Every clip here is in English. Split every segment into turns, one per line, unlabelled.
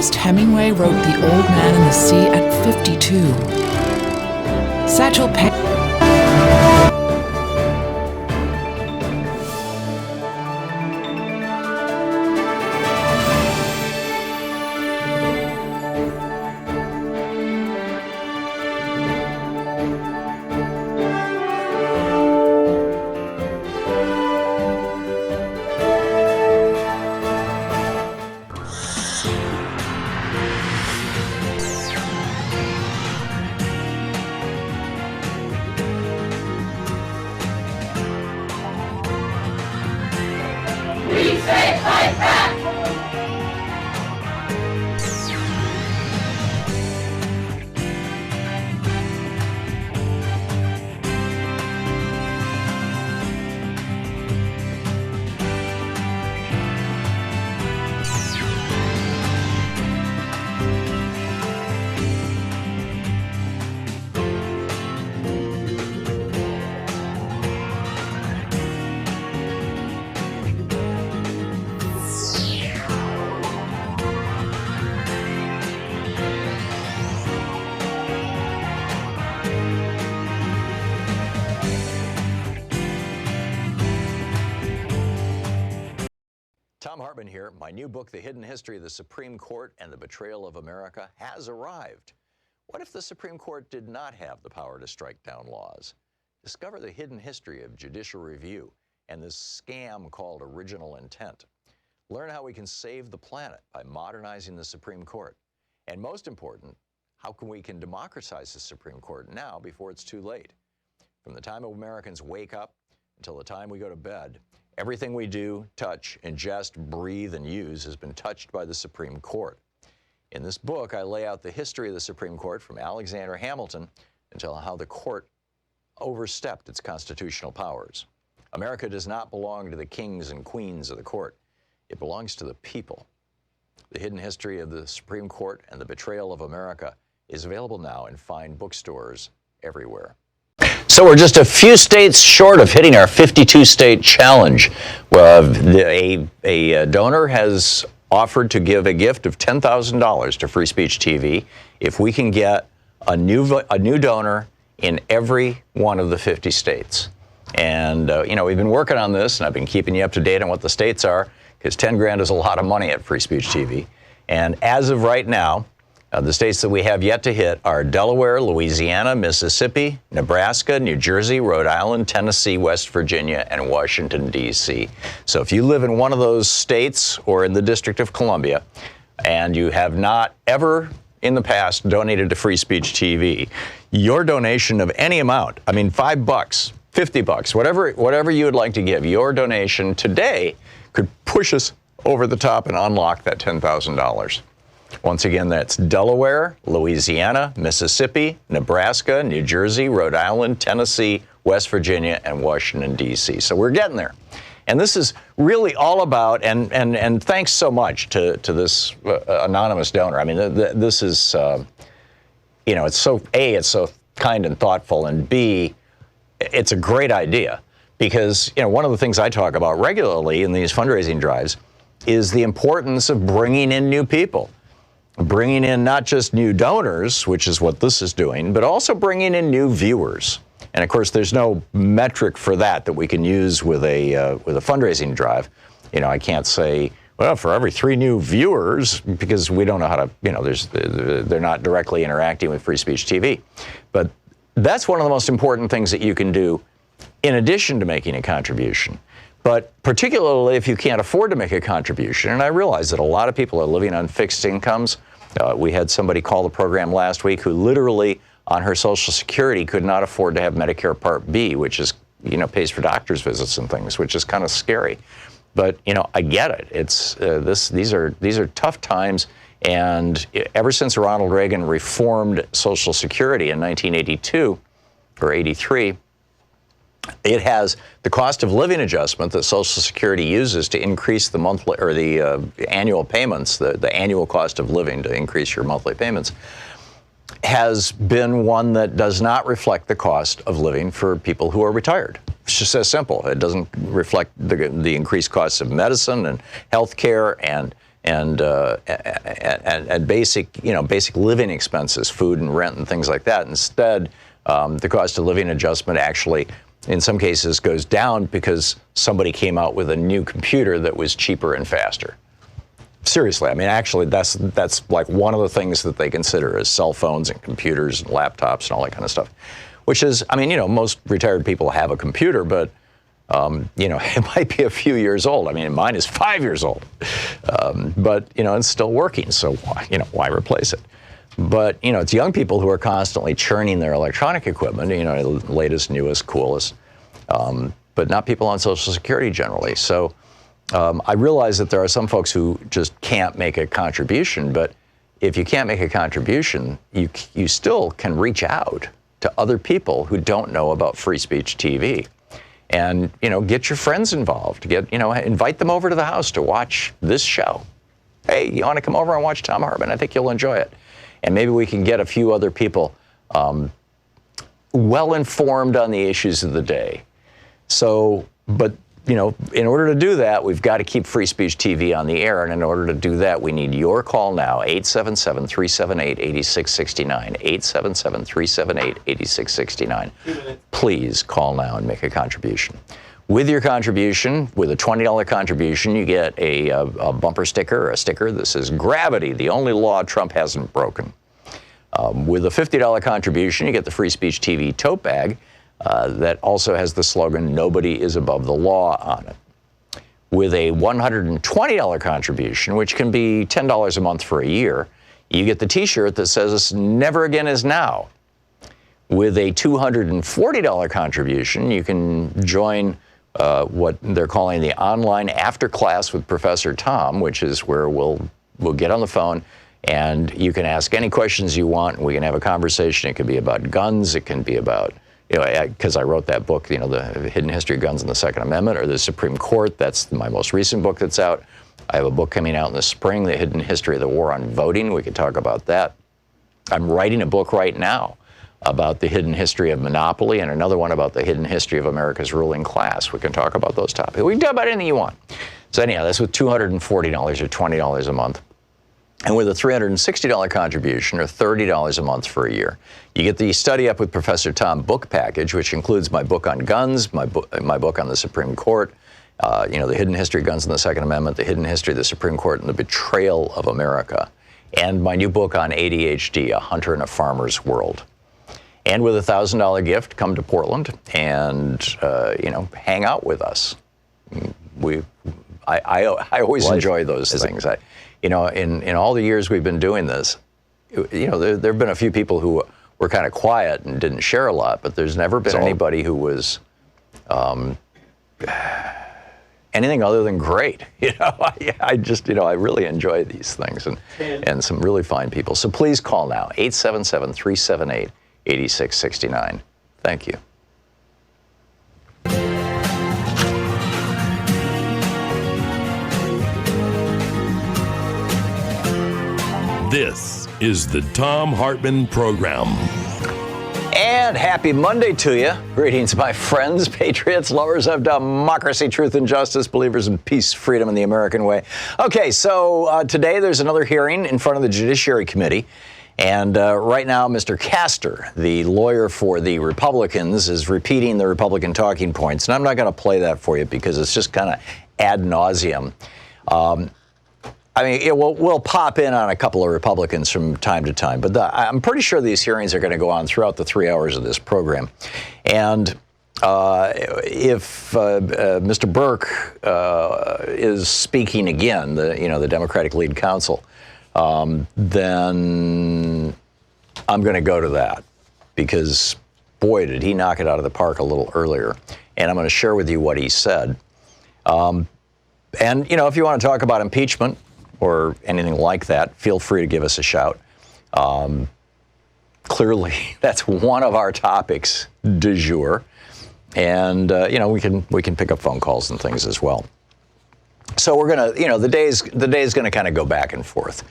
Ernest Hemingway wrote The Old Man and the Sea at 52. Satchel Paige.
Thom Hartmann here. My new book, The Hidden History of the Supreme Court and the Betrayal of America, has arrived. What if the Supreme Court did not have the power to strike down laws? Discover the hidden history of judicial review and this scam called original intent. Learn how we can save the planet by modernizing the Supreme Court. And most important, how we can democratize the Supreme Court now before it's too late. From the time Americans wake up until the time we go to bed, everything we do, touch, ingest, breathe, and use has been touched by the Supreme Court. In this book, I lay out the history of the Supreme Court from Alexander Hamilton until how the court overstepped its constitutional powers. America does not belong to the kings and queens of the court. It belongs to the people. The Hidden History of the Supreme Court and the Betrayal of America is available now in fine bookstores everywhere. So we're just a few states short of hitting our 52-state challenge. A donor has offered to give a gift of $10,000 to Free Speech TV if we can get a new donor in every one of the 50 states. And we've been working on this, and I've been keeping you up to date on what the states are, because 10 grand is a lot of money at Free Speech TV. And as of right now, the states that we have yet to hit are Delaware, Louisiana, Mississippi, Nebraska, New Jersey, Rhode Island, Tennessee, West Virginia, and Washington, D.C. So if you live in one of those states or in the District of Columbia, and you have not ever in the past donated to Free Speech TV, your donation of any amount, I mean $5, $50, whatever you would like to give, your donation today could push us over the top and unlock that $10,000. Once again, that's Delaware, Louisiana, Mississippi, Nebraska, New Jersey, Rhode Island, Tennessee, West Virginia, and Washington, D.C. So we're getting there. And this is really all about, and thanks so much to this anonymous donor. I mean, this is, it's so, A, it's so kind and thoughtful, and B, it's a great idea. Because, one of the things I talk about regularly in these fundraising drives is the importance of bringing in new people. Bringing in not just new donors, which is what this is doing, but also bringing in new viewers. And of course, there's no metric for that we can use with a fundraising drive. I can't say, well, for every 3 new viewers, because we don't know how to, they're not directly interacting with Free Speech TV. But that's one of the most important things that you can do in addition to making a contribution. But particularly if you can't afford to make a contribution, and I realize that a lot of people are living on fixed incomes. We had somebody call the program last week who literally on her Social Security could not afford to have Medicare Part B, which is, pays for doctor's visits and things, which is kind of scary. But, I get it. It's these are tough times. And ever since Ronald Reagan reformed Social Security in 1982 or 83, it has the cost of living adjustment that Social Security uses to increase the monthly or the annual payments, the annual cost of living to increase your monthly payments, has been one that does not reflect the cost of living for people who are retired. It's just as simple. It doesn't reflect the increased costs of medicine and health care and and basic, basic living expenses, food and rent and things like that. Instead, the cost of living adjustment actually, in some cases, goes down because somebody came out with a new computer that was cheaper and faster. Seriously, I mean, actually, that's like one of the things that they consider is cell phones and computers and laptops and all that kind of stuff. Which is, I mean, most retired people have a computer, but it might be a few years old. I mean, mine is 5 years old, but it's still working. So why replace it? But it's young people who are constantly churning their electronic equipment. Latest, newest, coolest, but not people on Social Security generally. So I realize that there are some folks who just can't make a contribution. But if you can't make a contribution, you still can reach out to other people who don't know about free speech TV. And, get your friends involved. Invite them over to the house to watch this show. Hey, you want to come over and watch Thom Hartmann? I think you'll enjoy it. And maybe we can get a few other people well informed on the issues of the day. So, but, in order to do that, we've got to keep free speech TV on the air. And in order to do that, we need your call now, 877-378-8669, 877-378-8669. Please call now and make a contribution. With your contribution, with a $20 contribution, you get a bumper sticker, a sticker that says, "Gravity, the only law Trump hasn't broken." With a $50 contribution, you get the Free Speech TV tote bag that also has the slogan, "Nobody is above the law" on it. With a $120 contribution, which can be $10 a month for a year, you get the T-shirt that says, "Never again is now." With a $240 contribution, you can join what they're calling the online after class with Professor Thom, which is where we'll get on the phone and you can ask any questions you want. And we can have a conversation. It can be about guns. It can be about, because I wrote that book, the Hidden History of Guns and the Second Amendment, or the Supreme Court. That's my most recent book that's out. I have a book coming out in the spring, The Hidden History of the War on Voting. We could talk about that. I'm writing a book right now about the hidden history of monopoly, and another one about the hidden history of America's ruling class. We can talk about those topics. We can talk about anything you want. So anyhow, that's with $240 or $20 a month. And with a $360 contribution, or $30 a month for a year, you get the Study Up with Professor Thom book package, which includes my book on guns, my book on the Supreme Court, the hidden history of guns and the Second Amendment, the hidden history of the Supreme Court, and the betrayal of America, and my new book on ADHD, A Hunter and a Farmer's World. And with a $1,000 gift, come to Portland and hang out with us. I always enjoy those things. In all the years we've been doing this, there have been a few people who were kind of quiet and didn't share a lot, but there's never been anybody who was anything other than great. I really enjoy these things and some really fine people. So please call now, 877-378-8669. Thank you.
This is the Thom Hartmann Program.
And happy Monday to you. Greetings, my friends, patriots, lovers of democracy, truth, and justice, believers in peace, freedom, and the American way. Okay, so today there's another hearing in front of the Judiciary Committee. And right now, Mr. Castor, the lawyer for the Republicans, is repeating the Republican talking points. And I'm not going to play that for you because it's just kind of ad nauseum. We'll pop in on a couple of Republicans from time to time, but I'm pretty sure these hearings are going to go on throughout the 3 hours of this program. And if Mr. Burke is speaking again, the Democratic lead counsel, then I'm going to go to that because, boy, did he knock it out of the park a little earlier. And I'm going to share with you what he said. And, if you want to talk about impeachment or anything like that, feel free to give us a shout. Clearly, that's one of our topics du jour. And, we can pick up phone calls and things as well. So we're going to, the day is going to kind of go back and forth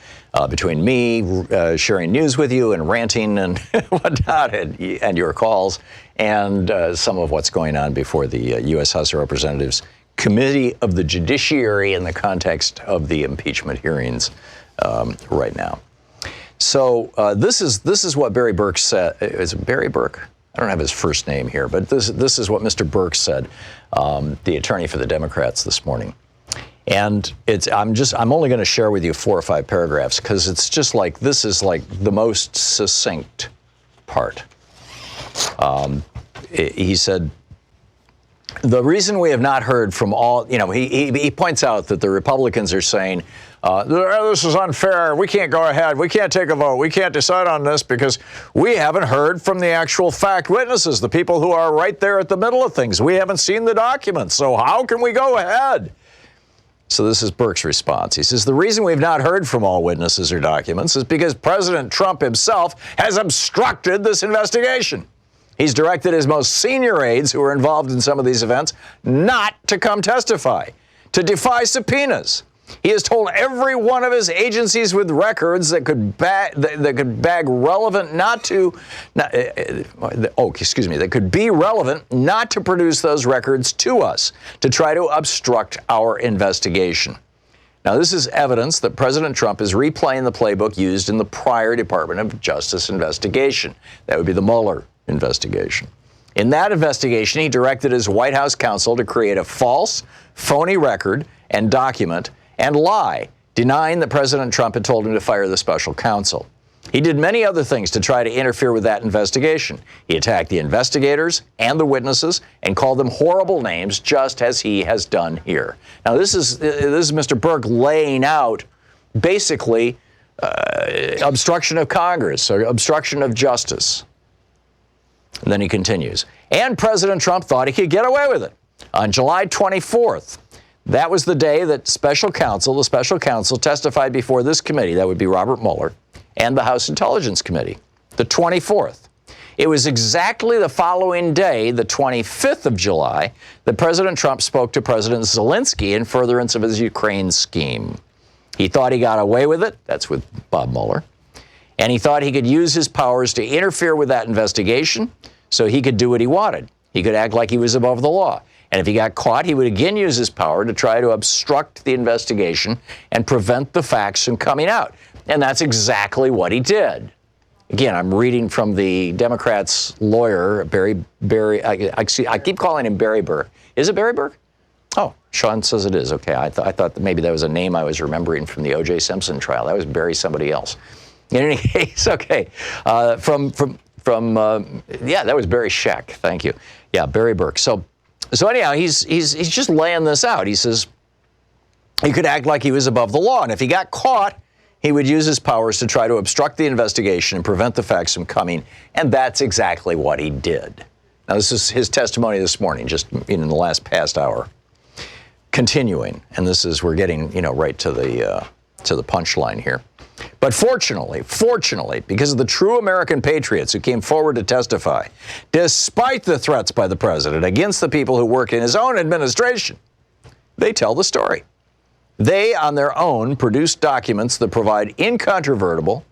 between me sharing news with you and ranting and whatnot and your calls and some of what's going on before the U.S. House of Representatives committee of the judiciary in the context of the impeachment hearings right now. So this is what Barry Burke said. Is it Barry Burke? I don't have his first name here, but this is what Mr. Burke said, the attorney for the Democrats this morning. And I'm only going to share with you 4 or 5 paragraphs because it's just like, this is like the most succinct part. He said, the reason we have not heard from all, he points out that the Republicans are saying, this is unfair. We can't go ahead. We can't take a vote. We can't decide on this because we haven't heard from the actual fact witnesses, the people who are right there at the middle of things. We haven't seen the documents. So how can we go ahead? So this is Burke's response. He says, the reason we've not heard from all witnesses or documents is because President Trump himself has obstructed this investigation. He's directed his most senior aides who are involved in some of these events not to come testify, to defy subpoenas. He has told every one of his agencies with records that could bag relevant that could be relevant not to produce those records to us to try to obstruct our investigation. Now, this is evidence that President Trump is replaying the playbook used in the prior Department of Justice investigation. That would be the Mueller investigation. In that investigation, he directed his White House counsel to create a false, phony record and document and lie, denying that President Trump had told him to fire the special counsel. He did many other things to try to interfere with that investigation. He attacked the investigators and the witnesses and called them horrible names, just as he has done here. Now, this is Mr. Burke laying out basically obstruction of Congress or obstruction of justice. And then he continues. And President Trump thought he could get away with it. On July 24th, that was the day that the special counsel testified before this committee, that would be Robert Mueller, and the House Intelligence Committee, the 24th. It was exactly the following day, the 25th of July, that President Trump spoke to President Zelensky in furtherance of his Ukraine scheme. He thought he got away with it. That's with Bob Mueller. And he thought he could use his powers to interfere with that investigation so he could do what he wanted. He could act like he was above the law. And if he got caught, he would again use his power to try to obstruct the investigation and prevent the facts from coming out. And that's exactly what he did. Again, I'm reading from the Democrats' lawyer, Barry. I keep calling him Barry Burke. Is it Barry Burke? Oh, Sean says it is. Okay, I thought that maybe that was a name I was remembering from the O.J. Simpson trial. That was Barry somebody else. In any case, okay. That was Barry Scheck. Thank you. Yeah, Barry Burke. So anyhow, he's just laying this out. He says he could act like he was above the law, and if he got caught, he would use his powers to try to obstruct the investigation and prevent the facts from coming, and that's exactly what he did. Now, this is his testimony this morning, just in the last past hour. Continuing, and we're getting right to the punchline here. But fortunately, because of the true American patriots who came forward to testify, despite the threats by the president against the people who work in his own administration, they tell the story. They, on their own, produced documents that provide incontrovertible,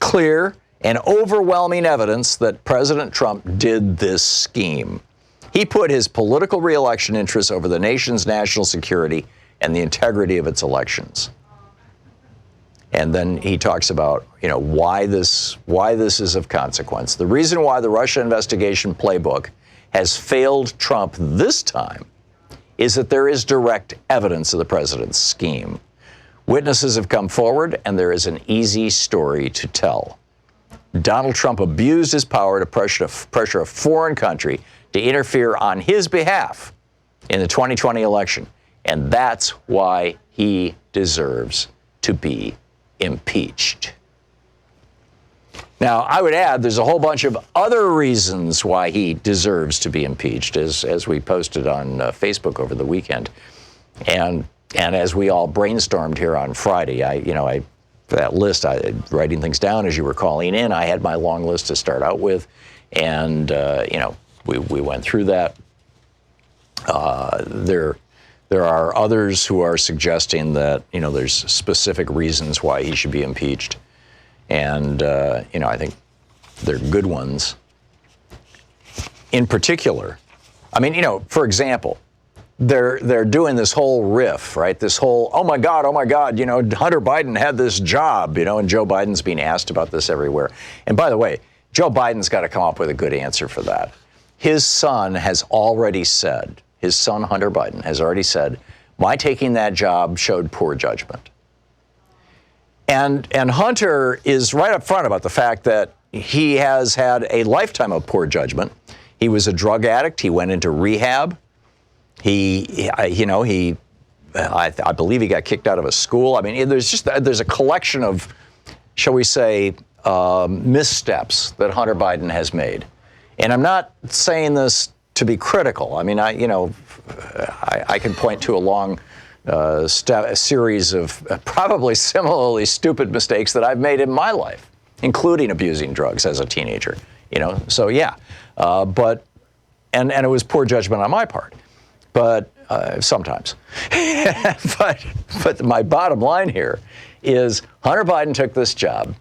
clear, and overwhelming evidence that President Trump did this scheme. He put his political re-election interests over the nation's national security and the integrity of its elections. And then he talks about, why this is of consequence. The reason why the Russia investigation playbook has failed Trump this time is that there is direct evidence of the president's scheme. Witnesses have come forward, and there is an easy story to tell. Donald Trump abused his power to pressure a foreign country to interfere on his behalf in the 2020 election, and that's why he deserves to be impeached. Now, I would add there's a whole bunch of other reasons why he deserves to be impeached, as we posted on Facebook over the weekend, and as we all brainstormed here on Friday. For that list, writing things down as you were calling in, I had my long list to start out with, and we went through that. There are others who are suggesting that, there's specific reasons why he should be impeached. And, I think they're good ones. In particular, for example, they're doing this whole riff, right? This whole, oh my God, Hunter Biden had this job, and Joe Biden's being asked about this everywhere. And by the way, Joe Biden's got to come up with a good answer for that. His son, Hunter Biden, has already said, my taking that job showed poor judgment. And Hunter is right up front about the fact that he has had a lifetime of poor judgment. He was a drug addict. He went into rehab. I believe he got kicked out of a school. I mean, there's a collection of, shall we say, missteps that Hunter Biden has made. And I'm not saying this to be critical. I mean, I can point to a long series of probably similarly stupid mistakes that I've made in my life, including abusing drugs as a teenager. So yeah, but it was poor judgment on my part. But sometimes. but my bottom line here is Hunter Biden took this job,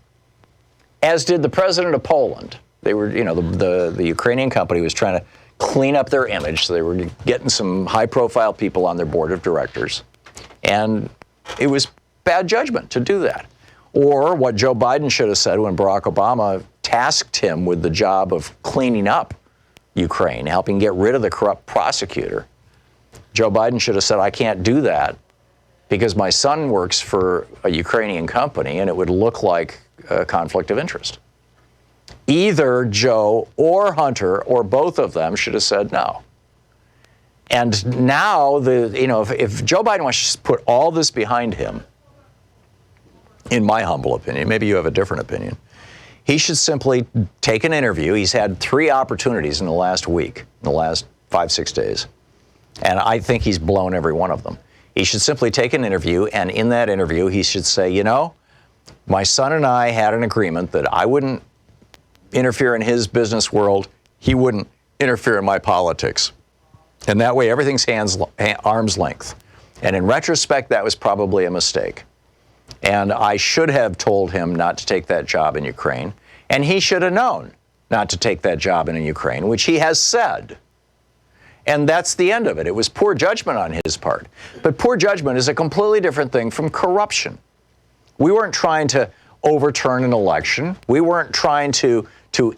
as did the president of Poland. They were, the Ukrainian company was trying to clean up their image, so they were getting some high-profile people on their board of directors. And it was bad judgment to do that. Or what Joe Biden should have said when Barack Obama tasked him with the job of cleaning up Ukraine, helping get rid of the corrupt prosecutor. Joe Biden should have said, I can't do that because my son works for a Ukrainian company and it would look like a conflict of interest. Either Joe or Hunter or both of them should have said no. And now, if Joe Biden wants to put all this behind him, in my humble opinion, maybe you have a different opinion, he should simply take an interview. He's had 3 opportunities in the last week, in the last 5-6 days. And I think he's blown every one of them. He should simply take an interview, and in that interview, he should say, my son and I had an agreement that I wouldn't interfere in his business world. He wouldn't interfere in my politics. And that way, everything's arm's length. And in retrospect, that was probably a mistake. And I should have told him not to take that job in Ukraine. And he should have known not to take that job in Ukraine, which he has said. And that's the end of it. It was poor judgment on his part. But poor judgment is a completely different thing from corruption. We weren't trying to overturn an election. We weren't trying to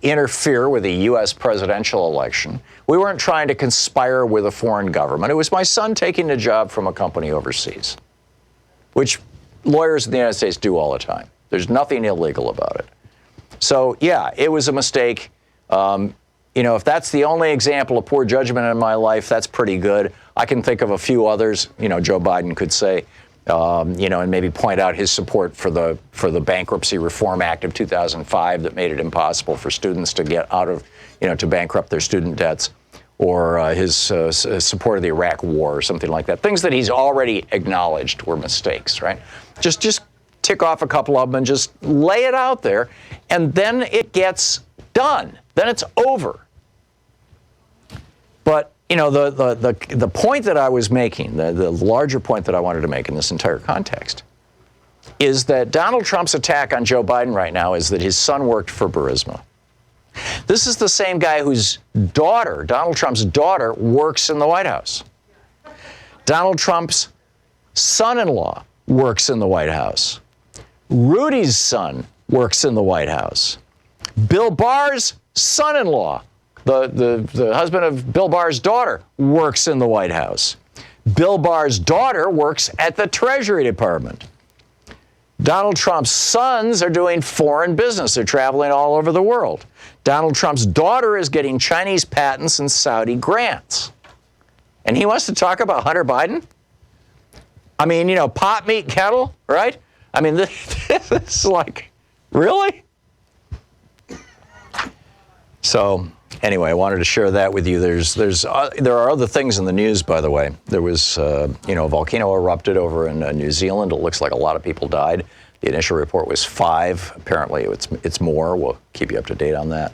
interfere with a U.S. presidential election. We weren't trying to conspire with a foreign government. It was my son taking a job from a company overseas, which lawyers in the United States do all the time. There's nothing illegal about it. So, yeah, it was a mistake. If that's the only example of poor judgment in my life, that's pretty good. I can think of a few others. Joe Biden could say, and maybe point out his support for the Bankruptcy Reform Act of 2005 that made it impossible for students to get out of, to bankrupt their student debts, or his support of the Iraq War or something like that. Things that he's already acknowledged were mistakes, right? Just tick off a couple of them and just lay it out there, and then it gets done. Then it's over. But the point that I was making, the larger point that I wanted to make in this entire context, is that Donald Trump's attack on Joe Biden right now is that his son worked for Burisma. This is the same guy whose daughter, Donald Trump's daughter, works in the White House. Donald Trump's son-in-law works in the White House. Rudy's son works in the White House. Bill Barr's son-in-law, the husband of Bill Barr's daughter, works in the White House. Bill Barr's daughter works at the Treasury Department. Donald Trump's sons are doing foreign business. They're traveling all over the world. Donald Trump's daughter is getting Chinese patents and Saudi grants. And he wants to talk about Hunter Biden? I mean, pot, meat, kettle, right? I mean, this is like, really? So anyway, I wanted to share that with you. There are other things in the news, by the way. There was, a volcano erupted over in New Zealand. It looks like a lot of people died. The initial report was 5. Apparently, it's more. We'll keep you up to date on that.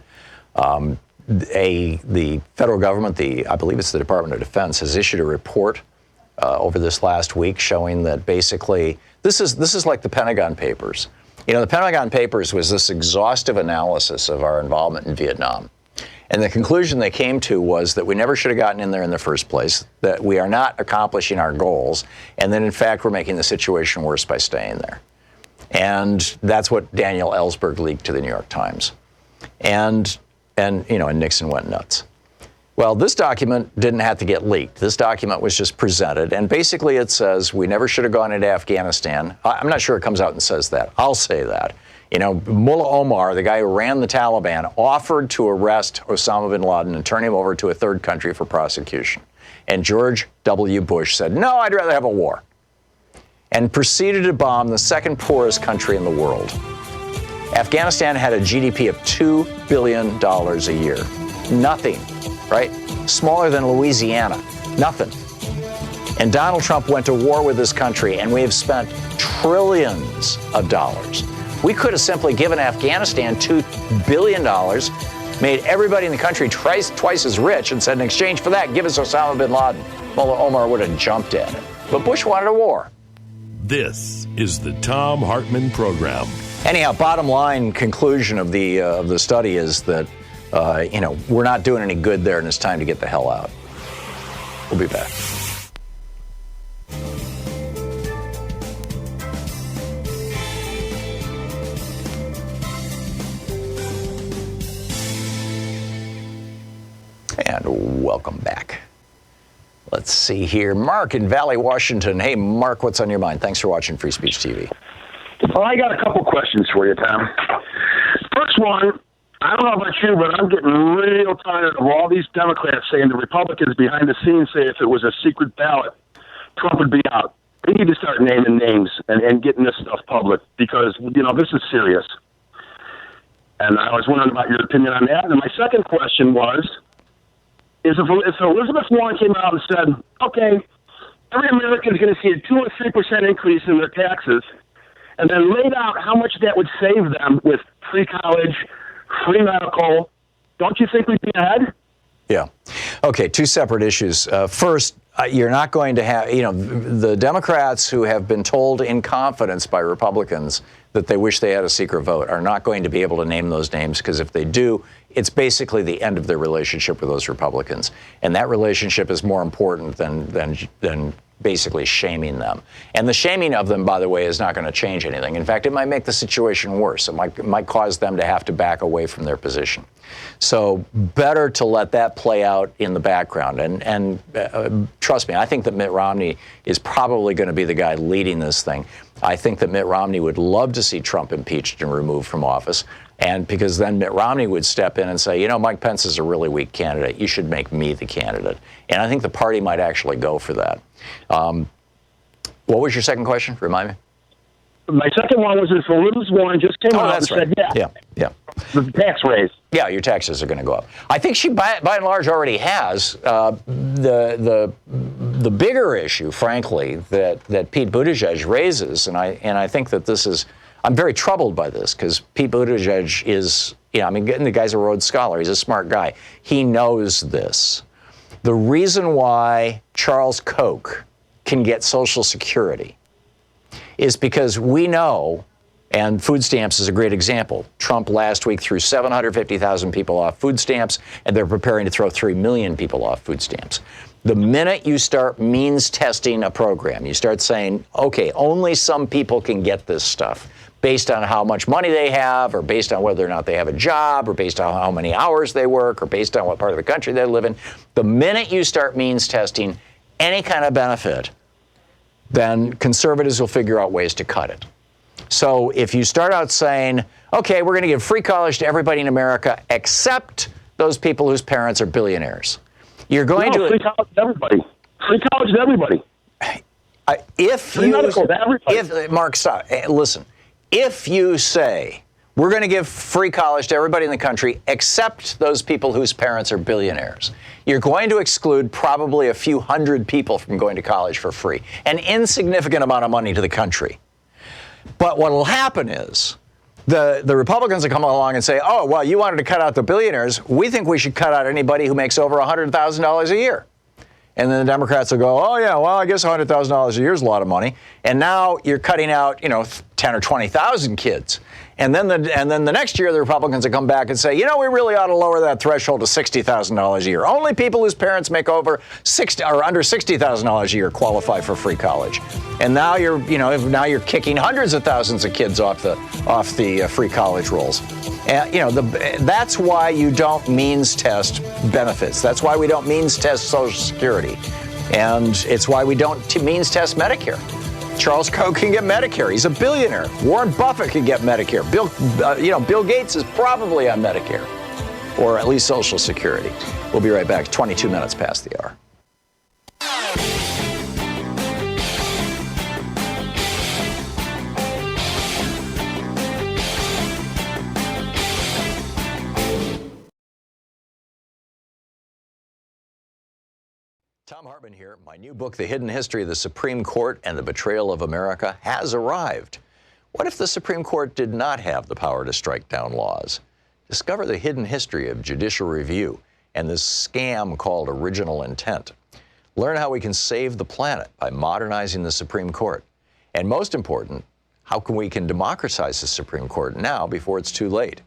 The federal government, I believe it's the Department of Defense, has issued a report over this last week showing that basically this is like the Pentagon Papers. The Pentagon Papers was this exhaustive analysis of our involvement in Vietnam. And the conclusion they came to was that we never should have gotten in there in the first place, that we are not accomplishing our goals, and that in fact we're making the situation worse by staying there. And that's what Daniel Ellsberg leaked to the New York Times. And Nixon went nuts. Well, this document didn't have to get leaked. This document was just presented, and basically it says we never should have gone into Afghanistan. I'm not sure it comes out and says that. I'll say that. Mullah Omar, the guy who ran the Taliban, offered to arrest Osama bin Laden and turn him over to a third country for prosecution. And George W. Bush said, no, I'd rather have a war, and proceeded to bomb the second poorest country in the world. Afghanistan had a GDP of $2 billion a year. Nothing, right? Smaller than Louisiana. Nothing. And Donald Trump went to war with this country, and we have spent trillions of dollars. We could have simply given Afghanistan $2 billion, made everybody in the country twice as rich, and said, in exchange for that, give us Osama bin Laden. Mullah Omar would have jumped at it. But Bush wanted a war.
This is the Thom Hartmann Program.
Anyhow, bottom line conclusion of the study is that we're not doing any good there, and it's time to get the hell out. We'll be back. And welcome back. Let's see here. Mark in Valley, Washington. Hey, Mark, what's on your mind? Thanks for watching Free Speech TV.
Well, I got a couple questions for you, Tom. First one, I don't know about you, but I'm getting real tired of all these Democrats saying the Republicans behind the scenes say if it was a secret ballot, Trump would be out. We need to start naming names and getting this stuff public because, this is serious. And I was wondering about your opinion on that. And my second question was, if Elizabeth Warren came out and said, okay, every American is going to see a 2 or 3% increase in their taxes, and then laid out how much that would save them with free college, free medical, don't you think we'd be ahead?
Yeah. Okay, two separate issues. First, you're not going to have, the Democrats who have been told in confidence by Republicans that they wish they had a secret vote are not going to be able to name those names, because if they do, it's basically the end of their relationship with those Republicans. And that relationship is more important than basically shaming them. And the shaming of them, by the way, is not going to change anything. In fact, it might make the situation worse. It might cause them to have to back away from their position. So better to let that play out in the background. And trust me, I think that Mitt Romney is probably going to be the guy leading this thing. I think that Mitt Romney would love to see Trump impeached and removed from office. And because then Mitt Romney would step in and say, Mike Pence is a really weak candidate. You should make me the candidate. And I think the party might actually go for that. What was your second question? Remind me.
My second one was if Elizabeth Warren just came out and said,
yeah.
The tax raise.
Yeah, your taxes are going to go up. I think she, by and large, already has. The bigger issue, frankly, that Pete Buttigieg raises, and I think that this is, I'm very troubled by this, because Pete Buttigieg is, the guy's a Rhodes Scholar. He's a smart guy. He knows this. The reason why Charles Koch can get Social Security is because we know, and food stamps is a great example. Trump last week threw 750,000 people off food stamps, and they're preparing to throw 3 million people off food stamps. The minute you start means testing a program, you start saying, okay, only some people can get this stuff based on how much money they have, or based on whether or not they have a job, or based on how many hours they work, or based on what part of the country they live in. The minute you start means testing any kind of benefit, then conservatives will figure out ways to cut it. So if you start out saying, okay, we're going to give free college to everybody in America except those people whose parents are billionaires, you're going to...
Free college to everybody. Free college to everybody.
Mark, stop. Listen. If you say, we're going to give free college to everybody in the country except those people whose parents are billionaires, you're going to exclude probably a few hundred people from going to college for free, an insignificant amount of money to the country. But what will happen is the Republicans will come along and say, oh, well, you wanted to cut out the billionaires. We think we should cut out anybody who makes over $100,000 a year. And then the Democrats will go, oh, yeah, well, I guess $100,000 a year is a lot of money. And now you're cutting out, 10 or 20,000 kids. And then the next year, the Republicans will come back and say, you know, we really ought to lower that threshold to $60,000 a year. Only people whose parents make over under $60,000 a year qualify for free college. And now you're kicking hundreds of thousands of kids off the free college rolls. And that's why you don't means test benefits. That's why we don't means test Social Security, and it's why we don't means test Medicare. Charles Koch can get Medicare. He's a billionaire. Warren Buffett can get Medicare. Bill Gates is probably on Medicare, or at least Social Security. We'll be right back. 22 minutes past the hour. Thom Hartmann here. My new book, The Hidden History of the Supreme Court and the Betrayal of America, has arrived. What if the Supreme Court did not have the power to strike down laws? Discover the hidden history of judicial review and this scam called original intent. Learn how we can save the planet by modernizing the Supreme Court. And most important, how we can democratize the Supreme Court now before it's too late.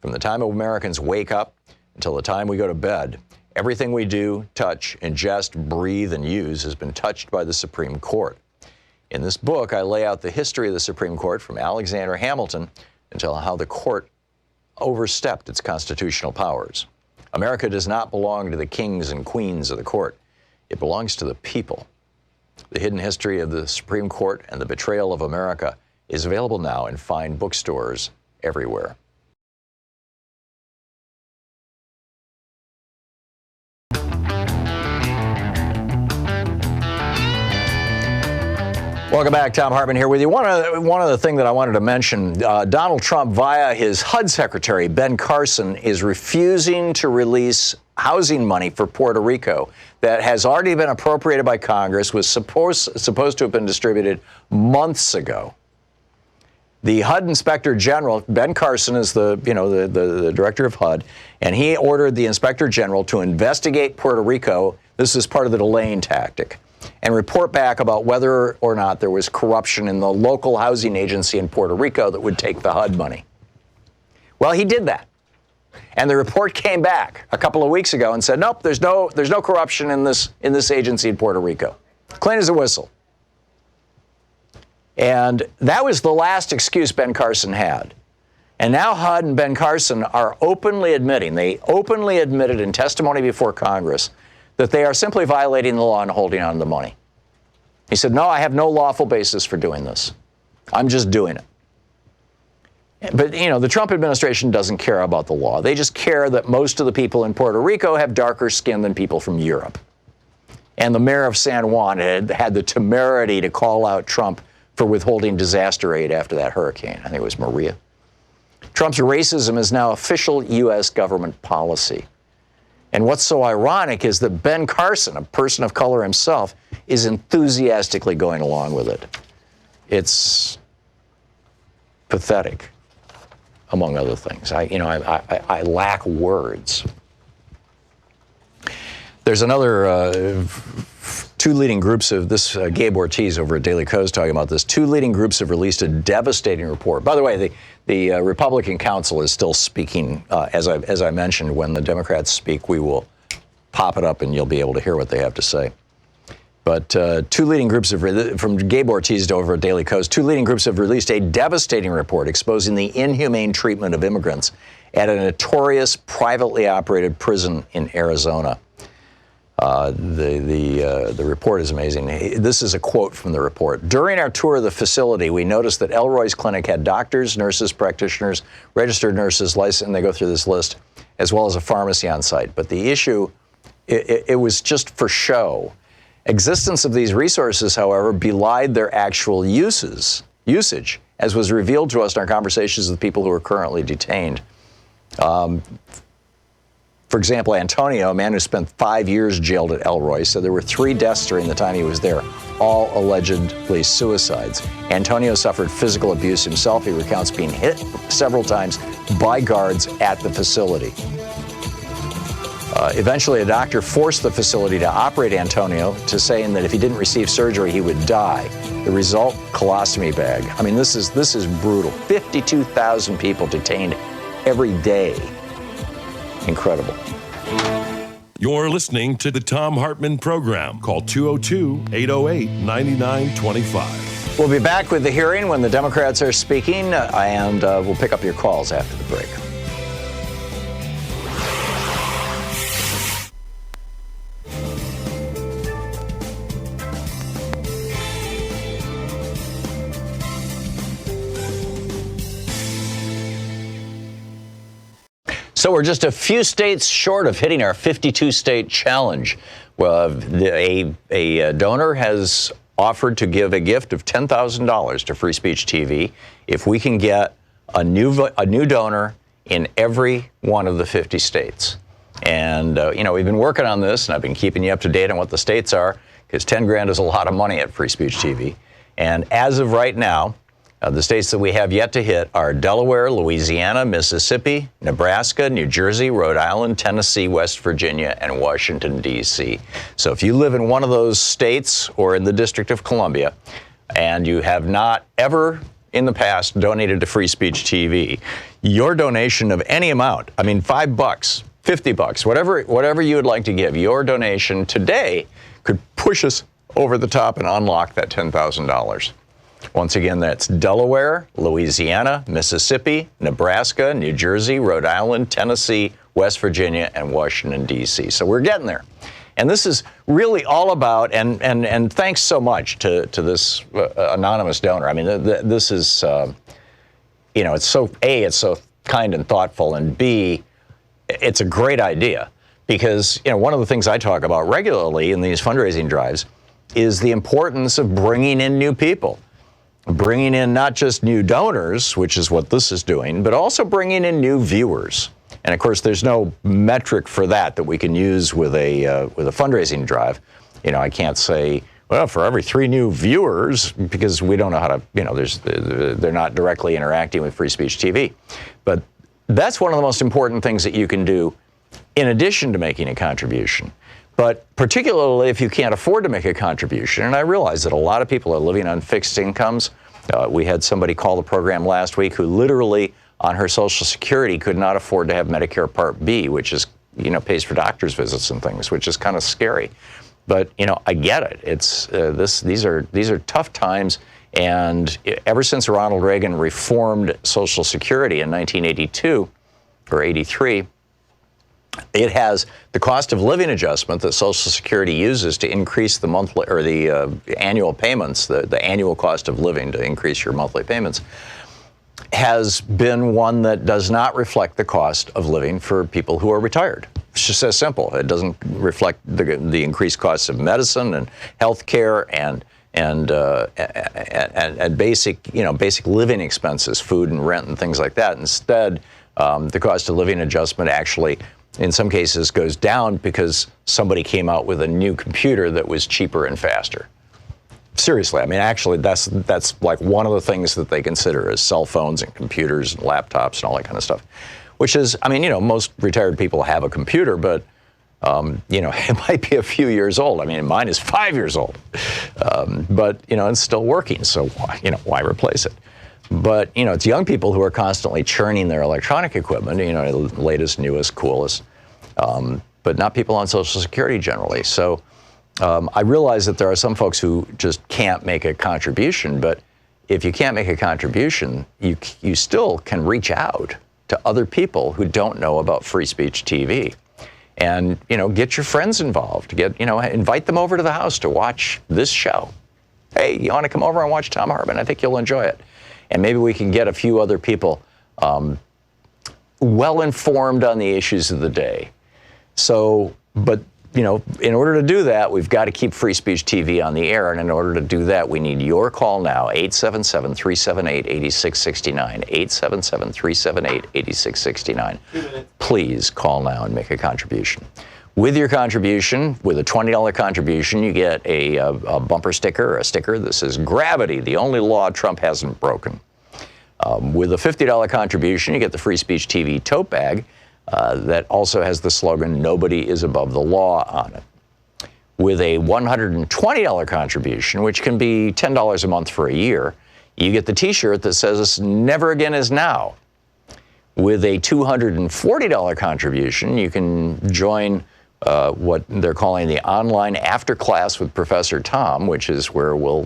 From the time Americans wake up until the time we go to bed, everything we do, touch, ingest, breathe, and use has been touched by the Supreme Court. In this book, I lay out the history of the Supreme Court from Alexander Hamilton until how the court overstepped its constitutional powers. America does not belong to the kings and queens of the court. It belongs to the people. The Hidden History of the Supreme Court and the Betrayal of America is available now in fine bookstores everywhere. Welcome back. Thom Hartmann here with you. One other thing that I wanted to mention, Donald Trump, via his HUD secretary, Ben Carson, is refusing to release housing money for Puerto Rico that has already been appropriated by Congress, was supposed to have been distributed months ago. The HUD Inspector General, Ben Carson, is the director of HUD, and he ordered the Inspector General to investigate Puerto Rico. This is part of the delaying tactic, and report back about whether or not there was corruption in the local housing agency in Puerto Rico that would take the HUD money. Well, he did that. And the report came back a couple of weeks ago and said, nope, there's no corruption in this agency in Puerto Rico. Clean as a whistle. And that was the last excuse Ben Carson had. And now HUD and Ben Carson are openly admitting, they openly admitted in testimony before Congress, that they are simply violating the law and holding on to the money. He said, no, I have no lawful basis for doing this. I'm just doing it. But, the Trump administration doesn't care about the law. They just care that most of the people in Puerto Rico have darker skin than people from Europe. And the mayor of San Juan had the temerity to call out Trump for withholding disaster aid after that hurricane. I think it was Maria. Trump's racism is now official U.S. government policy. And what's so ironic is that Ben Carson, a person of color himself, is enthusiastically going along with it. It's pathetic, among other things. I lack words. There's another two leading groups of this, Gabe Ortiz over at Daily Kos talking about this. Two leading groups have released a devastating report. By the way, the Republican counsel is still speaking. As I mentioned, when the Democrats speak, we will pop it up and you'll be able to hear what they have to say. But two leading groups from Gabe Ortiz over at Daily Kos, two leading groups have released a devastating report exposing the inhumane treatment of immigrants at a notorious privately operated prison in Arizona. The report is amazing. This is a quote from the report. During our tour of the facility, we noticed that Elroy's clinic had doctors, nurses, practitioners, registered nurses, licensed, and they go through this list, as well as a pharmacy on site. But the issue, it was just for show. Existence of these resources, however, belied their actual usage, as was revealed to us in our conversations with people who are currently detained. For example, Antonio, a man who spent 5 years jailed at Elroy, said there were 3 deaths during the time he was there, all allegedly suicides. Antonio suffered physical abuse himself. He recounts being hit several times by guards at the facility. Eventually, a doctor forced the facility to operate Antonio to saying that if he didn't receive surgery, he would die. The result, colostomy bag. I mean, this is brutal. 52,000 people detained every day. Incredible.
You're listening to the Thom Hartmann Program. Call 202-808-9925.
We'll be back with the hearing when the Democrats are speaking, and we'll pick up your calls after the break. So we're just a few states short of hitting our 52-state challenge. Well, a donor has offered to give a gift of $10,000 to Free Speech TV if we can get a new donor in every one of the 50 states. And we've been working on this, and I've been keeping you up to date on what the states are, because 10 grand is a lot of money at Free Speech TV. And as of right now, the states that we have yet to hit are Delaware, Louisiana, Mississippi, Nebraska, New Jersey, Rhode Island, Tennessee, West Virginia, and Washington, D.C. So if you live in one of those states or in the District of Columbia, and you have not ever in the past donated to Free Speech TV, your donation of any amount, I mean $5, $50, whatever you would like to give, your donation today could push us over the top and unlock that $10,000. Once again, that's Delaware, Louisiana, Mississippi, Nebraska, New Jersey, Rhode Island, Tennessee, West Virginia, and Washington, D.C. So we're getting there. And this is really all about, and thanks so much to this anonymous donor. I mean, this is, it's so, A, it's so kind and thoughtful, and B, it's a great idea. Because, one of the things I talk about regularly in these fundraising drives is the importance of bringing in new people. Bringing in not just new donors, which is what this is doing, but also bringing in new viewers. And of course, there's no metric for that we can use with a fundraising drive. I can't say, well, for every 3 new viewers, because we don't know how to, they're not directly interacting with Free Speech TV. But that's one of the most important things that you can do in addition to making a contribution. But particularly if you can't afford to make a contribution, and I realize that a lot of people are living on fixed incomes. We had somebody call the program last week who literally on her Social Security could not afford to have Medicare Part B, which is, pays for doctor's visits and things, which is kind of scary. But, I get it. It's these are tough times. And ever since Ronald Reagan reformed Social Security in 1982 or 83, it has the cost of living adjustment that Social Security uses to increase the monthly or the annual payments, the annual cost of living to increase your monthly payments, has been one that does not reflect the cost of living for people who are retired. It's just as simple. It doesn't reflect the increased costs of medicine and health care and basic living expenses, food and rent and things like that. Instead, the cost of living adjustment actually, in some cases, goes down because somebody came out with a new computer that was cheaper and faster. Seriously, I mean, actually, that's like one of the things that they consider is cell phones and computers and laptops and all that kind of stuff. Which is, I mean, most retired people have a computer, but it might be a few years old. I mean, mine is 5 years old, but it's still working. So why replace it? But, it's young people who are constantly churning their electronic equipment, latest, newest, coolest, but not people on Social Security generally. So I realize that there are some folks who just can't make a contribution, but if you can't make a contribution, you still can reach out to other people who don't know about Free Speech TV. And, get your friends involved. Invite them over to the house to watch this show. Hey, you want to come over and watch Thom Hartmann? I think you'll enjoy it. And maybe we can get a few other people well informed on the issues of the day. So, but, in order to do that, we've got to keep Free Speech TV on the air. And in order to do that, we need your call now, 877-378-8669, 877-378-8669. Please call now and make a contribution. With your contribution, with a $20 contribution, you get a bumper sticker or a sticker that says, "Gravity, the only law Trump hasn't broken." With a $50 contribution, you get the Free Speech TV tote bag that also has the slogan, "Nobody is above the law" on it. With a $120 contribution, which can be $10 a month for a year, you get the T-shirt that says "Never Again Is Now." With a $240 contribution, you can join what they're calling the online after class with Professor Thom, which is where we'll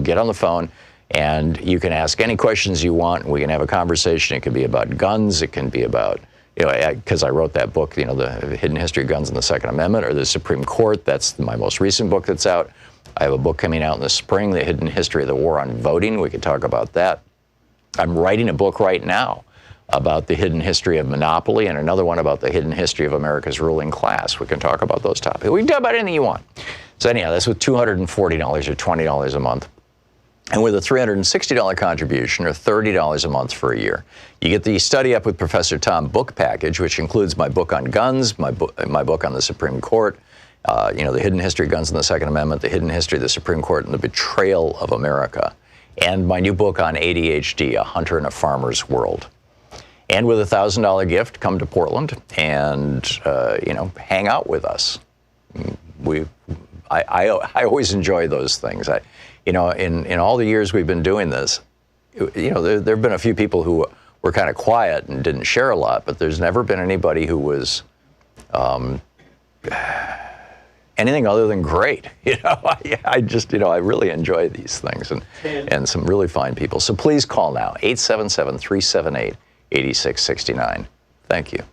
get on the phone and you can ask any questions you want, and we can have a conversation. It can be about guns. It can be about, because I wrote that book, The Hidden History of Guns and the Second Amendment, or the Supreme Court. That's my most recent book that's out. I have a book coming out in the spring, The Hidden History of the War on Voting. We could talk about that. I'm writing a book right now about the hidden history of monopoly, and another one about the hidden history of America's ruling class. We can talk about those topics. We can talk about anything you want. So anyhow, that's with $240 or $20 a month. And with a $360 contribution, or $30 a month for a year, you get the Study Up with Professor Thom book package, which includes my book on guns, my book on the Supreme Court, The Hidden History of Guns and the Second Amendment, The Hidden History of the Supreme Court, and the Betrayal of America, and my new book on ADHD, A Hunter and a Farmer's World. And with a $1,000 gift, come to Portland and hang out with us. I always enjoy those things. In all the years we've been doing this, there have been a few people who were kind of quiet and didn't share a lot, but there's never been anybody who was anything other than great. I really enjoy these things and some really fine people. So please call now, 877-378-8669. Thank you.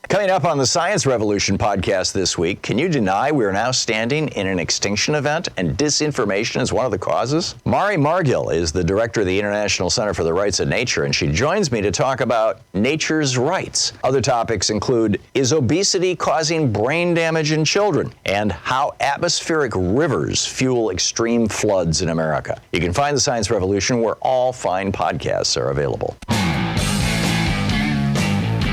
Coming up on the Science Revolution podcast this week, can you deny we are now standing in an extinction event and disinformation is one of the causes? Mari Margil is the director of the International Center for the Rights of Nature, and she joins me to talk about nature's rights. Other topics include, is obesity causing brain damage in children? And how atmospheric rivers fuel extreme floods in America. You can find the Science Revolution where all fine podcasts are available.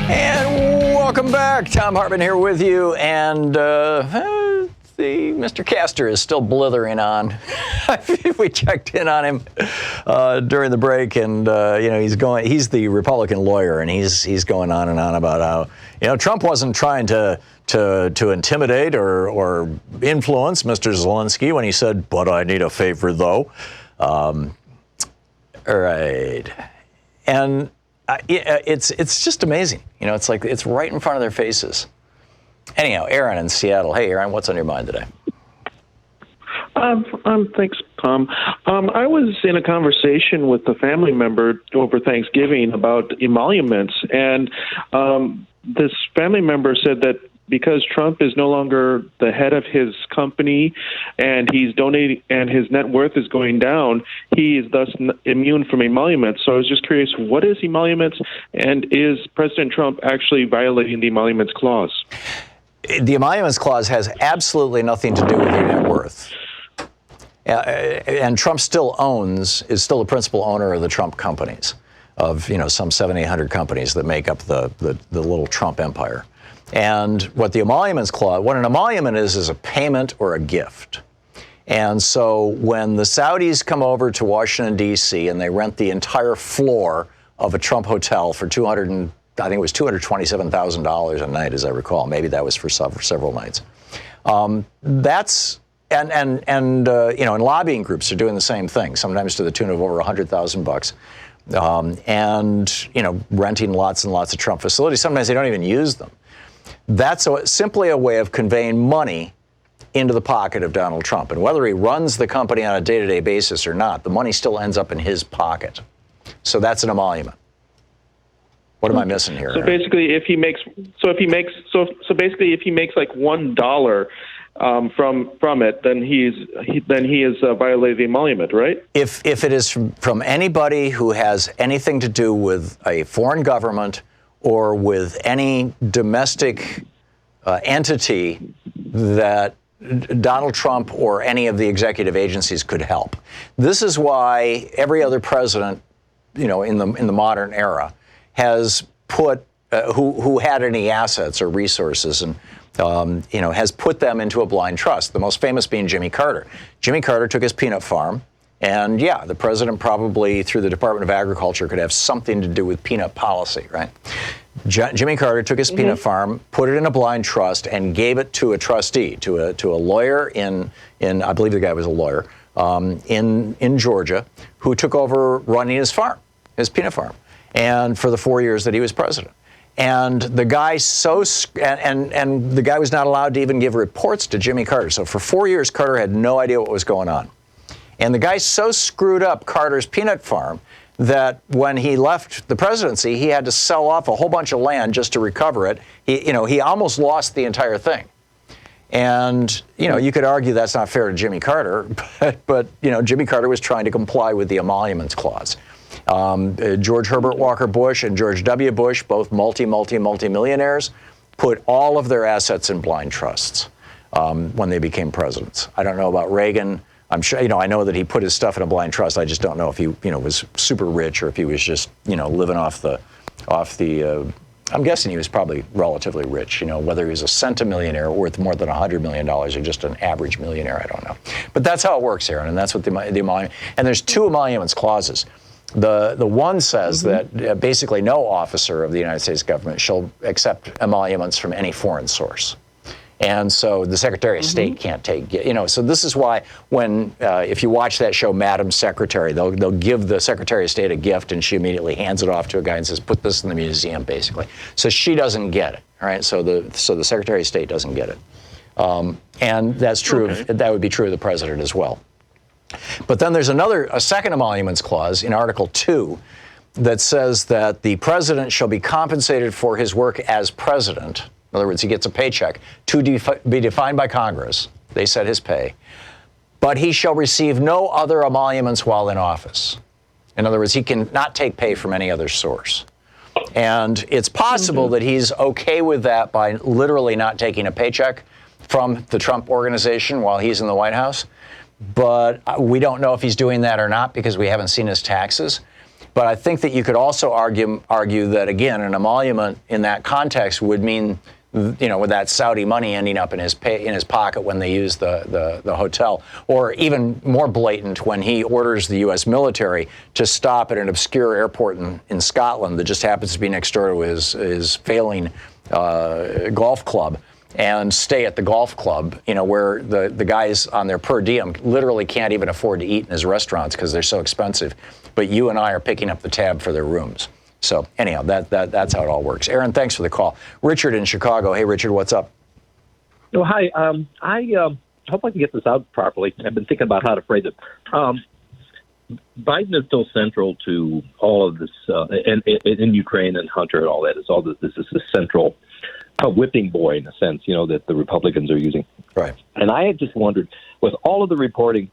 And welcome back. Thom Hartmann here with you, and Mr. Castor is still blithering on. We checked in on him during the break, and he's the Republican lawyer, and he's going on and on about how Trump wasn't trying to intimidate or influence Mr. Zelensky when he said, "But I need a favor, though." All right, and. It's just amazing. It's like it's right in front of their faces. Anyhow, Aaron in Seattle. Hey, Aaron, what's on your mind today?
Thanks, Tom. I was in a conversation with a family member over Thanksgiving about emoluments, and this family member said that because Trump is no longer the head of his company and he's donating and his net worth is going down, he is thus immune from emoluments. So I was just curious, what is emoluments, and is President Trump actually violating the emoluments clause?
The emoluments clause has absolutely nothing to do with your net worth. And Trump is still the principal owner of the Trump companies, of some 700-800 companies that make up the little Trump empire. And what an emolument is a payment or a gift. And so when the Saudis come over to Washington, D.C., and they rent the entire floor of a Trump hotel for $227,000 a night, as I recall. Maybe that was for several nights. And lobbying groups are doing the same thing, sometimes to the tune of over $100,000. And renting lots and lots of Trump facilities. Sometimes they don't even use them. That's simply a way of conveying money into the pocket of Donald Trump. And whether he runs the company on a day-to-day basis or not, the money still ends up in his pocket. So that's an emolument. What am I missing here?
So basically, if he makes like $1 from it, then he is violating the emolument, right?
If it is from anybody who has anything to do with a foreign government or with any domestic entity that Donald Trump or any of the executive agencies could help. This is why every other president, in the modern era, has put who had any assets or resources, and has put them into a blind trust. The most famous being Jimmy Carter. Jimmy Carter took his peanut farm, and yeah, the president probably through the Department of Agriculture could have something to do with peanut policy, right? Jimmy Carter took his peanut farm, put it in a blind trust, and gave it to a trustee, to a lawyer in I believe the guy was a lawyer in Georgia, who took over running his farm, his peanut farm, and for the 4 years that he was president. And the guy and the guy was not allowed to even give reports to Jimmy Carter. So for 4 years, Carter had no idea what was going on. And the guy so screwed up Carter's peanut farm that when he left the presidency, he had to sell off a whole bunch of land just to recover it. He almost lost the entire thing. And, you could argue that's not fair to Jimmy Carter, but Jimmy Carter was trying to comply with the emoluments clause. George Herbert Walker Bush and George W. Bush, both multi-millionaires, put all of their assets in blind trusts when they became presidents. I don't know about Reagan. I'm sure, I know that he put his stuff in a blind trust. I just don't know if he, was super rich or if he was just, living off the, I'm guessing he was probably relatively rich, whether he was a centimillionaire worth more than $100 million or just an average millionaire, I don't know. But that's how it works, Aaron, and that's what the emolument, and there's two emoluments clauses. The one says that basically no officer of the United States government shall accept emoluments from any foreign source. And so the Secretary of State can't take, so this is why when, if you watch that show, Madam Secretary, they'll give the Secretary of State a gift and she immediately hands it off to a guy and says, put this in the museum, basically. So she doesn't get it, all right? So the Secretary of State doesn't get it. And that's true, that would be true of the president as well. But then there's a second emoluments clause in Article 2 that says that the president shall be compensated for his work as president. In other words, he gets a paycheck to be defined by Congress. They set his pay. But he shall receive no other emoluments while in office. In other words, he can not take pay from any other source. And it's possible that he's okay with that by literally not taking a paycheck from the Trump organization while he's in the White House. But we don't know if he's doing that or not because we haven't seen his taxes. But I think that you could also argue that, again, an emolument in that context would mean, with that Saudi money ending up in his pocket when they use the hotel, or even more blatant when he orders the U.S. military to stop at an obscure airport in Scotland that just happens to be next door to his failing golf club, and stay at the golf club, where the guys on their per diem literally can't even afford to eat in his restaurants because they're so expensive. But you and I are picking up the tab for their rooms. So anyhow, that's how it all works. Aaron, thanks for the call. Richard in Chicago. Hey, Richard, what's up?
Oh, hi. I hope I can get this out properly. I've been thinking about how to phrase it. Biden is so central to all of this, and in Ukraine and Hunter and all that. This is a central whipping boy, in a sense, that the Republicans are using.
Right.
And I had just wondered, with all of the reporting,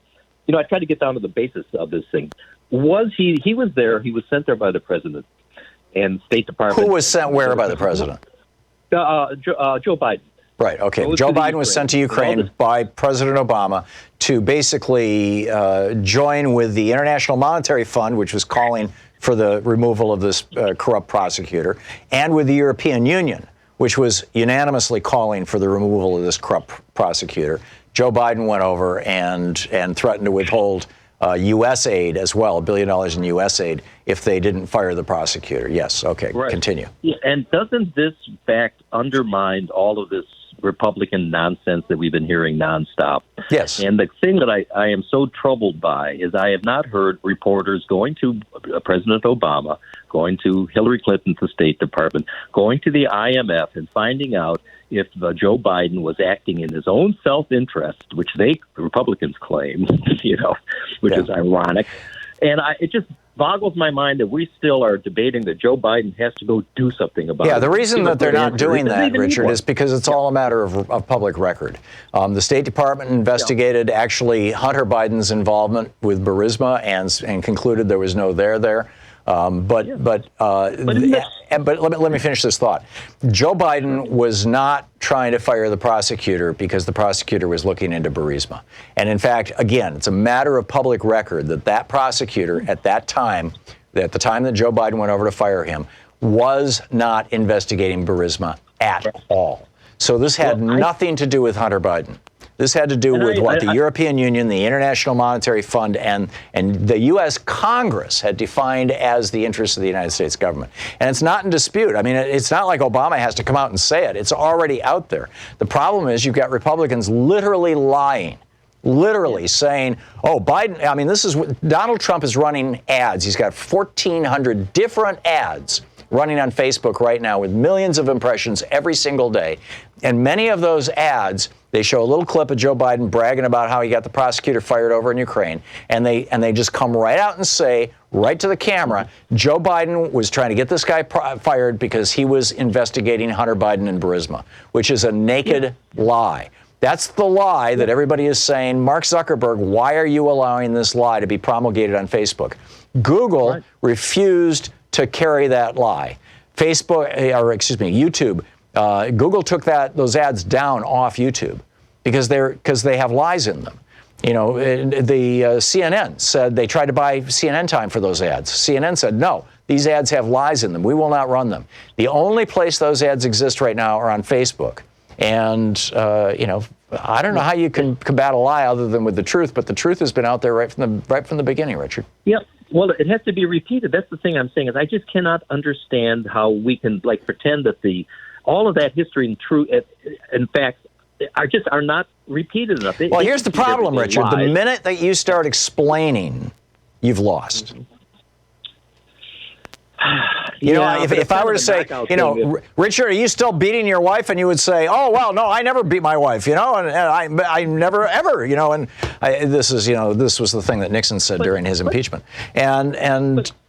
I tried to get down to the basis of this thing. Was he was there? He was sent there by the president and State Department.
Who was sent where by the president?
Joe Biden.
Right. Okay. Joe Biden was sent to Ukraine by President Obama to basically join with the International Monetary Fund, which was calling for the removal of this corrupt prosecutor, and with the European Union, which was unanimously calling for the removal of this corrupt prosecutor. Joe Biden went over and threatened to withhold U.S. aid as well, $1 billion in U.S. aid, if they didn't fire the prosecutor. Yes. Okay. Right. Continue.
Yeah, and doesn't this fact undermine all of this Republican nonsense that we've been hearing nonstop?
Yes.
And the thing that I am so troubled by is I have not heard reporters going to President Obama, going to Hillary Clinton's State Department, going to the IMF and finding out if Joe Biden was acting in his own self-interest, which the Republicans claim, which is ironic. And it just boggles my mind that we still are debating that Joe Biden has to go do something about it.
Yeah, the reason that they're not doing that, Richard, is because it's all a matter of public record. The State Department investigated actually Hunter Biden's involvement with Burisma and concluded there was no there. But let me finish this thought. Joe Biden was not trying to fire the prosecutor because the prosecutor was looking into Burisma. And in fact, again, it's a matter of public record that prosecutor at the time that Joe Biden went over to fire him, was not investigating Burisma at all. So this had nothing to do with Hunter Biden. This had to do with the European Union, the International Monetary Fund, and the U.S. Congress had defined as the interests of the United States government. And it's not in dispute. I mean, it's not like Obama has to come out and say it. It's already out there. The problem is you've got Republicans literally lying, literally saying, oh, Biden, I mean, this is what Donald Trump is running ads. He's got 1,400 different ads running on Facebook right now with millions of impressions every single day. And many of those ads, they show a little clip of Joe Biden bragging about how he got the prosecutor fired over in Ukraine. And they just come right out and say, right to the camera, Joe Biden was trying to get this guy fired because he was investigating Hunter Biden and Burisma, which is a naked lie. That's the lie that everybody is saying. Mark Zuckerberg, why are you allowing this lie to be promulgated on Facebook? Google refused to carry that lie. YouTube. Google took those ads down off YouTube because they have lies in them. You know, the CNN said they tried to buy CNN time for those ads. CNN said, no, these ads have lies in them. We will not run them. The only place those ads exist right now are on Facebook. And, I don't know how you can combat a lie other than with the truth, but the truth has been out there right from the beginning, Richard.
Yep. Well, it has to be repeated. That's the thing I'm saying is I just cannot understand how we can pretend that all of that history and truth and facts are not repeated enough.
Well, here's the problem, Richard.
Lies.
The minute that you start explaining, you've lost. If I were to say, Richard, are you still beating your wife? And you would say, oh, well, no, I never beat my wife, and I never, ever, this was the thing that Nixon said during his impeachment. And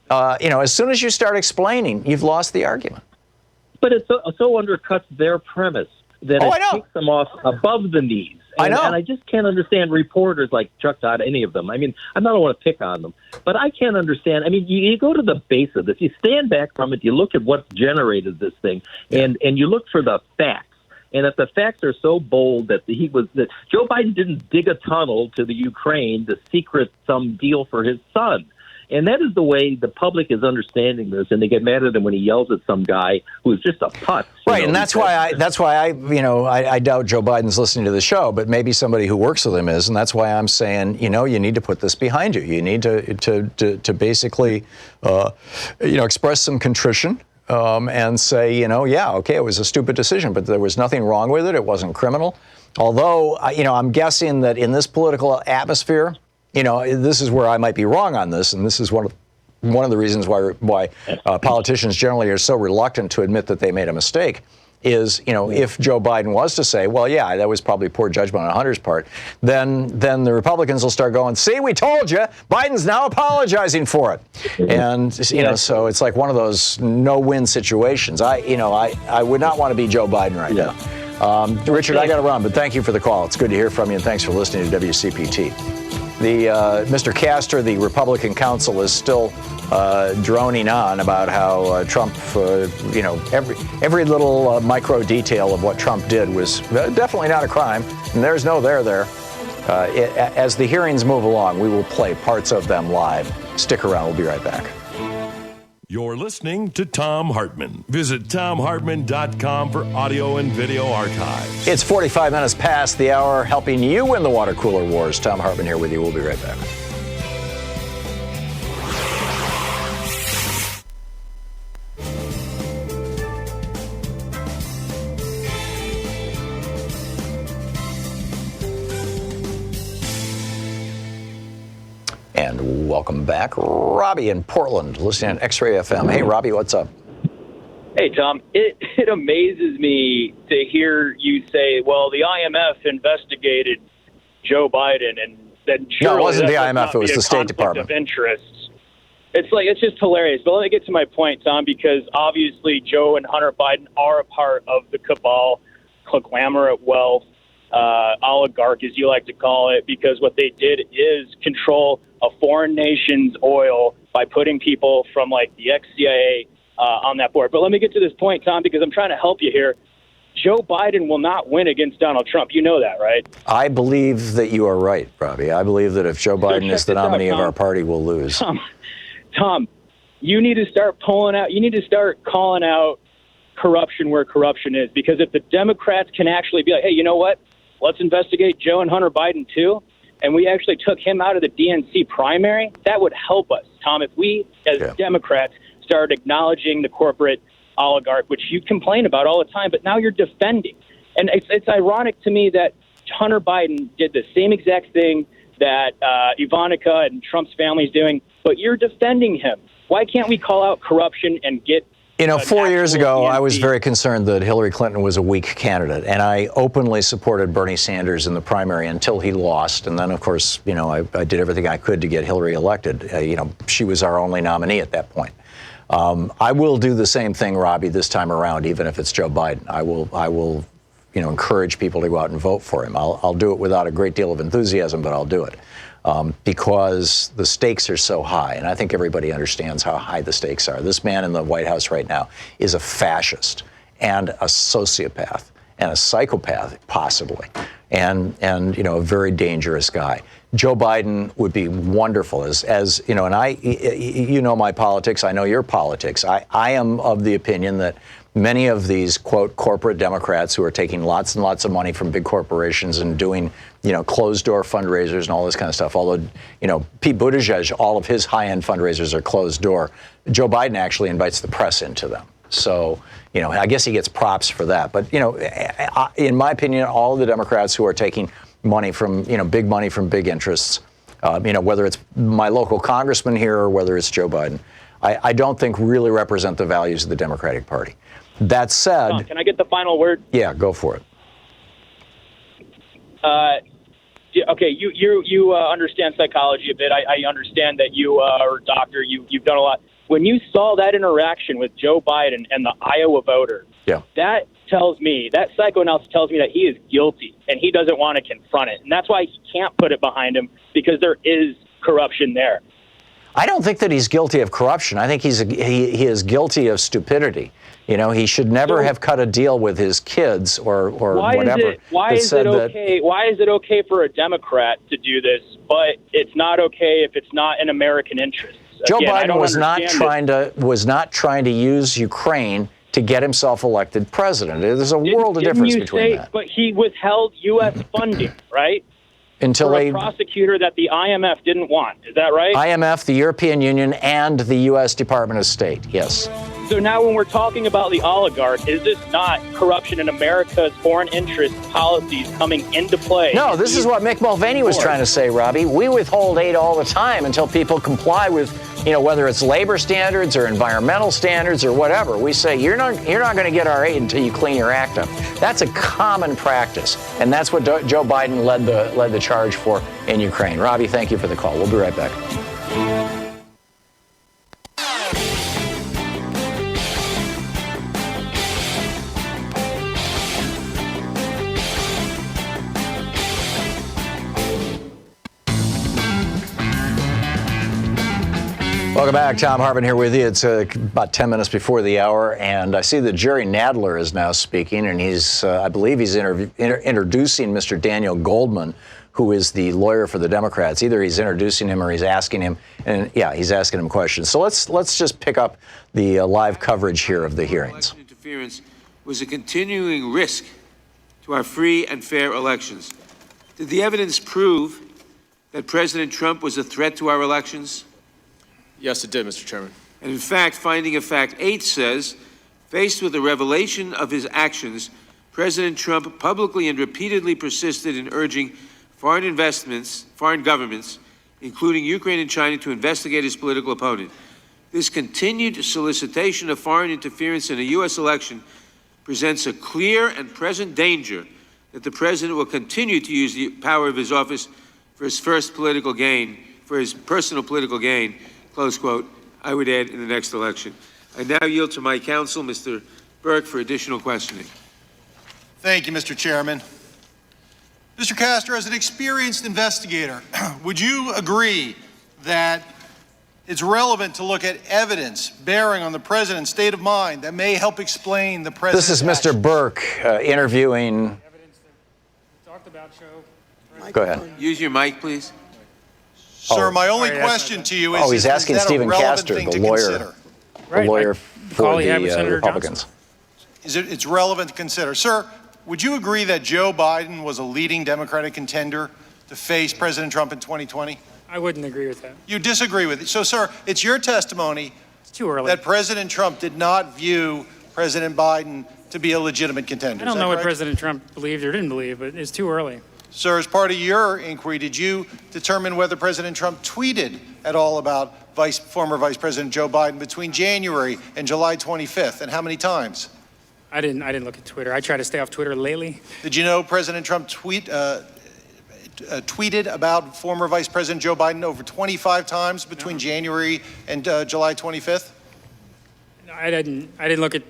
as soon as you start explaining, you've lost the argument.
But it so undercuts their premise that it takes them off above the knees. And I just can't understand reporters like Chuck Todd, any of them. I mean, I don't want to pick on them, but I can't understand. I mean, you go to the base of this. You stand back from it. You look at what generated this thing, and you look for the facts. And if the facts are so bold that Joe Biden didn't dig a tunnel to the Ukraine to secret some deal for his son. And that is the way the public is understanding this, and they get mad at him when he yells at some guy who's just a putz.
Right, and that's why I doubt Joe Biden's listening to the show, but maybe somebody who works with him is, and that's why I'm saying, you need to put this behind you. You need to basically, express some contrition. And say, okay, it was a stupid decision, but there was nothing wrong with it. It wasn't criminal. Although, I'm guessing that in this political atmosphere, this is where I might be wrong on this, and this is one of the reasons why politicians generally are so reluctant to admit that they made a mistake. Is if Joe Biden was to say, well, yeah, that was probably poor judgment on Hunter's part, then the Republicans will start going, see, we told you, Biden's now apologizing for it, and so it's like one of those no-win situations. I would not want to be Joe Biden right now. Richard, I got to run, but thank you for the call. It's good to hear from you, and thanks for listening to WCPT. Mr. Castor, the Republican counsel, is still droning on about how Trump, every little micro detail of what Trump did was definitely not a crime, and there's no there. As the hearings move along, we will play parts of them live. Stick around. We'll be right back.
You're listening to Thom Hartmann. Visit ThomHartmann.com for audio and video archives.
It's 45 minutes past the hour, helping you win the water cooler wars. Thom Hartmann here with you. We'll be right back. And welcome back. Robbie in Portland, listening on X-Ray FM. Hey, Robbie, what's up?
Hey, Tom. It amazes me to hear you say, well, the IMF investigated Joe Biden, and then
no, it wasn't the IMF. It was the State Department.
Of interests. It's just hilarious. But let me get to my point, Tom, because obviously Joe and Hunter Biden are a part of the cabal, conglomerate wealth, oligarch, as you like to call it, because what they did is control a foreign nation's oil by putting people from like the ex-CIA on that board. But let me get to this point, Tom, because I'm trying to help you here. Joe Biden will not win against Donald Trump. You know that, right?
I believe that you are right, Robbie. I believe that if Joe Biden is the nominee of our party, we'll lose.
Tom, you need to start pulling out. You need to start calling out corruption where corruption is. Because if the Democrats can actually be like, hey, you know what? Let's investigate Joe and Hunter Biden, too. And we actually took him out of the DNC primary, that would help us, Tom, if we, as Democrats, started acknowledging the corporate oligarch, which you complain about all the time, but now you're defending. And it's ironic to me that Hunter Biden did the same exact thing that Ivanka and Trump's family is doing, but you're defending him. Why can't we call out corruption and get...
4 years ago, I was very concerned that Hillary Clinton was a weak candidate, and I openly supported Bernie Sanders in the primary until he lost. And then, of course, I did everything I could to get Hillary elected. She was our only nominee at that point. I will do the same thing, Robbie, this time around, even if it's Joe Biden. I will, encourage people to go out and vote for him. I'll do it without a great deal of enthusiasm, but I'll do it. Because the stakes are so high, and I think everybody understands how high the stakes are. This man in the White House right now is a fascist and a sociopath and a psychopath, possibly, and a very dangerous guy. Joe Biden would be wonderful, and I, my politics, I know your politics. I am of the opinion that many of these, quote, corporate Democrats who are taking lots and lots of money from big corporations and doing, closed-door fundraisers and all this kind of stuff, although, Pete Buttigieg, all of his high-end fundraisers are closed-door. Joe Biden actually invites the press into them. So, I guess he gets props for that. But, in my opinion, all of the Democrats who are taking money from, big money from big interests, whether it's my local congressman here or whether it's Joe Biden, I don't think really represent the values of the Democratic Party. That said...
Can I get the final word?
Yeah, go for it.
Okay, you understand psychology a bit. I understand that you are a doctor. You've done a lot. When you saw that interaction with Joe Biden and the Iowa voter, that psychoanalysis tells me that he is guilty and he doesn't want to confront it. And that's why he can't put it behind him, because there is corruption there.
I don't think that he's guilty of corruption. I think he is guilty of stupidity. He should never have cut a deal with his kids or whatever.
Why is it okay for a Democrat to do this, but it's not okay if it's not in American interests?
Joe Biden was not trying to use Ukraine to get himself elected president. There's a world of difference between that.
But he withheld U.S. funding, right?
Until
a prosecutor that the IMF didn't want. Is that right?
IMF, the European Union, and the U.S. Department of State, yes.
So now when we're talking about the oligarch, is this not corruption in America's foreign interest policies coming into play?
No, this is what Mick Mulvaney was trying to say, Robbie. We withhold aid all the time until people comply with, whether it's labor standards or environmental standards or whatever. We say, you're not going to get our aid until you clean your act up. That's a common practice, and that's what Joe Biden led the charge for in Ukraine. Robbie, thank you for the call. We'll be right back. Welcome back. Thom Hartmann here with you. It's about 10 minutes before the hour, and I see that Jerry Nadler is now speaking, and I believe he's introducing Mr. Daniel Goldman, who is the lawyer for the Democrats. Either he's introducing him or he's asking him, and he's asking him questions. So let's just pick up the live coverage here of the hearings.
Election interference was a continuing risk to our free and fair elections. Did the evidence prove that President Trump was a threat to our elections?
Yes, it did, Mr. Chairman.
And in fact, finding of fact 8 says, faced with the revelation of his actions, President Trump publicly and repeatedly persisted in urging foreign governments, including Ukraine and China, to investigate his political opponent. This continued solicitation of foreign interference in a U.S. election presents a clear and present danger that the president will continue to use the power of his office for his personal political gain, close quote, I would add, in the next election. I now yield to my counsel, Mr. Burke, for additional questioning.
Thank you, Mr. Chairman. Mr. Castro, as an experienced investigator, would you agree that it's relevant to look at evidence bearing on the president's state of mind that may help explain the president's
This is Mr.
actions?
Burke interviewing...
Talked about, Joe.
Go ahead.
Use your mic, please.
Sir, my only question to you is...
he's asking
is that
Stephen
a relevant
Castor,
thing
the
to
lawyer,
consider?
the lawyer for the Republicans.
it's relevant to consider. Sir, would you agree that Joe Biden was a leading Democratic contender to face President Trump in 2020?
I wouldn't agree with that.
You disagree with it. So, sir, it's your testimony
It's too early.
that President Trump did not view President Biden to be a legitimate contender.
I don't
Is that
know what
correct?
President Trump believed or didn't believe, but it's too early.
Sir, as part of your inquiry, did you determine whether President Trump tweeted at all about former Vice President Joe Biden between January and July 25th, and how many times?
I didn't look at Twitter. I try to stay off Twitter lately.
Did you know President Trump tweeted about former Vice President Joe Biden over 25 times between January and July 25th?
I didn't look at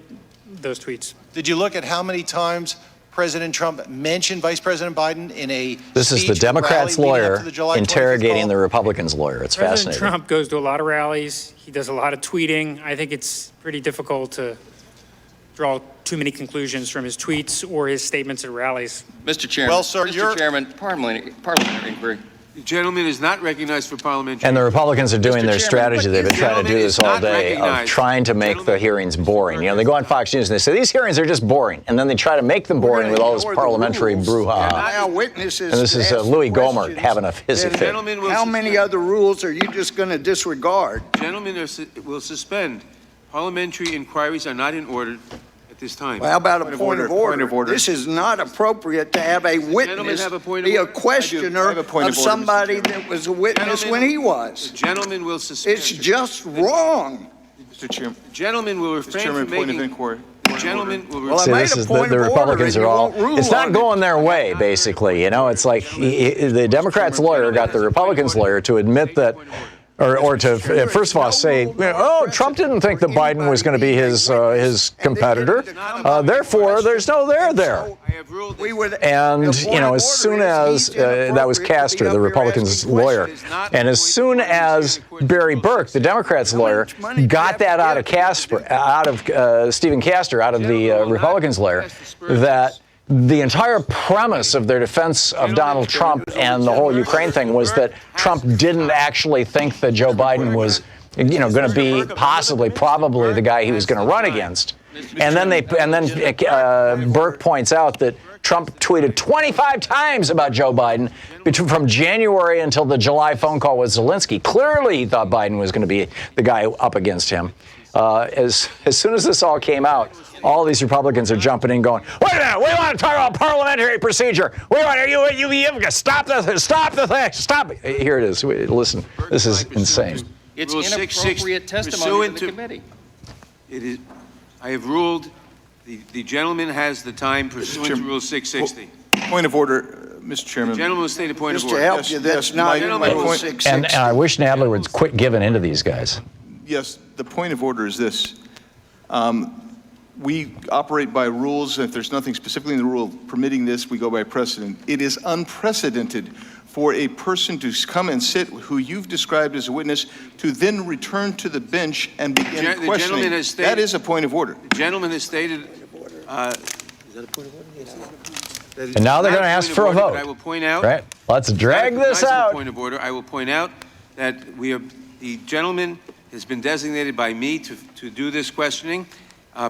those tweets.
Did you look at how many times President Trump mentioned Vice President Biden in a
This is the
speech
Democrats'
rally leading up
lawyer
to the July 25th
interrogating
call?
the Republicans' lawyer. It's
President
fascinating.
Trump goes to a lot of rallies. He does a lot of tweeting. I think it's pretty difficult to draw too many conclusions from his tweets or his statements at rallies.
Mr. Chairman.
Well, sir,
Mr. Chairman, parliamentary inquiry.
The gentleman is not recognized for parliamentary.
And the Republicans are doing their strategy. They've been trying to do
Gentleman
this
is
all
not
day of
recognized.
trying to make the hearings boring. You know, they go on Fox News and they say, these hearings are just boring. And then they try to make them boring with all this parliamentary brouhaha.
Now witnesses.
And this is Louis Gohmert having a hissy fit.
Gentleman will
How many other rules are you just going to disregard?
Gentlemen will suspend. Parliamentary inquiries are not in order at this time.
Well, how about a point of order? This is not appropriate to have a witness
have a point of
be a
order?
questioner
I have a point
of
of order, Mr.
somebody that was a witness when he
The
was.
gentleman will suspend.
It's just wrong.
Mr. Chairman.
The gentleman will refrain
Chairman,
from
point of
making.
inquiry.
The gentleman will
Well, I
See,
made
this
a
is
point
the
of order,
Republicans
and
are
you
all,
won't rule
it's not
on it.
going their way, basically. You know, it's like the Democrats' lawyer got the Republicans' lawyer to admit that, or to first of all say, oh, Trump didn't think that Biden was going to be his competitor. Therefore, there's no there there.
I have ruled that
We would.
And,
the point
you know,
of
as
order
soon
is
as,
he's
that was
inappropriate to
Castor,
be
the
up here
Republicans'
asking
lawyer,
questions.
and as soon as Barry Burke, the Democrats' lawyer, got that out of Stephen Castor, out of the Republicans' lawyer, that the entire premise of their defense of Donald Trump and the whole Ukraine thing was that Trump didn't actually think that Joe Biden was, you know, going to be probably the guy he was going to run against. And then Burke points out that Trump tweeted 25 times about Joe Biden from January until the July phone call with Zelensky. Clearly, he thought Biden was going to be the guy up against him. As soon as this all came out, all these Republicans are jumping in, going, "Wait a minute! We want to talk about parliamentary procedure. We want you stop the thing! Stop it! Here it is. Listen, this is insane."
It's
Rule
inappropriate
660
testimony to the
pursuant
committee.
It is. I have ruled. The gentleman has the time pursuant to Rule 660.
Point of order, Mr. Chairman.
The gentleman will state a point
Just
of
to
order.
help you, that's not
my
Rule
point-
660.
And I wish Nadler would quit giving in to these guys.
Yes, the point of order is this. We operate by rules. If there's nothing specifically in the rule permitting this, we go by precedent. It is unprecedented for a person to come and sit, who you've described as a witness, to then return to the bench and begin
The
questioning.
gentleman has stated-
That is a point of order.
The gentleman has stated.
And now they're going to ask for a vote.
I will point out.
Right? Let's drag this out.
Point of order. I will point out that the gentleman has been designated by me to do this questioning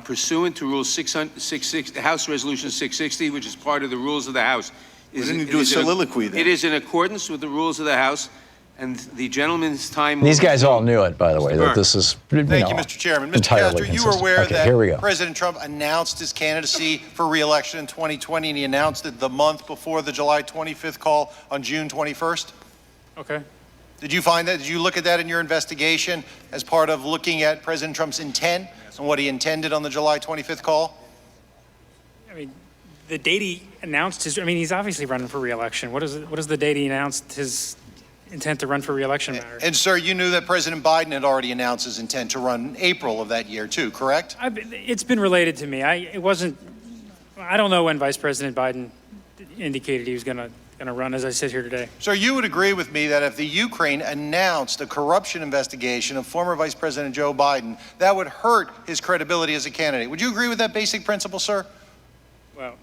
pursuant to Rule 660, House Resolution 660, which is part of the rules of the House.
Why didn't you do a soliloquy then?
It is in accordance with the rules of the House, and the gentleman's time.
These guys all knew it, by the way, that this is
Thank you, Mr. Chairman. Mr.
entirely
Castor, you were
consistent.
aware
Okay, here we go.
that President Trump announced his candidacy for re-election in 2020, and he announced it the month before the July 25th call on June 21st?
Okay.
Did you find that? Did you look at that in your investigation as part of looking at President Trump's intent and what he intended on the July 25th call?
I mean, the date he announced he's obviously running for re-election. What is the date he announced his intent to run for re-election matter?
And sir, you knew that President Biden had already announced his intent to run in April of that year too, correct?
It's been related to me. I don't know when Vice President Biden indicated he was going to run, as I sit here today.
So you would agree with me that if the Ukraine announced a corruption investigation of former Vice President Joe Biden, that would hurt his credibility as a candidate. Would you agree with that basic principle, sir?
Well,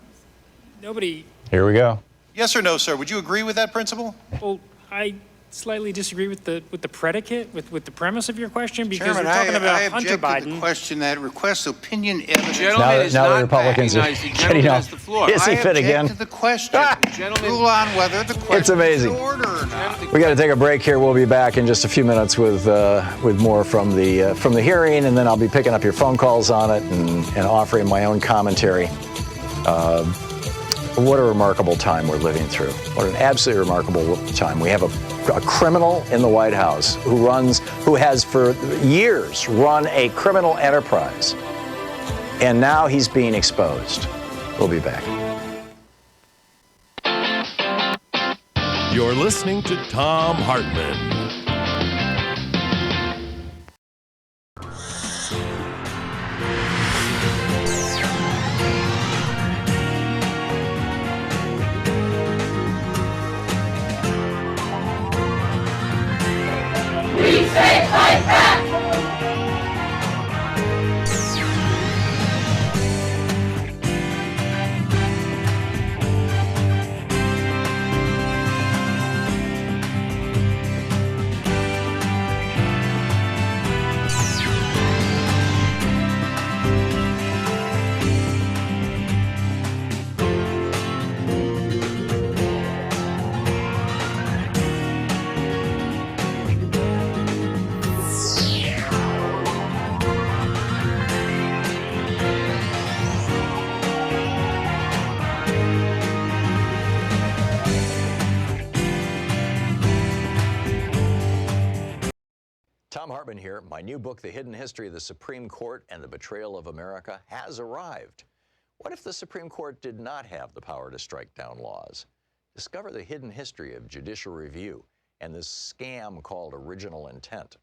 nobody.
Here we go.
Yes or no, sir? Would you agree with that principle?
Well, slightly disagree with the predicate, with the premise of your question, because
Chairman,
you're talking
I
about
object
Hunter
to
Biden.
the question that requests opinion evidence.
Gentleman is
now the
not
Republicans are
recognized. The
getting
gentleman
off.
has the floor.
Is he
I
fit
object
again?
to the question. Rule on whether the question
It's amazing.
is in order or not.
We got to take a break here. We'll be back in just a few minutes with more from the hearing, and then I'll be picking up your phone calls on it and offering my own commentary. What a remarkable time we're living through. What an absolutely remarkable time. We have a criminal in the White House who has for years run a criminal enterprise, and now he's being exposed. We'll be back.
You're listening to Thom Hartmann.
Thom Hartmann here. My new book, The Hidden History of the Supreme Court and the Betrayal of America, has arrived. What if the Supreme Court did not have the power to strike down laws? Discover the hidden history of judicial review and this scam called original intent.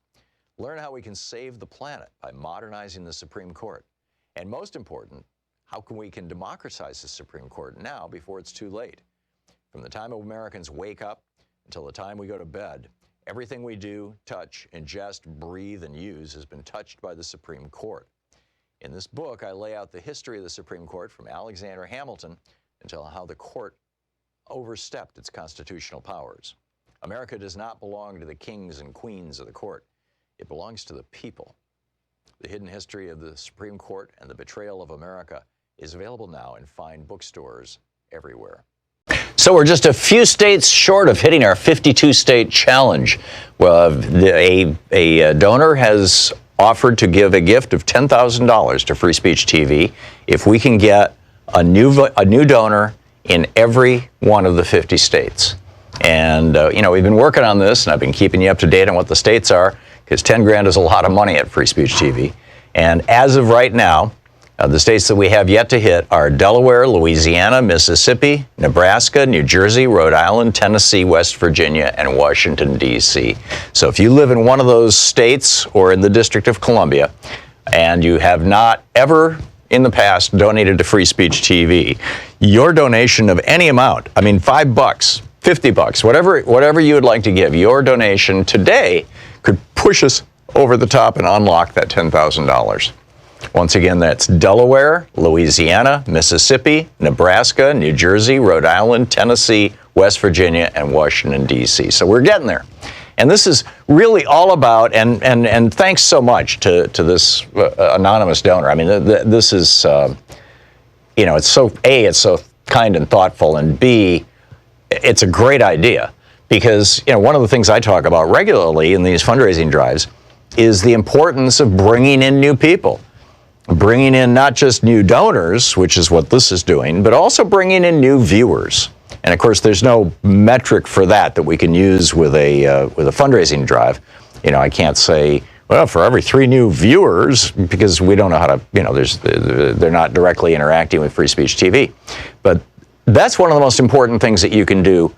Learn how we can save the planet by modernizing the Supreme Court. And most important, how we can democratize the Supreme Court now before it's too late. From the time Americans wake up until the time we go to bed, everything we do, touch, ingest, breathe, and use has been touched by the Supreme Court. In this book, I lay out the history of the Supreme Court from Alexander Hamilton until how the court overstepped its constitutional powers. America does not belong to the kings and queens of the court. It belongs to the people. The Hidden History of the Supreme Court and the Betrayal of America is available now in fine bookstores everywhere. So we're just a few states short of hitting our 52-state challenge. Well, a donor has offered to give a gift of $10,000 to Free Speech TV if we can get a new donor in every one of the 50 states. And we've been working on this, and I've been keeping you up to date on what the states are, because 10 grand is a lot of money at Free Speech TV. And as of right now, the states that we have yet to hit are Delaware, Louisiana, Mississippi, Nebraska, New Jersey, Rhode Island, Tennessee, West Virginia, and Washington, D.C. So if you live in one of those states or in the District of Columbia, and you have not ever in the past donated to Free Speech TV, your donation of any amount, I mean $5, $50, whatever you would like to give, your donation today could push us over the top and unlock that $10,000. Once again, that's Delaware, Louisiana, Mississippi, Nebraska, New Jersey, Rhode Island, Tennessee, West Virginia, and Washington, D.C. So we're getting there. And this is really all about, and thanks so much to this anonymous donor. I mean, this is, it's so, A, it's so kind and thoughtful, and B, it's a great idea. Because, one of the things I talk about regularly in these fundraising drives is the importance of bringing in new people. Bringing in not just new donors, which is what this is doing, but also bringing in new viewers. And of course, there's no metric for that we can use with a fundraising drive. I can't say, well, for every 3 new viewers, because we don't know how to, they're not directly interacting with Free Speech TV. But that's one of the most important things that you can do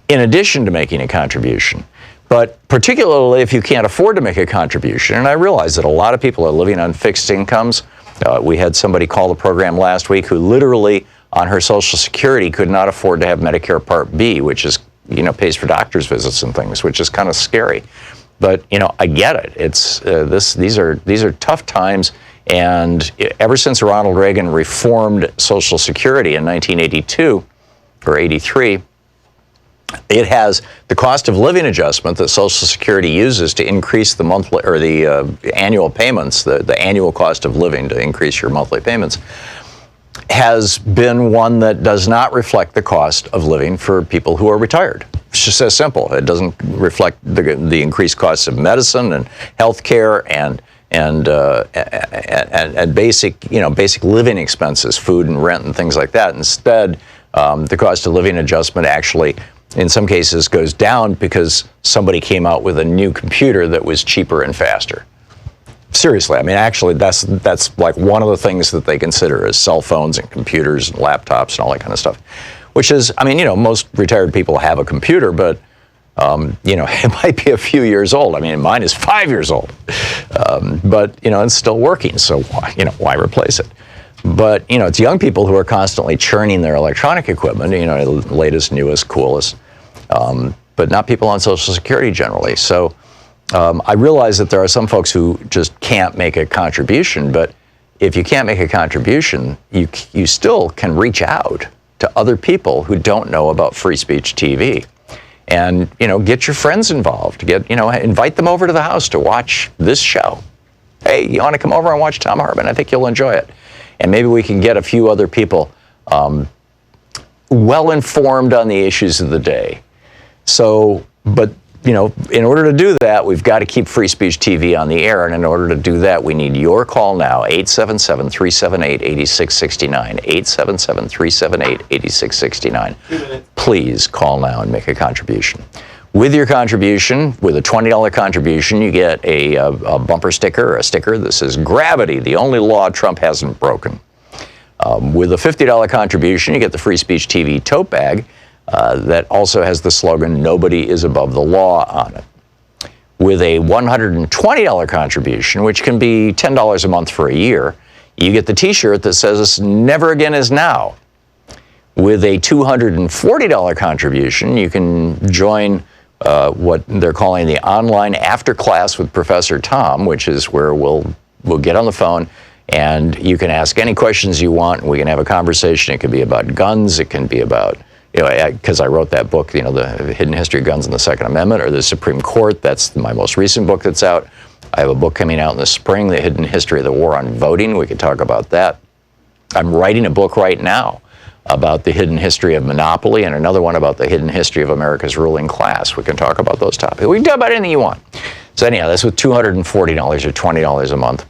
in addition to making a contribution. But particularly if you can't afford to make a contribution, and I realize that a lot of people are living on fixed incomes. We had somebody call the program last week who literally on her Social Security could not afford to have Medicare Part B, which is, pays for doctor's visits and things, which is kind of scary. But, I get it. It's these are tough times. And ever since Ronald Reagan reformed Social Security in 1982 or 83, It has the cost of living adjustment that Social Security uses to increase the monthly or the annual payments, the annual cost of living to increase your monthly payments, has been one that does not reflect the cost of living for people who are retired. It's just as simple. It doesn't reflect the increased costs of medicine and health care and basic living expenses, food and rent and things like that. Instead, the cost of living adjustment actually, in some cases, goes down because somebody came out with a new computer that was cheaper and faster. Seriously, I mean, actually, that's like one of the things that they consider is cell phones and computers and laptops and all that kind of stuff. Which is, I mean, most retired people have a computer, but it might be a few years old. I mean, mine is 5 years old, but it's still working. So why replace it? But it's young people who are constantly churning their electronic equipment. The latest, newest, coolest, but not people on Social Security generally. So I realize that there are some folks who just can't make a contribution. But if you can't make a contribution, you still can reach out to other people who don't know about free speech TV. And, get your friends involved. Invite them over to the house to watch this show. Hey, you want to come over and watch Thom Hartmann? I think you'll enjoy it. And maybe we can get a few other people well informed on the issues of the day. So, but, in order to do that, we've got to keep Free Speech TV on the air. And in order to do that, we need your call now, 877-378-8669. 877-378-8669. Please call now and make a contribution. With your contribution, with a $20 contribution, you get a bumper sticker, a sticker that says, "Gravity, the only law Trump hasn't broken." With a $50 contribution, you get the Free Speech TV tote bag that also has the slogan, "Nobody is above the law" on it. With a $120 contribution, which can be $10 a month for a year, you get the t-shirt that says, "Never again is now." With a $240 contribution, you can join what they're calling the online after class with Professor Thom, which is where we'll get on the phone and you can ask any questions you want and we can have a conversation. It can be about guns, it can be about, because I wrote that book, the Hidden History of Guns and the Second Amendment, or the Supreme Court. That's my most recent book that's out. I have a book coming out in the spring, The Hidden History of the War on Voting. We could talk about that. I'm writing a book right now about the hidden history of monopoly and another one about the hidden history of America's ruling class. We can talk about those topics. We can talk about anything you want. So anyhow, that's with $240 or $20 a month.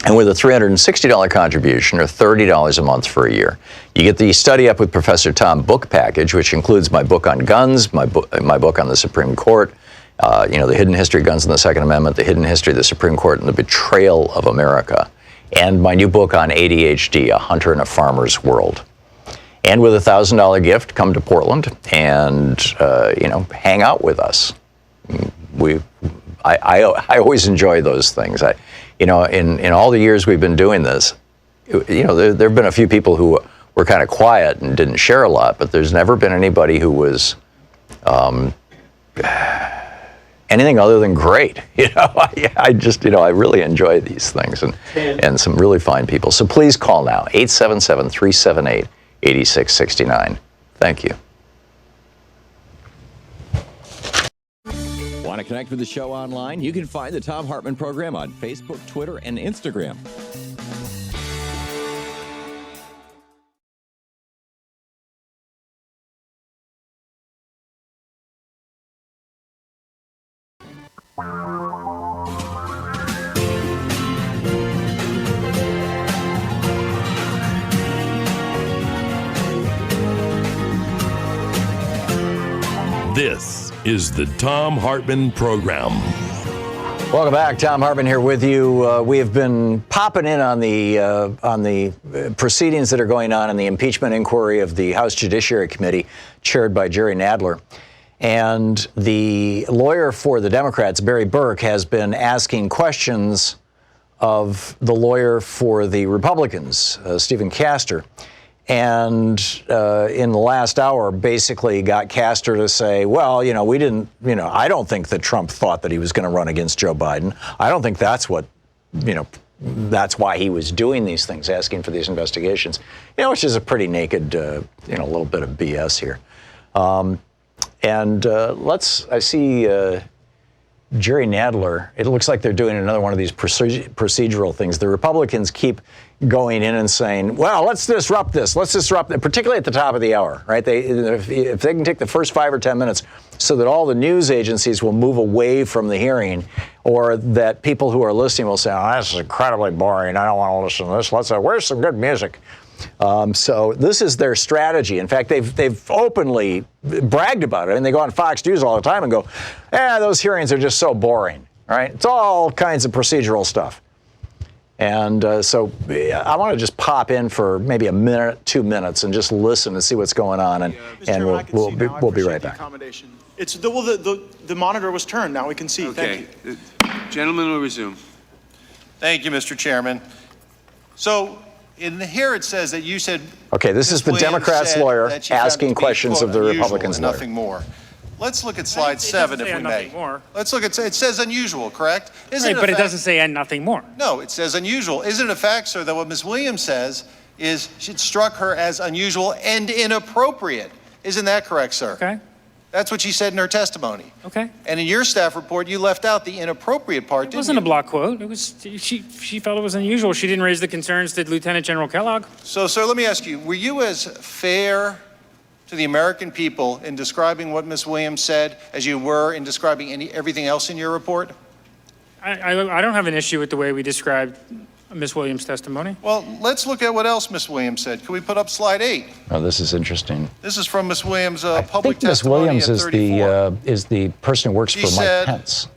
And with a $360 contribution or $30 a month for a year, you get the Study Up with Professor Thom book package, which includes my book on guns, my book on the Supreme Court, the hidden history of guns and the Second Amendment, the hidden history of the Supreme Court and the betrayal of America, and my new book on ADHD, A Hunter and a Farmer's World. And with a $1,000 gift, come to Portland and hang out with us. I always enjoy those things. In all the years we've been doing this, there have been a few people who were kind of quiet and didn't share a lot, but there's never been anybody who was anything other than great. I really enjoy these things and some really fine people. So please call now, 877-378-8669. Thank you.
Want to connect with the show online? You can find the Thom Hartmann Program on Facebook, Twitter, and Instagram.
This is the Thom Hartmann Program.
Welcome back. Thom Hartmann here with you. We have been popping in on the proceedings that are going on in the impeachment inquiry of the House Judiciary Committee, chaired by Jerry Nadler. And the lawyer for the Democrats, Barry Burke, has been asking questions of the lawyer for the Republicans, Stephen Castor. And in the last hour, basically got Castor to say, well, we didn't, I don't think that Trump thought that he was going to run against Joe Biden. I don't think that's what, that's why he was doing these things, asking for these investigations, which is a pretty naked, little bit of BS here. And I see Jerry Nadler. It looks like they're doing another one of these procedural things. The Republicans keep going in and saying, well, let's disrupt this. Let's disrupt it, particularly at the top of the hour, right? If they can take the first 5 or 10 minutes so that all the news agencies will move away from the hearing, or that people who are listening will say, oh, this is incredibly boring. I don't want to listen to this. Where's some good music? So this is their strategy. In fact, they've openly bragged about it, and they go on Fox News all the time and go, those hearings are just so boring, right? It's all kinds of procedural stuff. And so I want to just pop in for maybe a minute, 2 minutes, and just listen and see what's going on, and we'll be right back.
It's the monitor was turned. Now we can see.
Okay.
Thank you.
The gentleman will resume.
Thank you, Mr. Chairman. So in here it says that you said.
Okay, this is the Democrats' lawyer asking questions of the Republicans' lawyer.
Nothing more. Let's look at slide 7, if we may. Let's look at it says unusual, correct?
But it doesn't say and nothing more.
No, it says unusual. Isn't it a fact, sir, that what Ms. Williams says is it struck her as unusual and inappropriate? Isn't that correct, sir?
Okay.
That's what she said in her testimony.
Okay.
And in your staff report, you left out the inappropriate part, didn't you?
It wasn't a block quote. It was she felt it was unusual. She didn't raise the concerns to Lieutenant General Kellogg.
So, sir, let me ask you, were you as fair to the American people in describing what Ms. Williams said as you were in describing everything else in your report?
I don't have an issue with the way we described Ms. Williams' testimony.
Well, let's look at what else Ms. Williams said. Can we put up slide 8?
Oh, this is interesting.
This is from Ms. Williams' public
I think Ms.
testimony
Williams
at 34.
is the person who works for Mike Pence.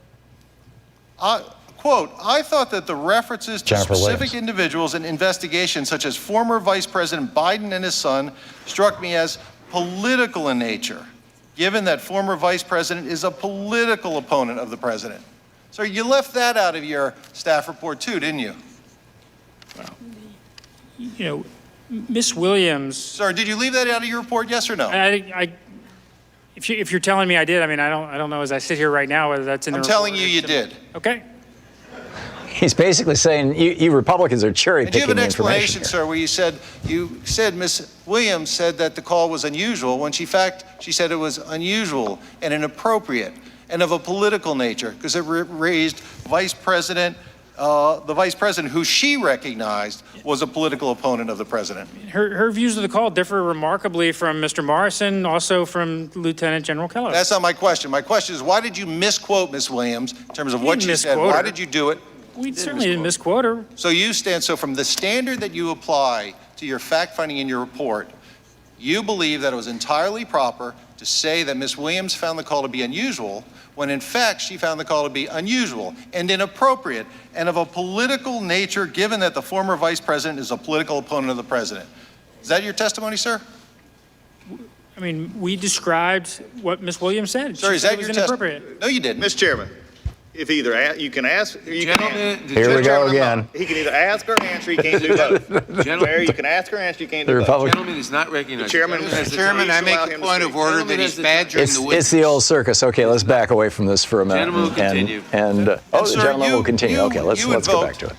Quote, I thought that the references to
Jennifer
specific
Williams.
individuals in investigations, such as former Vice President Biden and his son, struck me as political in nature, given that former Vice President is a political opponent of the president. So you left that out of your staff report too, didn't you?
Well, you know, Ms. Williams.
Sir, did you leave that out of your report, yes or no?
If you're telling me I did, I mean, I don't know as I sit here right now whether that's in the report.
I'm telling you, you did.
Okay.
He's basically saying you Republicans are cherry picking the information.
Do you have an explanation, sir, where you said Ms. Williams said that the call was unusual when she said it was unusual and inappropriate and of a political nature because it raised the Vice President who she recognized was a political opponent of the president.
Her views of the call differ remarkably from Mr. Morrison, also from Lieutenant General Kellogg.
That's not my question. My question is, why did you misquote Ms. Williams in terms of what she said? Why did you do it?
We certainly didn't misquote her.
So from the standard that you apply to your fact-finding in your report, you believe that it was entirely proper to say that Ms. Williams found the call to be unusual, when in fact she found the call to be unusual and inappropriate and of a political nature, given that the former Vice President is a political opponent of the president. Is that your testimony, sir?
I mean, we described what Ms. Williams said.
Sir, is that your
testimony?
No, you didn't.
Mr. Chairman, if either you can ask, or you can.
Here we go again.
He can either ask or answer. He can't do both. Mayor, you can ask or answer. You can't do both.
The gentleman is not recognized.
Mr.
Chairman, I make a point of order that he's badgering the witness.
It's the old circus. Okay, let's back away from this for a minute.
Gentleman will continue.
The gentleman will continue. Okay, let's go back to it.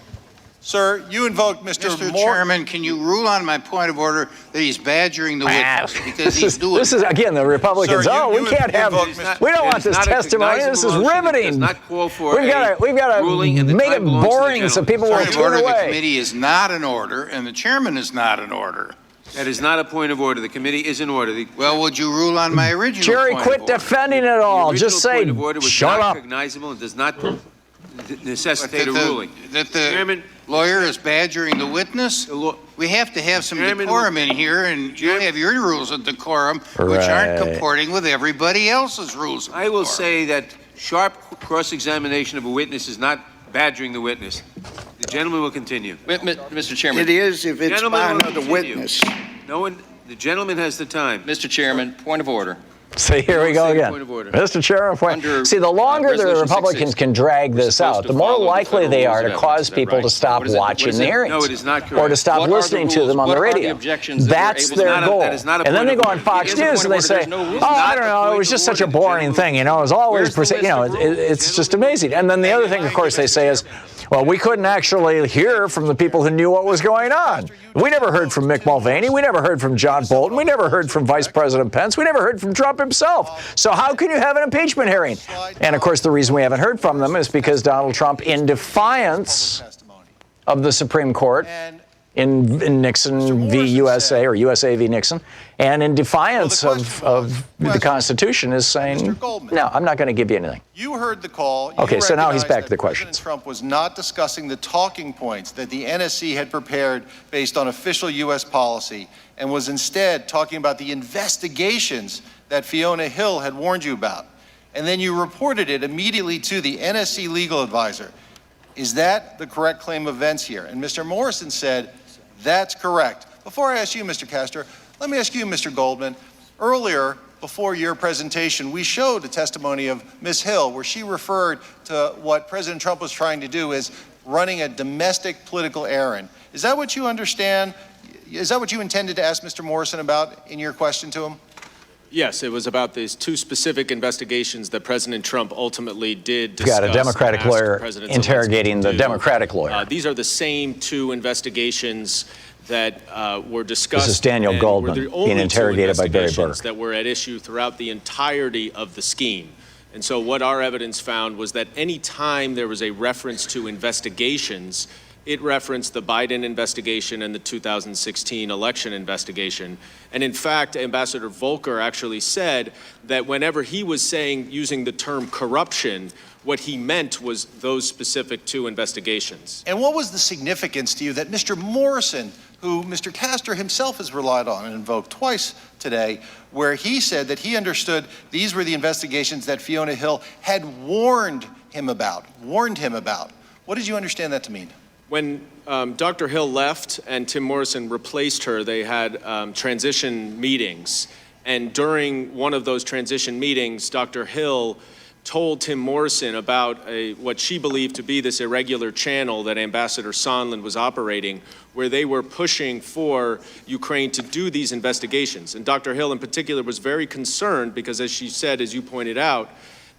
Sir, you invoked Mr.
Chairman, can you rule on my point of order that he's badgering the witness? Because he's doing
this is, again, the Republicans.
Sir,
we can't have, we don't want this testimony. This is riveting. We've got to make it boring so people will turn away.
The committee is not in order, and the chairman is not in order.
That is not a point of order. The committee is in order.
Well, would you rule on my original
Jerry,
point
quit
of order?
defending it all. Just say,
point of order was
shut
not
up.
Recognizable and does not necessitate a ruling.
That the lawyer is badgering the witness? We have to have some decorum in here, and you have your rules of decorum, which aren't comporting with everybody else's rules of decorum.
I will say that sharp cross-examination of a witness is not badgering the witness. The gentleman will continue.
Mr. Chairman. It is if it's by another witness.
The gentleman has the time.
Mr. Chairman, point of order.
See, here we go again. Mr. Chairman, see, the longer the Republicans can drag this out, the more likely they are to cause people to stop watching the hearings.
No, it is not correct.
Or to stop listening to them on the radio. That's their goal. And then they go on Fox News and they say, oh, I don't know, it was just such a boring thing. You know, it was always, it's just amazing. And then the other thing, of course, they say is, well, we couldn't actually hear from the people who knew what was going on. We never heard from Mick Mulvaney. We never heard from John Bolton. We never heard from Vice President Pence. We never heard from Trump Trump himself. So how can you have an impeachment hearing? And of course, the reason we haven't heard from them is because Donald Trump, in defiance of the Supreme Court, in Nixon v. USA or USA v. Nixon, and in defiance of the Constitution, is saying, no, I'm not going to give you anything.
You heard the call.
Okay, so now he's back to the questions.
President Trump was not discussing the talking points that the NSC had prepared based on official U.S. policy, and was instead talking about the investigations that Fiona Hill had warned you about. And then you reported it immediately to the NSC legal advisor. Is that the correct claim of events here? And Mr. Morrison said, that's correct. Before I ask you, Mr. Castor, let me ask you, Mr. Goldman. Earlier, before your presentation, we showed a testimony of Ms. Hill where she referred to what President Trump was trying to do as running a domestic political errand. Is that what you understand? Is that what you intended to ask Mr. Morrison about in your question to him?
Yes, it was about these two specific investigations that President Trump ultimately did discuss.
Got a Democratic lawyer interrogating the Democratic lawyer.
These are the same two investigations that were discussed.
This is Daniel Goldman being interrogated by Barry Burke.
That were at issue throughout the entirety of the scheme. And so what our evidence found was that any time there was a reference to investigations, it referenced the Biden investigation and the 2016 election investigation. And in fact, Ambassador Volker actually said that whenever he was using the term corruption, what he meant was those specific two investigations.
And what was the significance to you that Mr. Morrison, who Mr. Castor himself has relied on and invoked twice today, where he said that he understood these were the investigations that Fiona Hill had warned him about? What did you understand that to mean?
When Dr. Hill left and Tim Morrison replaced her, they had transition meetings. And during one of those transition meetings, Dr. Hill told Tim Morrison about what she believed to be this irregular channel that Ambassador Sondland was operating, where they were pushing for Ukraine to do these investigations. And Dr. Hill in particular was very concerned because, as she said, as you pointed out,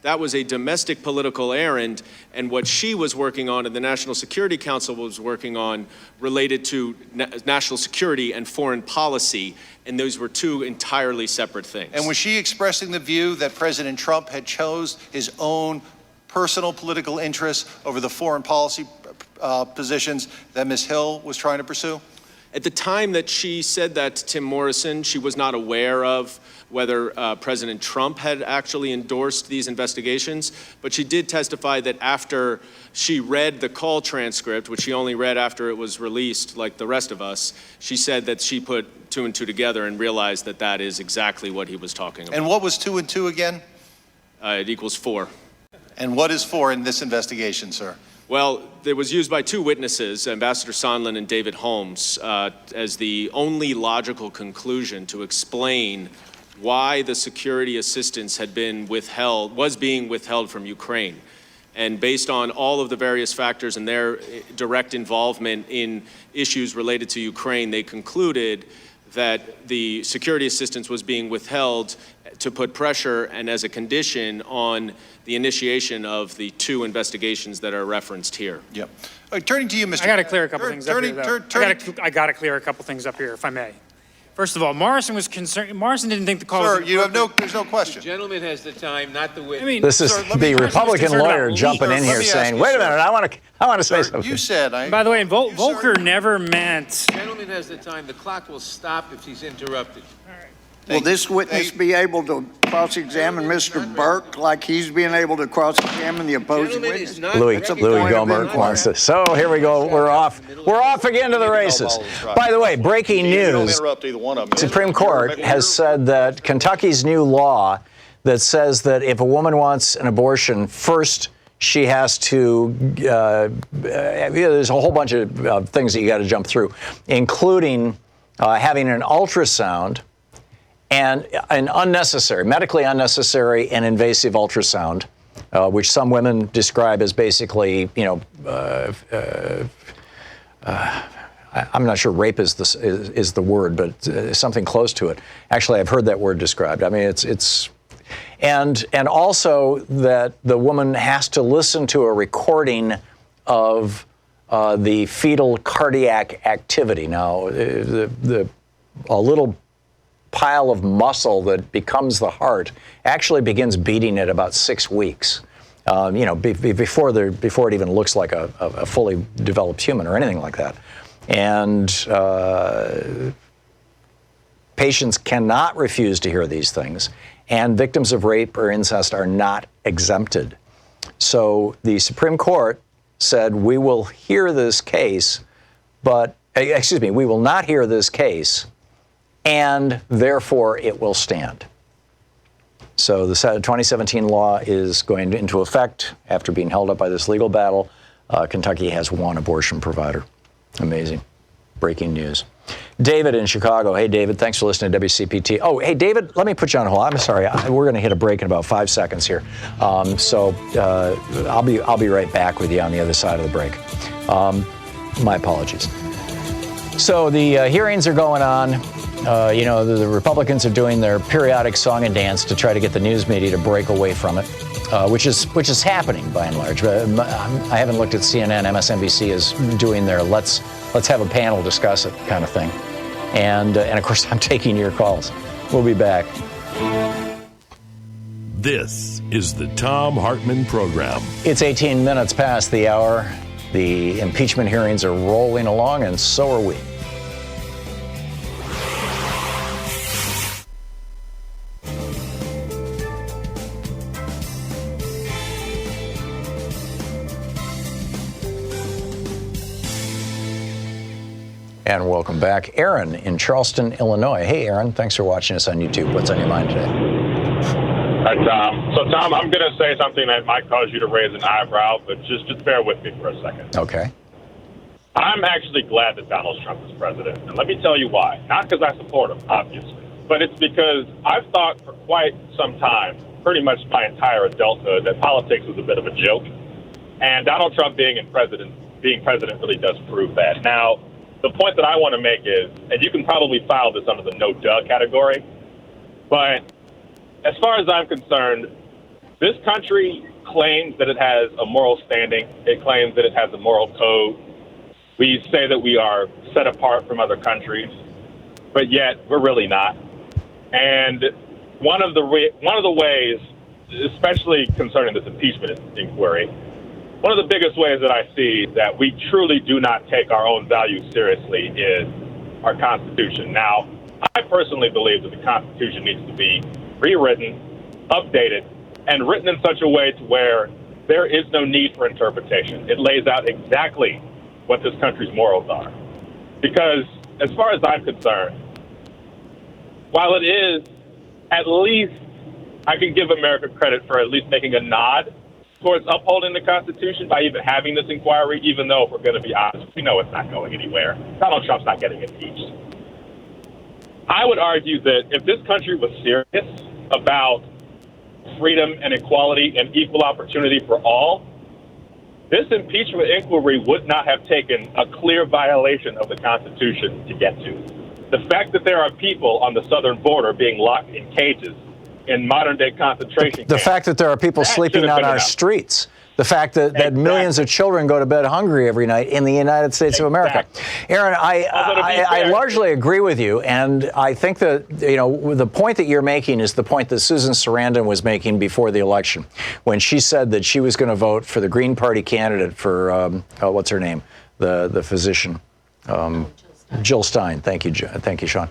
that was a domestic political errand, and what she was working on and the National Security Council was working on related to national security and foreign policy, and those were two entirely separate things.
And was she expressing the view that President Trump had chose his own personal political interests over the foreign policy positions that Ms. Hill was trying to pursue?
At the time that she said that to Tim Morrison, she was not aware of whether President Trump had actually endorsed these investigations, but she did testify that after she read the call transcript, which she only read after it was released like the rest of us, she said that she put two and two together and realized that that is exactly what he was talking about.
And what was 2 and 2 again?
It equals 4.
And what is 4 in this investigation, sir?
Well, it was used by two witnesses, Ambassador Sondland and David Holmes, as the only logical conclusion to explain why the security assistance was being withheld from Ukraine. And based on all of the various factors and their direct involvement in issues related to Ukraine, they concluded that the security assistance was being withheld to put pressure and as a condition on the initiation of the two investigations that are referenced here.
Yep. Turning to you, Mr.
I got to clear a couple things up here, I got to clear a couple things up here, if I may. First of all, Morrison was concerned. Morrison didn't think the call.
Sir, there's no question.
The gentleman has the time, not the witness.
I mean,
this is the Republican lawyer jumping in here saying, "Wait a minute, I want to say something."
You said,
by the way, Volker never meant.
The gentleman has the time. The clock will stop if he's interrupted.
All right.
Will this witness be able to cross-examine Mr. Burke like he's being able to cross-examine the opposing witness?
Louis Gohmert wants to. So here we go. We're off again to the races. By the way, breaking news. Supreme Court has said that Kentucky's new law that says that if a woman wants an abortion, first she has to, there's a whole bunch of things that you got to jump through, including having an ultrasound and an medically unnecessary and invasive ultrasound, which some women describe as basically, I'm not sure rape is the word, but something close to it. Actually, I've heard that word described. I mean, and also that the woman has to listen to a recording of the fetal cardiac activity. Now, a little pile of muscle that becomes the heart actually begins beating at about 6 weeks. Before it even looks like a fully developed human or anything like that. And patients cannot refuse to hear these things. And victims of rape or incest are not exempted. So the Supreme Court said, we will hear this case, we will not hear this case, and therefore it will stand. So the 2017 law is going into effect after being held up by this legal battle. Kentucky has one abortion provider. Amazing. Breaking news. David in Chicago. Hey, David, thanks for listening to WCPT. Oh, hey, David, let me put you on hold. I'm sorry. We're going to hit a break in about 5 seconds here. I'll be right back with you on the other side of the break. My apologies. So the hearings are going on. The Republicans are doing their periodic song and dance to try to get the news media to break away from it, which is happening by and large. But I haven't looked at CNN. MSNBC is doing their let's have a panel discuss it kind of thing, and of course I'm taking your calls. We'll be back.
This is the Thom Hartmann Program.
It's 18 minutes past the hour. The impeachment hearings are rolling along, and so are we. And welcome back. Aaron in Charleston, Illinois. Hey, Aaron, thanks for watching us on YouTube. What's on your mind today?
Hi, Tom. So, Tom, I'm going to say something that might cause you to raise an eyebrow, but just bear with me for a second.
Okay.
I'm actually glad that Donald Trump is president. And let me tell you why. Not because I support him, obviously, but it's because I've thought for quite some time, pretty much my entire adulthood, that politics was a bit of a joke. And Donald Trump being president really does prove that. Now, the point that I want to make is, and you can probably file this under the no duh category, but as far as I'm concerned, this country claims that it has a moral standing. It claims that it has a moral code. We say that we are set apart from other countries, but yet we're really not. And one of the ways, especially concerning this impeachment inquiry, one of the biggest ways that I see that we truly do not take our own values seriously is our Constitution. Now, I personally believe that the Constitution needs to be rewritten, updated, and written in such a way to where there is no need for interpretation. It lays out exactly what this country's morals are. Because as far as I'm concerned, while it is at least, I can give America credit for at least making a nod towards upholding the Constitution by even having this inquiry, even though, if we're going to be honest, we know it's not going anywhere. Donald Trump's not getting impeached. I would argue that if this country was serious about freedom and equality and equal opportunity for all, this impeachment inquiry would not have taken a clear violation of the Constitution to get to. The fact that there are people on the southern border being locked in cages in modern-day concentration camps.
The fact that there are people sleeping on our streets. The fact that millions of children go to bed hungry every night in the United States of America. Aaron, I largely agree with you, and I think that the point that you're making is the point that Susan Sarandon was making before the election, when she said that she was going to vote for the Green Party candidate for what's her name, the physician. Jill Stein. Thank you, Sean.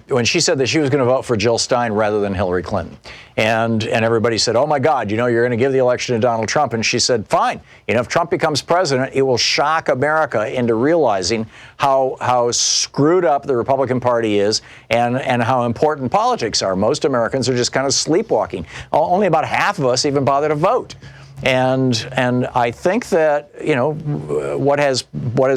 When she said that she was going to vote for Jill Stein rather than Hillary Clinton. And everybody said, oh, my God, you're going to give the election to Donald Trump. And she said, fine. If Trump becomes president, it will shock America into realizing how screwed up the Republican Party is and how important politics are. Most Americans are just kind of sleepwalking. Only about half of us even bother to vote. And I think that, what has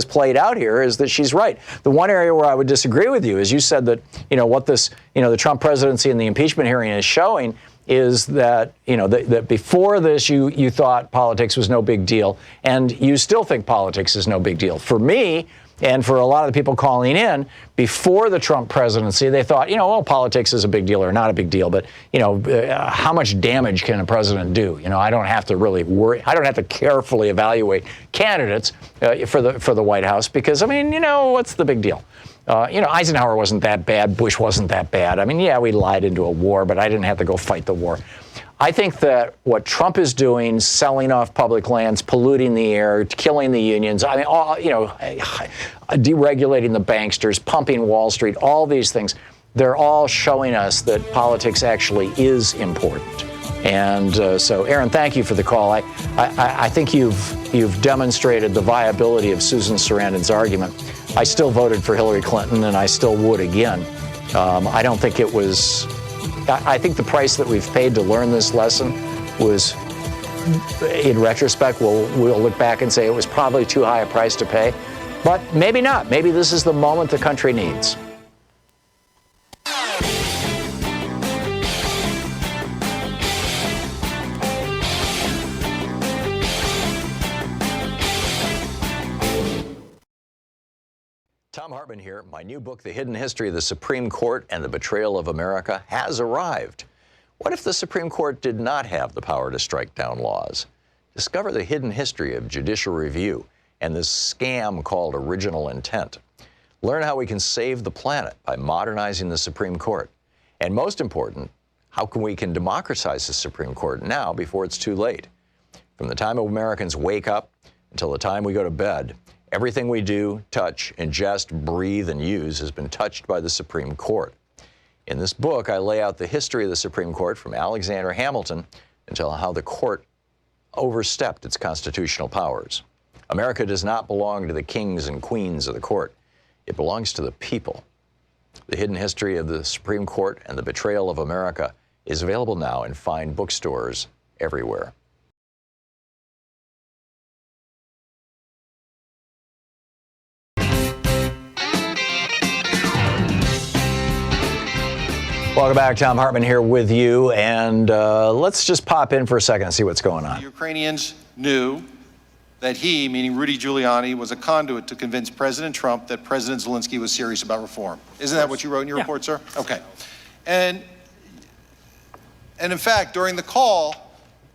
played out here is that she's right. The one area where I would disagree with you is you said that, what this, the Trump presidency and the impeachment hearing is showing is that, that before this you thought politics was no big deal, and you still think politics is no big deal. For me, And for a lot of the people calling in before the Trump presidency, they thought, well, politics is a big deal or not a big deal, but, how much damage can a president do? I don't have to really worry. I don't have to carefully evaluate candidates for the White House because, what's the big deal? Eisenhower wasn't that bad. Bush wasn't that bad. We lied into a war, but I didn't have to go fight the war. I think that what Trump is doing, selling off public lands, polluting the air, killing the unions, deregulating the banksters, pumping Wall Street, all these things, they're all showing us that politics actually is important. And so, Aaron, thank you for the call. I think you've demonstrated the viability of Susan Sarandon's argument. I still voted for Hillary Clinton, and I still would again. I don't think it was. I think the price that we've paid to learn this lesson was, in retrospect, we'll look back and say it was probably too high a price to pay. But maybe not. Maybe this is the moment the country needs. Thom Hartmann here. My new book, The Hidden History of the Supreme Court and the Betrayal of America, has arrived. What if the Supreme Court did not have the power to strike down laws? Discover the hidden history of judicial review and this scam called original intent. Learn how we can save the planet by modernizing the Supreme Court. And most important, how we can democratize the Supreme Court now before it's too late. From the time Americans wake up until the time we go to bed, everything we do, touch, ingest, breathe, and use has been touched by the Supreme Court. In this book, I lay out the history of the Supreme Court from Alexander Hamilton until how the court overstepped its constitutional powers. America does not belong to the kings and queens of the court. It belongs to the people. The Hidden History of the Supreme Court and the Betrayal of America is available now in fine bookstores everywhere. Welcome back. Thom Hartmann here with you. And let's just pop in for a second and see what's going on.
The Ukrainians knew that he, meaning Rudy Giuliani, was a conduit to convince President Trump that President Zelensky was serious about reform. Isn't that what you wrote in your report, sir? Okay. And in fact, during the call,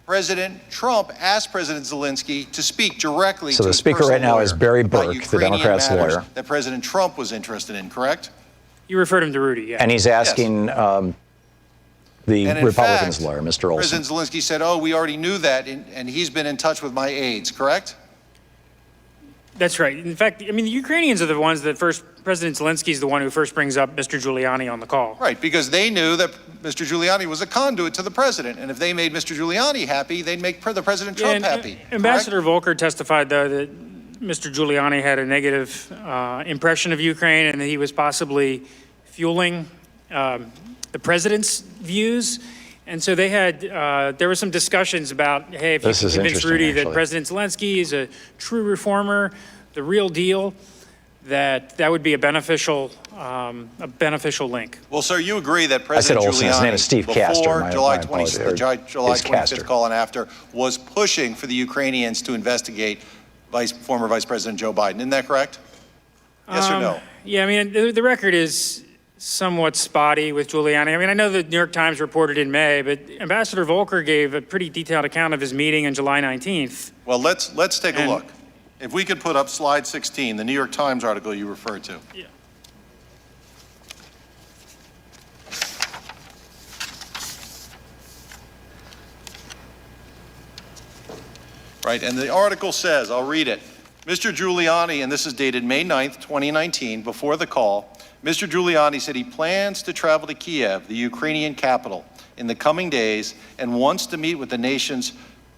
President Trump asked President Zelensky to speak directly to
the speaker right now is Barry Burke, the Democrats' lawyer.
That President Trump was interested in, correct?
You referred him to Rudy, yeah.
And he's asking the Republicans' lawyer, Mr. Olson.
President Zelensky said, we already knew that, and he's been in touch with my aides, correct?
That's right. In fact, the Ukrainians are the ones that President Zelensky is the one who first brings up Mr. Giuliani on the call.
Right, because they knew that Mr. Giuliani was a conduit to the president, and if they made Mr. Giuliani happy, they'd make the President Trump happy.
Ambassador Volker testified, though, that Mr. Giuliani had a negative impression of Ukraine and that he was possibly fueling the president's views. And so they had, there were some discussions about, hey, if you can convince Rudy that President Zelensky is a true reformer, the real deal, that would be a beneficial link.
Well, sir, you agree that President Giuliani,
his name is Steve Castor,
before July 25th call and after, was pushing for the Ukrainians to investigate former Vice President Joe Biden. Isn't that correct? Yes or no?
Yeah, the record is somewhat spotty with Giuliani. I know the New York Times reported in May, but Ambassador Volker gave a pretty detailed account of his meeting on July 19th.
Well, let's take a look. If we could put up slide 16, the New York Times article you referred to.
Yeah.
Right, and the article says, I'll read it. Mr. Giuliani, and this is dated May 9th, 2019, before the call, Mr. Giuliani said he plans to travel to Kiev, the Ukrainian capital, in the coming days and wants to meet with the nation's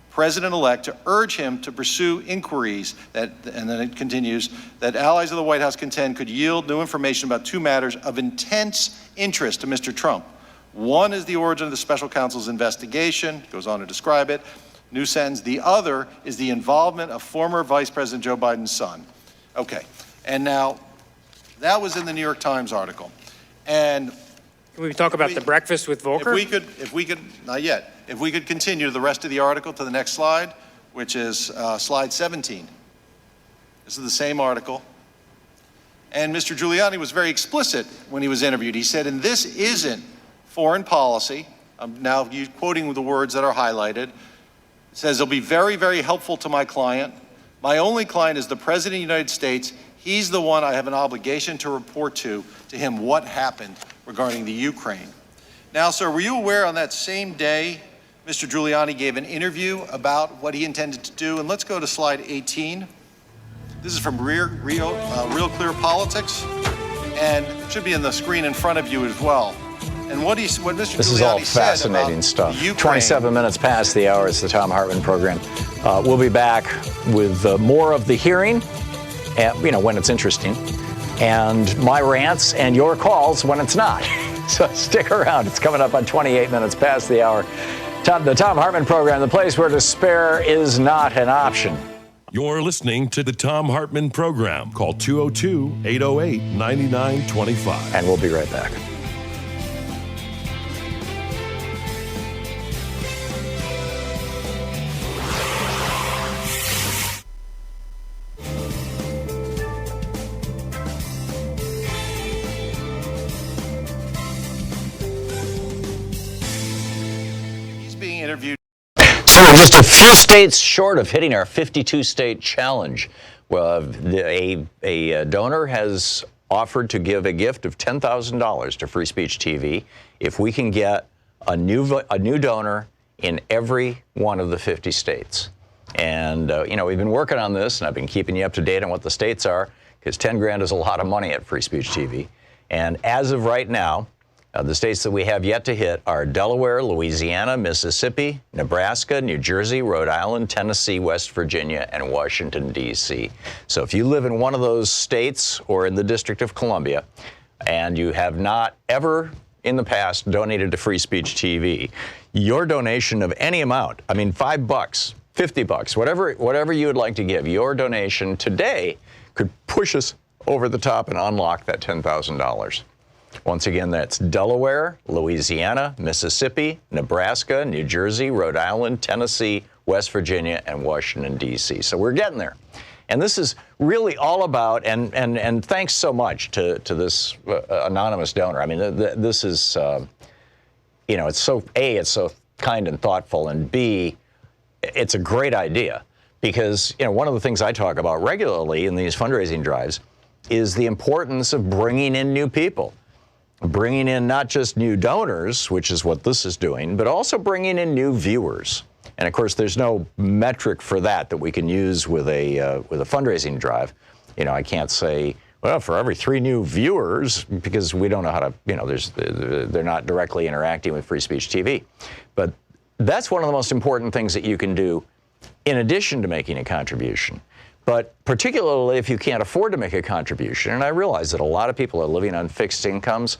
president-elect to urge him to pursue inquiries that, and then it continues, that allies of the White House contend could yield new information about two matters of intense interest to Mr. Trump. One is the origin of the special counsel's investigation, goes on to describe it. New sentence. The other is the involvement of former Vice President Joe Biden's son. Okay, and now that was in the New York Times article. And
can we talk about the breakfast with Volker?
If we could, not yet. If we could continue the rest of the article to the next slide, which is slide 17. This is the same article. And Mr. Giuliani was very explicit when he was interviewed. He said, and this isn't foreign policy. I'm now quoting the words that are highlighted. It says, it'll be very, very helpful to my client. My only client is the President of the United States. He's the one I have an obligation to report to him what happened regarding the Ukraine. Now, sir, were you aware on that same day Mr. Giuliani gave an interview about what he intended to do? And let's go to slide 18. This is from Real Clear Politics, and it should be on the screen in front of you as well. And what Mr. Giuliani said.
This is all fascinating stuff. 27 minutes past the hour. It's the Thom Hartmann Program. We'll be back with more of the hearing, when it's interesting, and my rants and your calls when it's not. So stick around. It's coming up on 28 minutes past the hour. The Thom Hartmann Program, the place where despair is not an option.
You're listening to the Thom Hartmann Program. Call 202-808-9925.
And we'll be right back. So we're just a few states short of hitting our 52-state challenge. Well, a donor has offered to give a gift of $10,000 to Free Speech TV if we can get a new donor in every one of the 50 states. And we've been working on this, and I've been keeping you up to date on what the states are, because 10 grand is a lot of money at Free Speech TV. And as of right now, the states that we have yet to hit are Delaware, Louisiana, Mississippi, Nebraska, New Jersey, Rhode Island, Tennessee, West Virginia, and Washington, D.C. So if you live in one of those states or in the District of Columbia, and you have not ever in the past donated to Free Speech TV, your donation of any amount, I mean $5, $50, whatever you would like to give, your donation today could push us over the top and unlock that $10,000. Once again, that's Delaware, Louisiana, Mississippi, Nebraska, New Jersey, Rhode Island, Tennessee, West Virginia, and Washington, D.C. So we're getting there. And this is really all about, and thanks so much to this anonymous donor. I mean, this is, it's so, A, it's so kind and thoughtful, and B, it's a great idea. Because, one of the things I talk about regularly in these fundraising drives is the importance of bringing in new people. Bringing in not just new donors, which is what this is doing, but also bringing in new viewers. And of course, there's no metric for that we can use with a fundraising drive. I can't say, well, for every 3 new viewers, because we don't know how to, they're not directly interacting with Free Speech TV. But that's one of the most important things that you can do in addition to making a contribution. But particularly if you can't afford to make a contribution, and I realize that a lot of people are living on fixed incomes.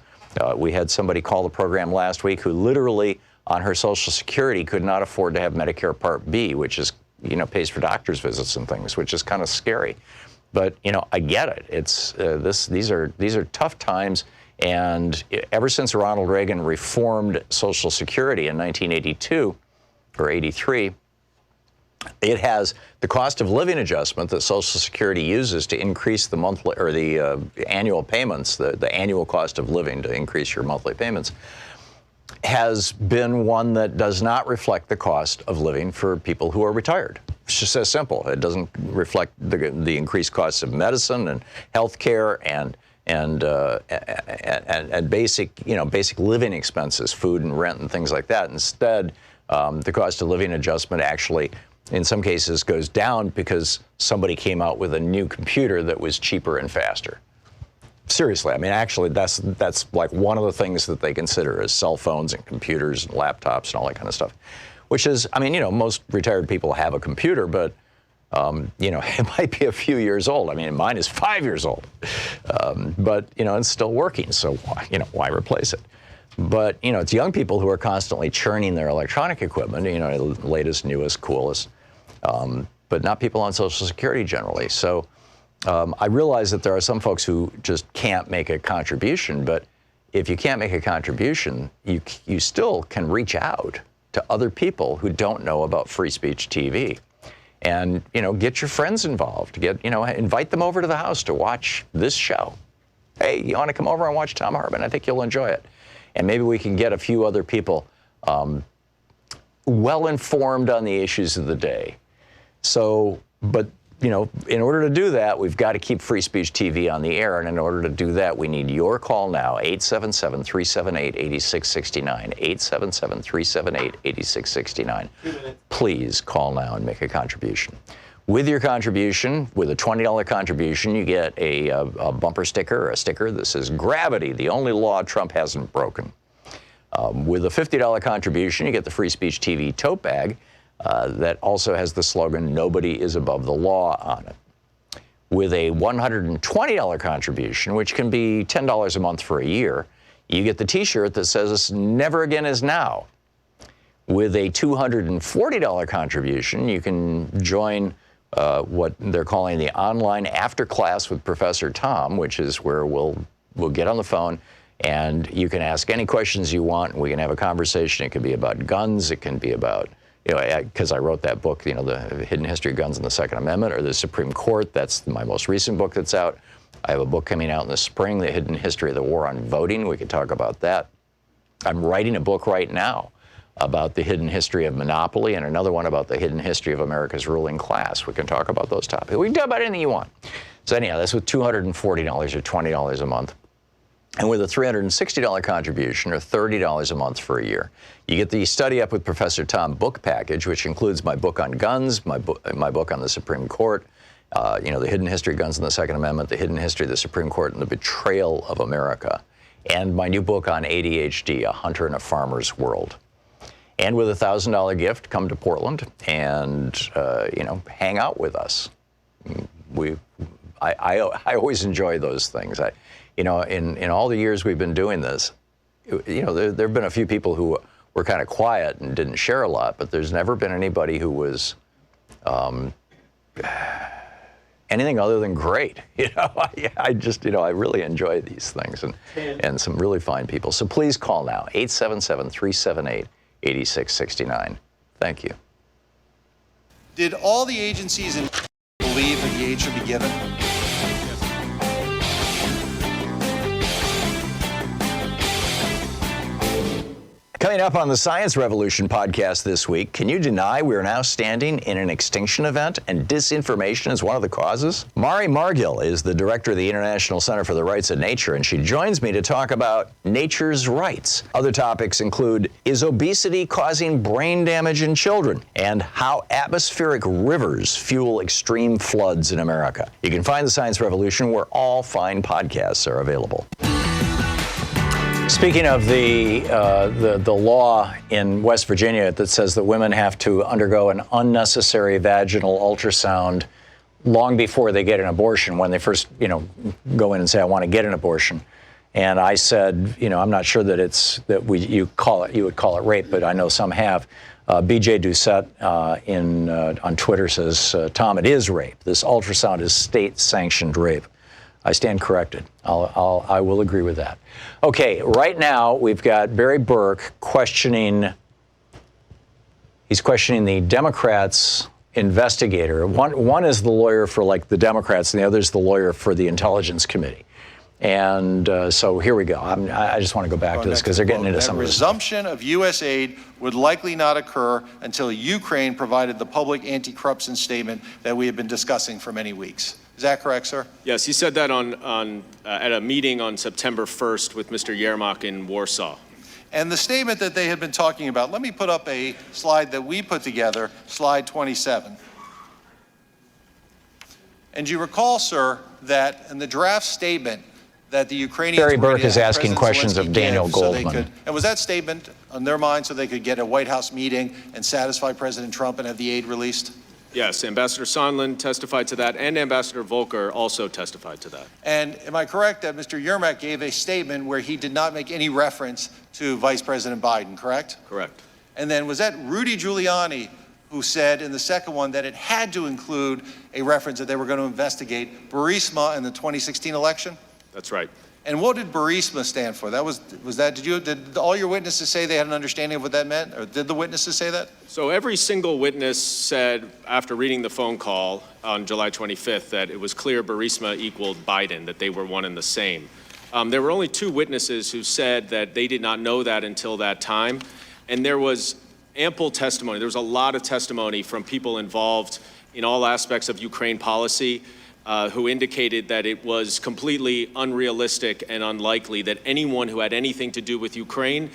We had somebody call the program last week who literally on her Social Security could not afford to have Medicare Part B, which is, pays for doctor's visits and things, which is kind of scary. But, I get it. It's these are tough times. And ever since Ronald Reagan reformed Social Security in 1982 or 83, it has the cost of living adjustment that Social Security uses to increase the monthly or the annual payments, the annual cost of living to increase your monthly payments, has been one that does not reflect the cost of living for people who are retired. It's just as simple. It doesn't reflect the increased costs of medicine and health care and basic living expenses, food and rent and things like that. Instead, the cost of living adjustment actually, in some cases, goes down because somebody came out with a new computer that was cheaper and faster. Seriously, I mean, actually, that's like one of the things that they consider is cell phones and computers and laptops and all that kind of stuff. Which is, I mean, most retired people have a computer, but it might be a few years old. I mean, mine is 5 years old, but it's still working. So why replace it? But, it's young people who are constantly churning their electronic equipment, the latest, newest, coolest, but not people on Social Security generally. So I realize that there are some folks who just can't make a contribution, but if you can't make a contribution, you still can reach out to other people who don't know about Free Speech TV. and, you know, get your friends involved. Invite them over to the house to watch this show. Hey, you want to come over and watch Thom Hartmann? I think you'll enjoy it. And maybe we can get a few other people well informed on the issues of the day. So, but, you know, in order to do that, we've got to keep Free Speech TV on the air. And in order to do that, we need your call now, 877-378-8669. 877-378-8669. Please call now and make a contribution. With your contribution, with a $20 contribution, you get a bumper sticker, or a sticker that says, "Gravity, the only law Trump hasn't broken." With a $50 contribution, you get the Free Speech TV tote bag that also has the slogan, "Nobody is above the law" on it. With a $120 contribution, which can be $10 a month for a year, you get the T-shirt that says, "Never again is now." With a $240 contribution, you can join what they're calling the online after class with Professor Thom, which is where we'll get on the phone and you can ask any questions you want and we can have a conversation. It can be about guns, it can be about, you know, because I wrote that book, you know, The Hidden History of Guns and the Second Amendment, or the Supreme Court. That's my most recent book that's out. I have a book coming out in the spring, The Hidden History of the War on Voting. We could talk about that. I'm writing a book right now about the hidden history of monopoly, and another one about the hidden history of America's ruling class. We can talk about those topics. We can talk about anything you want. So anyhow, that's with $240 or $20 a month. And with a $360 contribution, or $30 a month for a year, you get the Study Up with Professor Thom book package, which includes my book on guns, my book on the Supreme Court, you know, The Hidden History of Guns and the Second Amendment, The Hidden History of the Supreme Court, and the Betrayal of America, and my new book on ADHD, A Hunter and a Farmer's World. And with a $1,000 gift, come to Portland and, you know, hang out with us. I always enjoy those things. You know, in all the years we've been doing this, you know, there have been a few people who were kind of quiet and didn't share a lot, but there's never been anybody who was anything other than great. You know, I just, you know, I really enjoy these things and some really fine people. So please call now, 877-378-8669. Thank you.
Did all the agencies believe that the aid should be given?
Coming up on the Science Revolution podcast this week, can you deny we are now standing in an extinction event and disinformation is one of the causes? Mari Margil is the director of the International Center for the Rights of Nature, and she joins me to talk about nature's rights. Other topics include, is obesity causing brain damage in children? And how atmospheric rivers fuel extreme floods in America. You can find the Science Revolution where all fine podcasts are available. Speaking of the law in West Virginia that says that women have to undergo an unnecessary vaginal ultrasound long before they get an abortion, when they first, you know, go in and say, I want to get an abortion. And I said, you know, I'm not sure that you would call it rape, but I know some have. BJ Doucette on Twitter says, Tom, it is rape. This ultrasound is state-sanctioned rape. I stand corrected. I will agree with that. Okay, right now we've got Barry Burke questioning the Democrats' investigator. One is the lawyer for like the Democrats, and the other is the lawyer for the Intelligence Committee. And so here we go. I just want to go back to this because they're getting into some of this.
Resumption of U.S. aid would likely not occur until Ukraine provided the public anti-corruption statement that we have been discussing for many weeks. Is that correct, sir?
Yes, he said that at a meeting on September 1st with Mr. Yermak in Warsaw.
And the statement that they had been talking about, let me put up a slide that we put together, slide 27. And you recall, sir, that in the draft statement that the Ukrainians...
Barry Burke is asking questions of Daniel Goldman.
And was that statement on their mind so they could get a White House meeting and satisfy President Trump and have the aid released?
Yes, Ambassador Sondland testified to that, and Ambassador Volker also testified to that.
And am I correct that Mr. Yermak gave a statement where he did not make any reference to Vice President Biden, correct?
Correct.
And then was that Rudy Giuliani who said in the second one that it had to include a reference that they were going to investigate Burisma in the 2016 election?
That's right.
And what did Burisma stand for? Did all your witnesses say they had an understanding of what that meant? Or did the witnesses say that?
So every single witness said, after reading the phone call on July 25th, that it was clear Burisma equaled Biden, that they were one and the same. There were only 2 witnesses who said that they did not know that until that time. And there was ample testimony. There was a lot of testimony from people involved in all aspects of Ukraine policy who indicated that it was completely unrealistic and unlikely that anyone who had anything to do with Ukraine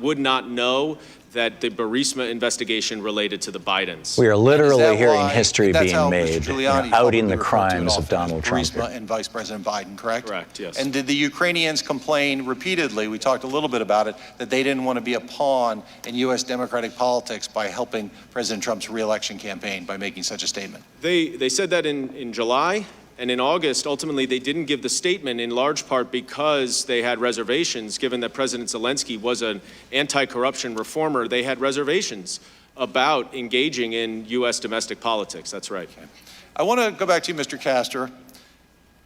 would not know that the Burisma investigation related to the Bidens.
We are literally hearing history being made, outing the crimes of Donald Trump.
Burisma and Vice President Biden, correct?
Correct, yes.
And did the Ukrainians complain repeatedly, we talked a little bit about it, that they didn't want to be a pawn in U.S. democratic politics by helping President Trump's re-election campaign by making such a statement?
They said that in July. And in August, ultimately, they didn't give the statement in large part because they had reservations, given that President Zelensky was an anti-corruption reformer. They had reservations about engaging in U.S. domestic politics. That's right.
Okay. I want to go back to you, Mr. Castor.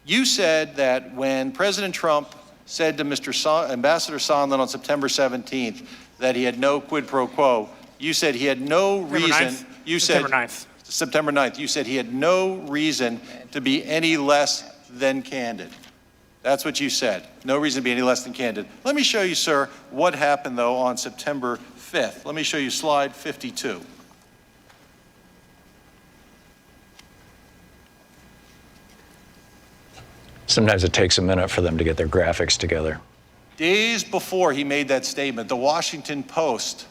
You said that when President Trump said to Ambassador Sondland on September 17th that he had no quid pro quo, you said he had no reason.
September 9th.
September 9th, you said he had no reason to be any less than candid. That's what you said. No reason to be any less than candid. Let me show you, sir, what happened, though, on September 5th. Let me show you slide 52.
Sometimes it takes a minute for them to get their graphics together.
Days before he made that statement, the Washington Post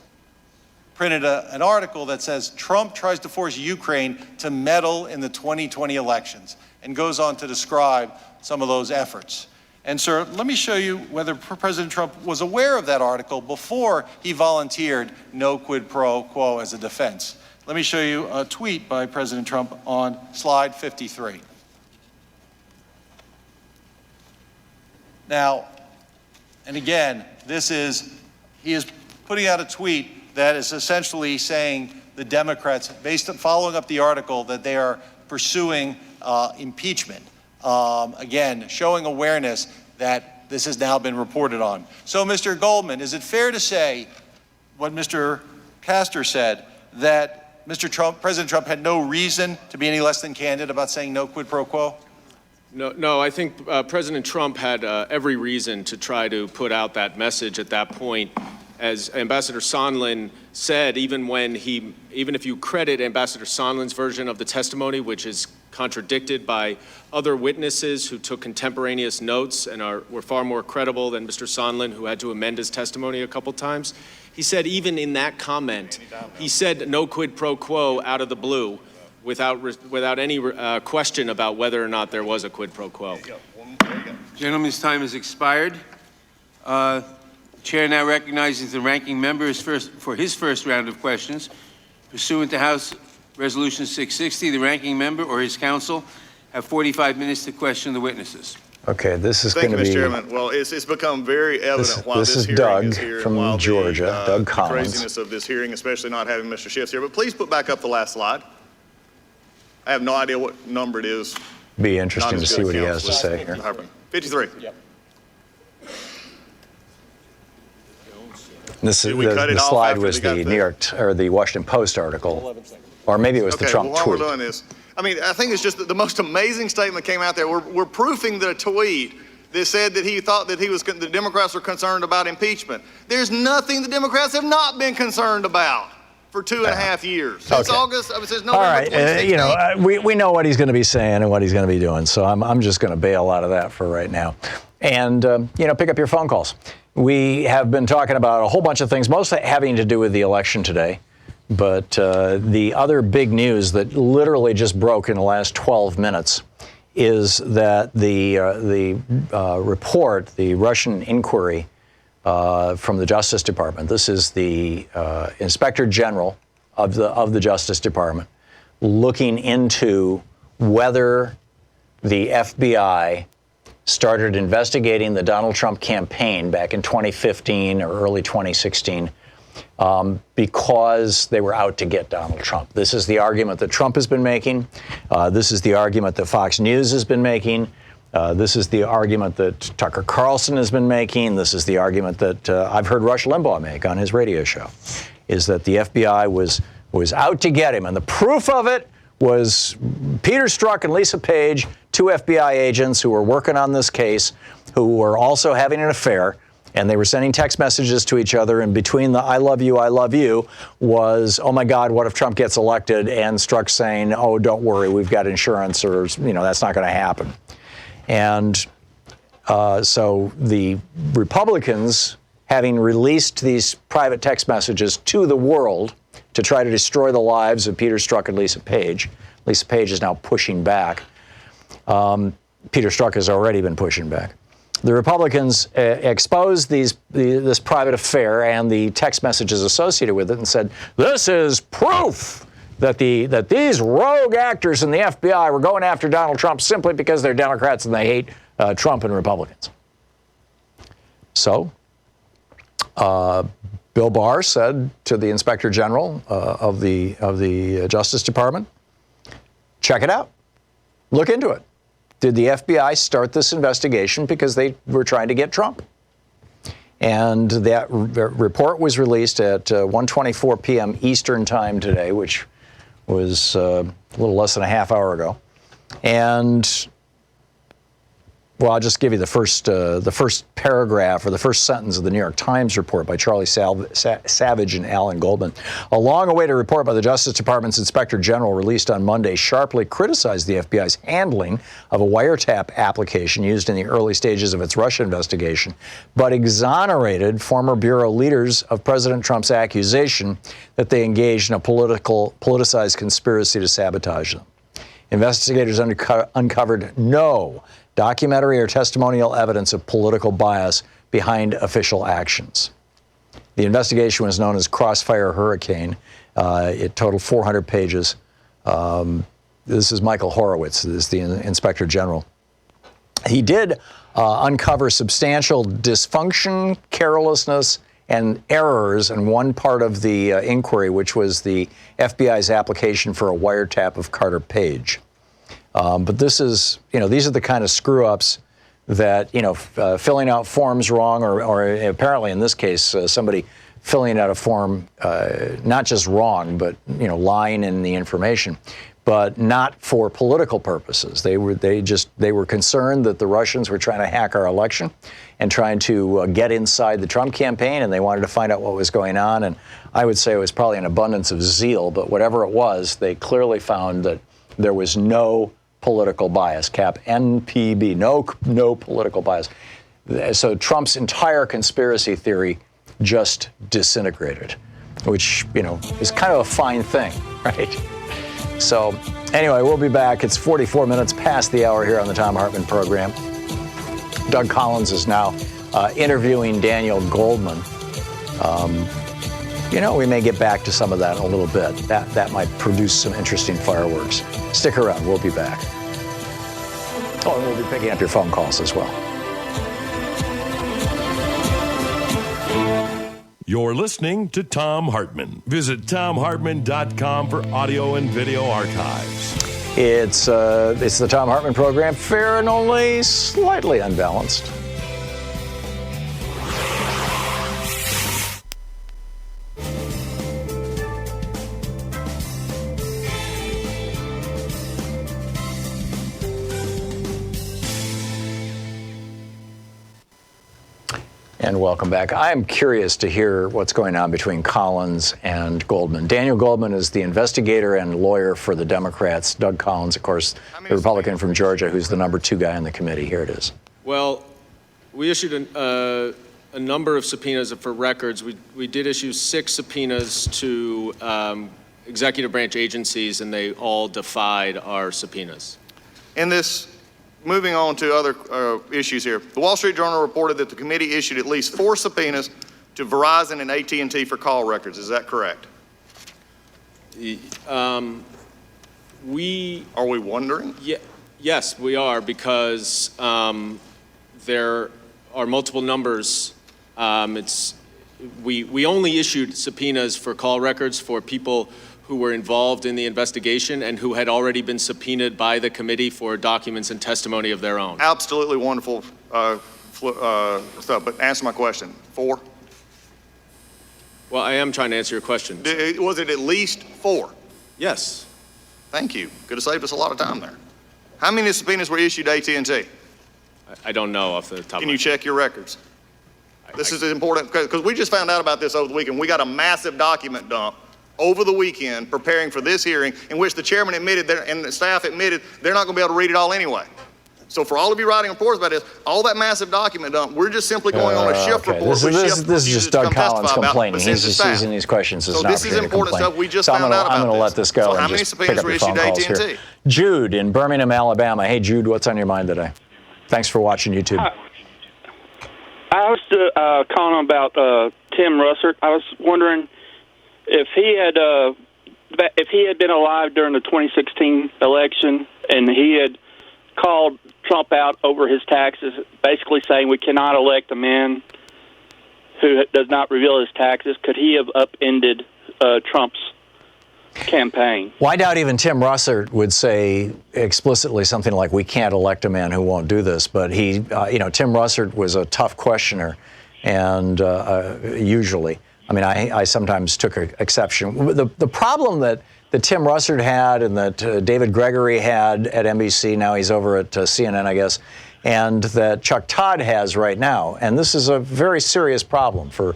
printed an article that says Trump tries to force Ukraine to meddle in the 2020 elections and goes on to describe some of those efforts. And sir, let me show you whether President Trump was aware of that article before he volunteered no quid pro quo as a defense. Let me show you a tweet by President Trump on slide 53. Now, and again, he is putting out a tweet that is essentially saying the Democrats, based on following up the article, that they are pursuing impeachment. Again, showing awareness that this has now been reported on. So, Mr. Goldman, is it fair to say what Mr. Castor said, that President Trump had no reason to be any less than candid about saying no quid pro quo?
No, I think President Trump had every reason to try to put out that message at that point. As Ambassador Sondland said, even if you credit Ambassador Sondland's version of the testimony, which is contradicted by other witnesses who took contemporaneous notes and were far more credible than Mr. Sondland, who had to amend his testimony a couple times, he said even in that comment, he said no quid pro quo out of the blue without any question about whether or not there was a quid pro quo.
Gentleman's time has expired. Chair now recognizes the ranking member for his first round of questions. Pursuant to House Resolution 660, the ranking member or his counsel have 45 minutes to question the witnesses.
Okay, this is going to be...
Thank you, Mr. Chairman. Well, it's become very evident while this hearing
Doug
is here
from
and while
Georgia, Doug
the
Collins.
craziness of this hearing, especially not having Mr. Schiff's here. But please put back up the last slide. I have no idea what number it is.
Be interesting to see what he has to say here.
53.
Yep. The slide was the New York or the Washington Post article, or maybe it was the Trump tweet.
While we're doing this, I mean, I think it's just that the most amazing statement came out there. We're proofing the tweet that said that he thought that the Democrats were concerned about impeachment. There's nothing the Democrats have not been concerned about for 2.5 years. Since August, since November.
All right, we know what he's going to be saying and what he's going to be doing, so I'm just going to bail out of that for right now. And, pick up your phone calls. We have been talking about a whole bunch of things, mostly having to do with the election today. But the other big news that literally just broke in the last 12 minutes is that the report, the Russian inquiry from the Justice Department, this is the Inspector General of the Justice Department, looking into whether the FBI started investigating the Donald Trump campaign back in 2015 or early 2016 because they were out to get Donald Trump. This is the argument that Trump has been making. This is the argument that Fox News has been making. This is the argument that Tucker Carlson has been making. This is the argument that I've heard Rush Limbaugh make on his radio show, is that the FBI was out to get him. And the proof of it was Peter Strzok and Lisa Page, two FBI agents who were working on this case, who were also having an affair. And they were sending text messages to each other, and between the I love you was, oh my God, what if Trump gets elected? And Strzok saying, oh, don't worry, we've got insurance, or, that's not going to happen. And so the Republicans, having released these private text messages to the world to try to destroy the lives of Peter Strzok and Lisa Page is now pushing back. Peter Strzok has already been pushing back. The Republicans exposed this private affair and the text messages associated with it and said, this is proof that these rogue actors in the FBI were going after Donald Trump simply because they're Democrats and they hate Trump and Republicans. So Bill Barr said to the Inspector General of the Justice Department, check it out, look into it. Did the FBI start this investigation because they were trying to get Trump? And that report was released at 1:24 p.m. Eastern time today, which was a little less than a half hour ago. And well, I'll just give you the first paragraph or the first sentence of the New York Times report by Charlie Savage and Alan Goldman. A long-awaited report by the Justice Department's Inspector General released on Monday sharply criticized the FBI's handling of a wiretap application used in the early stages of its Russia investigation, but exonerated former bureau leaders of President Trump's accusation that they engaged in a politicized conspiracy to sabotage them. Investigators uncovered no documentary or testimonial evidence of political bias behind official actions. The investigation was known as Crossfire Hurricane. It totaled 400 pages. This is Michael Horowitz, this is the Inspector General. He did uncover substantial dysfunction, carelessness, and errors in one part of the inquiry, which was the FBI's application for a wiretap of Carter Page. But this is, these are the kind of screw-ups that, filling out forms wrong, or apparently in this case, somebody filling out a form not just wrong, but, lying in the information, but not for political purposes. They were concerned that the Russians were trying to hack our election and trying to get inside the Trump campaign, and they wanted to find out what was going on. And I would say it was probably an abundance of zeal, but whatever it was, they clearly found that there was no political bias, cap NPB, no political bias. So Trump's entire conspiracy theory just disintegrated, which, is kind of a fine thing, right? So anyway, we'll be back. It's 44 minutes past the hour here on the Thom Hartmann Program. Doug Collins is now interviewing Daniel Goldman. We may get back to some of that in a little bit. That might produce some interesting fireworks. Stick around. We'll be back. Oh, and we'll be picking up your phone calls as well.
You're listening to Thom Hartmann. Visit thomhartmann.com for audio and video archives.
It's the Thom Hartmann Program, fair and only slightly unbalanced. And welcome back. I'm curious to hear what's going on between Collins and Goldman. Daniel Goldman is the investigator and lawyer for the Democrats. Doug Collins, of course, the Republican from Georgia, who's the number 2 guy on the committee. Here it is.
Well, we issued a number of subpoenas for records. We did issue 6 subpoenas to executive branch agencies, and they all defied our subpoenas.
In this, moving on to other issues here, the Wall Street Journal reported that the committee issued at least 4 subpoenas to Verizon and AT&T for call records. Is that correct? Are we wondering?
Yes, we are, because there are multiple numbers. We only issued subpoenas for call records for people who were involved in the investigation and who had already been subpoenaed by the committee for documents and testimony of their own.
Absolutely wonderful stuff, but answer my question. 4?
Well, I am trying to answer your question.
Was it at least 4?
Yes.
Thank you. Could have saved us a lot of time there. How many subpoenas were issued to AT&T?
I don't know off the top of my head.
Can you check your records? This is important because we just found out about this over the weekend. We got a massive document dump over the weekend preparing for this hearing in which the chairman admitted and the staff admitted they're not going to be able to read it all anyway. So for all of you writing reports about this, all that massive document dump, we're just simply going on a shift report.
This is just Doug Collins complaining. He's just using these questions as an opportunity to complain.
So this is important stuff. We just
so
found out about
I'm going to let this go
so
and
how many
just pick
subpoenas
up
were
your
issued
phone
to
calls
AT&T?
here. Jude in Birmingham, Alabama. Hey, Jude, what's on your mind today? Thanks for watching YouTube.
I was calling about Tim Russert. I was wondering if he had been alive during the 2016 election and he had called Trump out over his taxes, basically saying we cannot elect a man who does not reveal his taxes, could he have upended Trump's campaign?
Well, I doubt even Tim Russert would say explicitly something like, we can't elect a man who won't do this. But he, Tim Russert was a tough questioner, and usually, I mean, I sometimes took exception. The problem that Tim Russert had and that David Gregory had at NBC, now he's over at CNN, I guess, and that Chuck Todd has right now, and this is a very serious problem for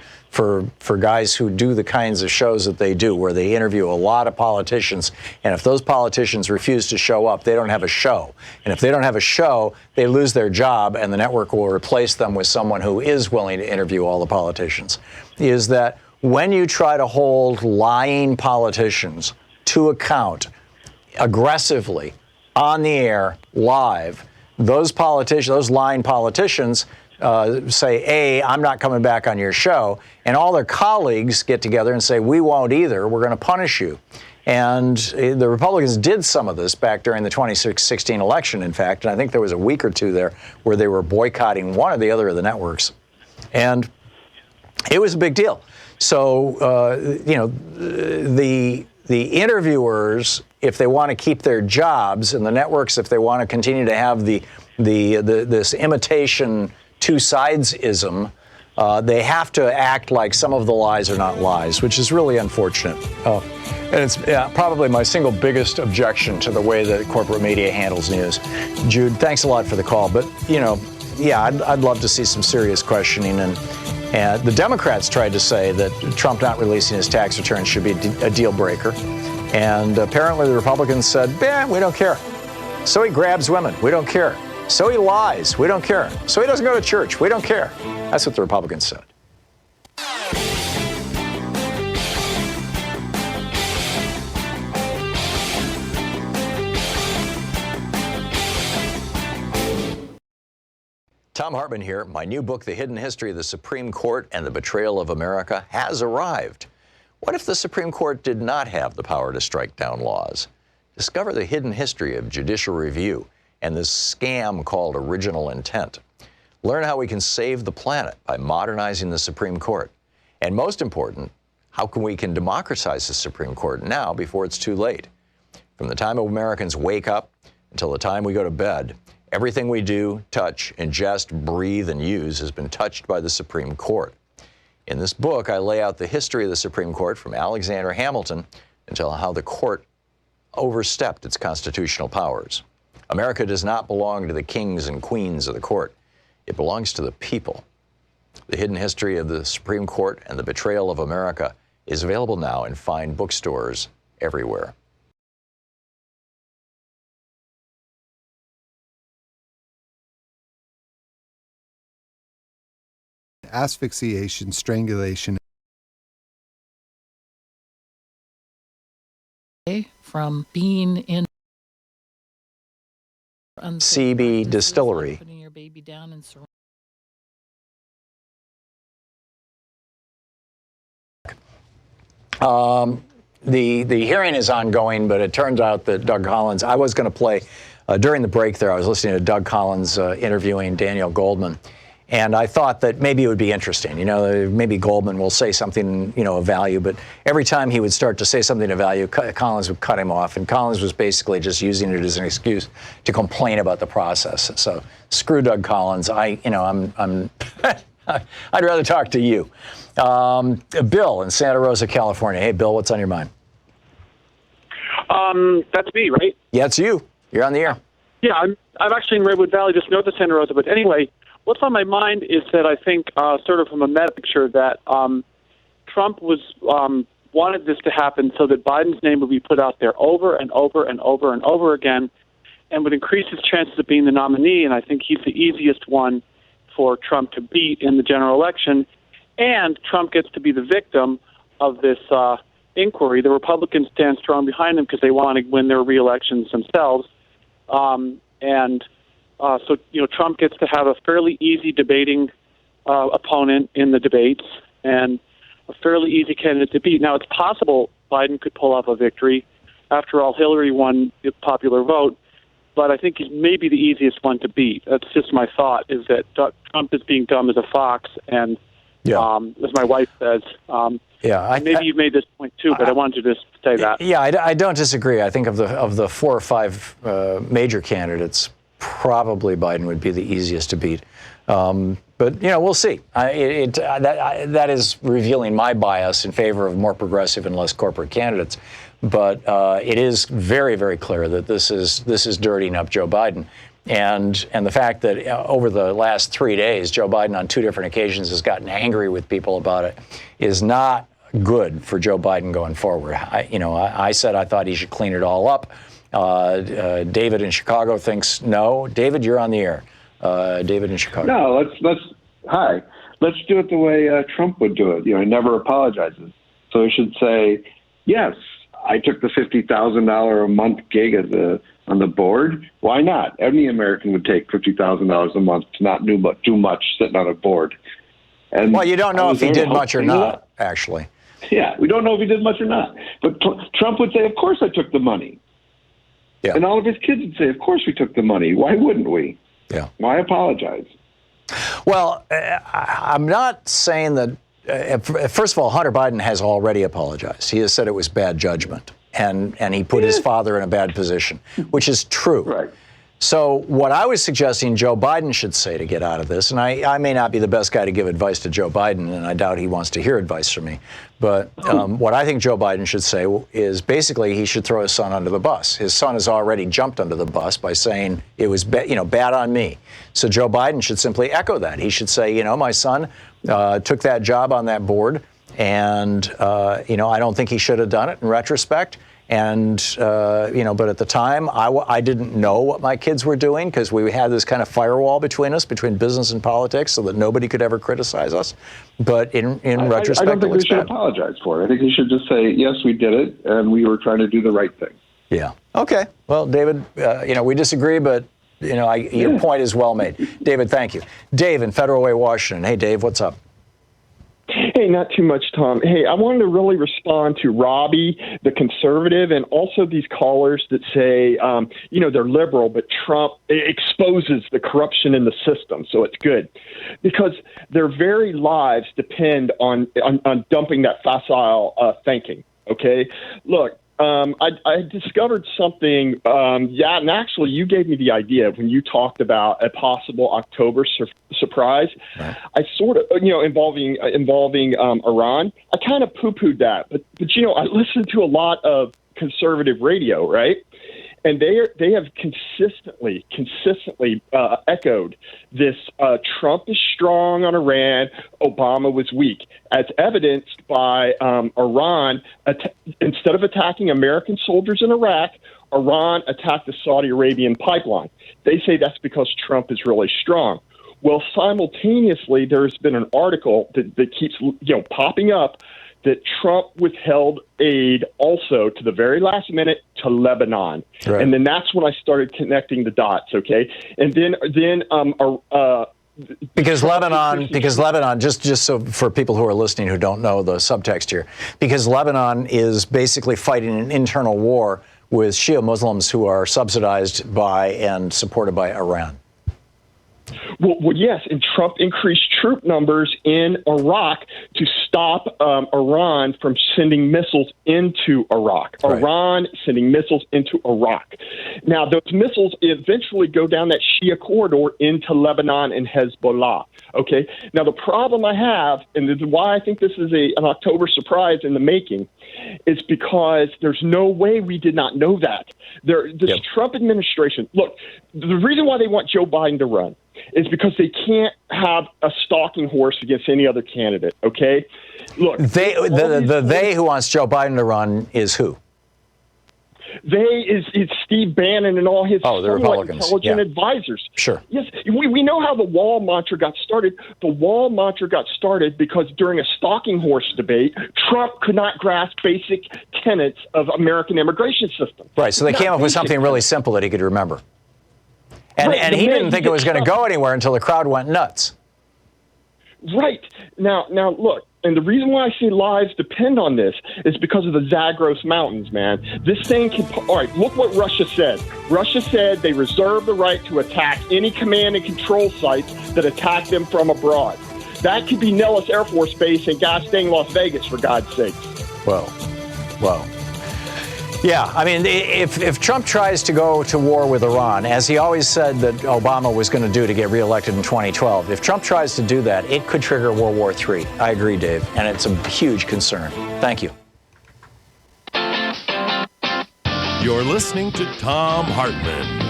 guys who do the kinds of shows that they do, where they interview a lot of politicians, and if those politicians refuse to show up, they don't have a show. And if they don't have a show, they lose their job, and the network will replace them with someone who is willing to interview all the politicians. Is that when you try to hold lying politicians to account aggressively on the air, live, those lying politicians say, A, I'm not coming back on your show, and all their colleagues get together and say, we won't either, we're going to punish you. And the Republicans did some of this back during the 2016 election, in fact, and I think there was a week or two there where they were boycotting one or the other of the networks. And it was a big deal. So, the interviewers, if they want to keep their jobs, and the networks, if they want to continue to have this imitation two-sides-ism, they have to act like some of the lies are not lies, which is really unfortunate. And it's probably my single biggest objection to the way that corporate media handles news. Jude, thanks a lot for the call. But, I'd love to see some serious questioning. And the Democrats tried to say that Trump not releasing his tax returns should be a deal breaker. And apparently the Republicans said, we don't care. So he grabs women. We don't care. So he lies. We don't care. So he doesn't go to church. We don't care. That's what the Republicans said. Thom Hartmann here. My new book, The Hidden History of the Supreme Court and the Betrayal of America, has arrived. What if the Supreme Court did not have the power to strike down laws? Discover the hidden history of judicial review and this scam called original intent. Learn how we can save the planet by modernizing the Supreme Court. And most important, how we can democratize the Supreme Court now before it's too late. From the time Americans wake up until the time we go to bed, everything we do, touch, ingest, breathe, and use has been touched by the Supreme Court. In this book, I lay out the history of the Supreme Court from Alexander Hamilton until how the court overstepped its constitutional powers. America does not belong to the kings and queens of the court. It belongs to the people. The Hidden History of the Supreme Court and the Betrayal of America is available now in fine bookstores everywhere.
Asphyxiation, strangulation.
From being in
CB Distillery.
Putting your baby down and
The hearing is ongoing, but it turns out that Doug Collins, I was going to play, during the break there, I was listening to Doug Collins interviewing Daniel Goldman. And I thought that maybe it would be interesting. Maybe Goldman will say something, of value, but every time he would start to say something of value, Collins would cut him off, and Collins was basically just using it as an excuse to complain about the process. So screw Doug Collins. I'm I'd rather talk to you. Bill in Santa Rosa, California. Hey, Bill, what's on your mind?
That's me, right?
Yeah, it's you. You're on the air.
Yeah, I'm actually in Redwood Valley, just north of Santa Rosa. But anyway, what's on my mind is that I think, sort of from a meta picture, that Trump was wanted this to happen so that Biden's name would be put out there over and over and over and over again, and would increase his chances of being the nominee. And I think he's the easiest one for Trump to beat in the general election. And Trump gets to be the victim of this inquiry. The Republicans stand strong behind him because they want to win their re-elections themselves. So Trump gets to have a fairly easy debating opponent in the debates and a fairly easy candidate to beat. Now, it's possible Biden could pull off a victory. After all, Hillary won the popular vote, but I think he's maybe the easiest one to beat. That's just my thought, is that Trump is being dumb as a fox, and as my wife says, maybe you've made this point too, but I wanted to just say that. Yeah,
I don't disagree. I think of the 4 or 5 major candidates, probably Biden would be the easiest to beat. But we'll see. That is revealing my bias in favor of more progressive and less corporate candidates. But it is very, very clear that this is dirtying up Joe Biden. And the fact that over the last 3 days, Joe Biden on 2 different occasions has gotten angry with people about it is not good for Joe Biden going forward. I said I thought he should clean it all up. David in Chicago thinks no. David, you're on the air. David in Chicago.
No, let's do it the way Trump would do it. He never apologizes. So he should say, yes, I took the $50,000 a month gig on the board. Why not? Any American would take $50,000 a month to not do much sitting on a board. And
well, you don't know if he did much or not, actually.
Yeah, we don't know if he did much or not. But Trump would say, of course I took the money. Yeah. And all of his kids would say, of course we took the money. Why wouldn't we?
Yeah.
Why apologize?
Well, I'm not saying that. First of all, Hunter Biden has already apologized. He has said it was bad judgment, and he put his father in a bad position, which is true.
Right.
So what I was suggesting Joe Biden should say to get out of this, and I may not be the best guy to give advice to Joe Biden, and I doubt he wants to hear advice from me, but what I think Joe Biden should say is basically he should throw his son under the bus. His son has already jumped under the bus by saying it was bad on me. So Joe Biden should simply echo that. He should say, my son took that job on that board, and I don't think he should have done it in retrospect. And, but at the time, I didn't know what my kids were doing because we had this kind of firewall between us, between business and politics, so that nobody could ever criticize us. But in retrospect,
I don't think we should apologize for it. I think he should just say, yes, we did it, and we were trying to do the right thing.
Yeah. Okay. Well, David, we disagree, but, your point is well made. David, thank you. Dave in Federal Way, Washington. Hey, Dave, what's up?
Hey, not too much, Tom. Hey, I wanted to really respond to Robbie, the conservative, and also these callers that say, they're liberal, but Trump exposes the corruption in the system, so it's good. Because their very lives depend on dumping that facile thinking, okay? Look, I discovered something, and actually you gave me the idea when you talked about a possible October surprise. Right. I sort of, involving Iran. I kind of poo-pooed that, but I listened to a lot of conservative radio, right? And they have consistently echoed this. Trump is strong on Iran. Obama was weak, as evidenced by Iran. Instead of attacking American soldiers in Iraq, Iran attacked the Saudi Arabian pipeline. They say that's because Trump is really strong. Well, simultaneously, there's been an article that keeps popping up that Trump withheld aid also to the very last minute to Lebanon. Right. And then that's when I started connecting the dots, okay? And then
because Lebanon, just so for people who are listening who don't know the subtext here, because Lebanon is basically fighting an internal war with Shia Muslims who are subsidized by and supported by Iran.
Well, yes, and Trump increased troop numbers in Iraq to stop Iran from sending missiles into Iraq.
Right.
Iran sending missiles into Iraq. Now, those missiles eventually go down that Shia corridor into Lebanon and Hezbollah. Okay. Now, the problem I have, and this is why I think this is an October surprise in the making, is because there's no way we did not know that. This Trump administration, look, the reason why they want Joe Biden to run is because they can't have a stalking horse against any other candidate, okay? Look,
they who wants Joe Biden to run is who?
It's Steve Bannon and all his
the Republicans.
intelligent advisors.
Sure.
Yes, we know how the wall mantra got started. The wall mantra got started because during a stalking horse debate, Trump could not grasp basic tenets of American immigration system.
Right, so they came up with something really simple that he could remember. And he didn't think it was going to go anywhere until the crowd went nuts.
Right. Now, look, and the reason why I say lives depend on this is because of the Zagros Mountains, man. This thing can... All right, look what Russia said. Russia said they reserve the right to attack any command and control sites that attack them from abroad. That could be Nellis Air Force Base in Gastonia, Las Vegas, for God's sakes.
Whoa. Yeah, I mean, if Trump tries to go to war with Iran, as he always said that Obama was going to do to get reelected in 2012, if Trump tries to do that, it could trigger World War III. I agree, Dave, and it's a huge concern. Thank you.
You're listening to Thom Hartmann.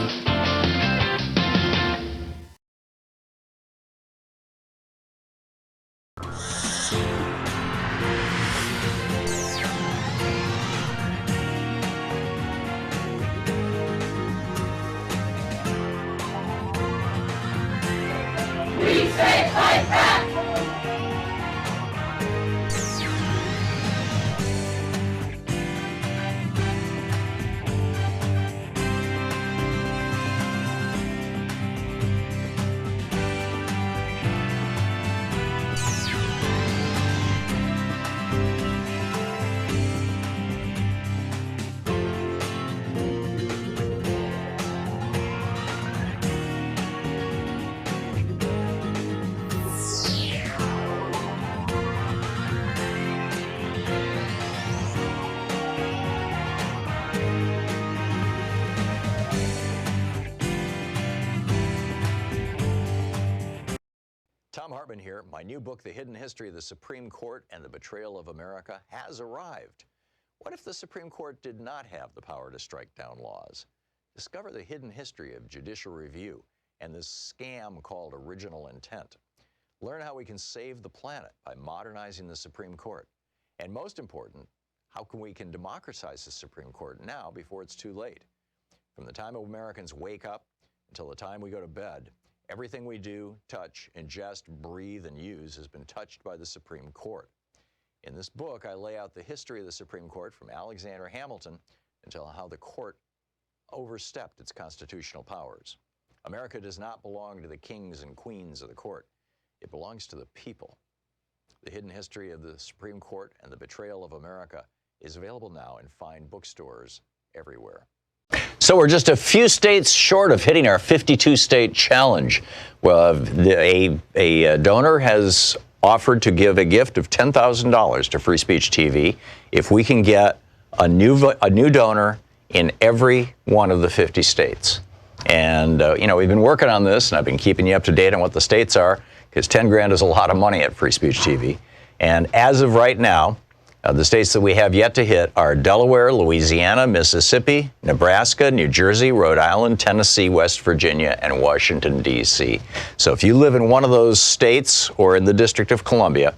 Thom Hartmann here. My new book, The Hidden History of the Supreme Court and the Betrayal of America, has arrived. What if the Supreme Court did not have the power to strike down laws? Discover the hidden history of judicial review and this scam called original intent. Learn how we can save the planet by modernizing the Supreme Court. And most important, how we can democratize the Supreme Court now before it's too late. From the time Americans wake up until the time we go to bed, everything we do, touch, ingest, breathe, and use has been touched by the Supreme Court. In this book, I lay out the history of the Supreme Court from Alexander Hamilton until how the court overstepped its constitutional powers. America does not belong to the kings and queens of the court. It belongs to the people. The Hidden History of the Supreme Court and the Betrayal of America is available now in fine bookstores everywhere. So we're just a few states short of hitting our 52-state challenge. Well, a donor has offered to give a gift of $10,000 to Free Speech TV if we can get a new donor in every one of the 50 states. And, we've been working on this, and I've been keeping you up to date on what the states are, because 10 grand is a lot of money at Free Speech TV. And as of right now, the states that we have yet to hit are Delaware, Louisiana, Mississippi, Nebraska, New Jersey, Rhode Island, Tennessee, West Virginia, and Washington, D.C. So if you live in one of those states or in the District of Columbia,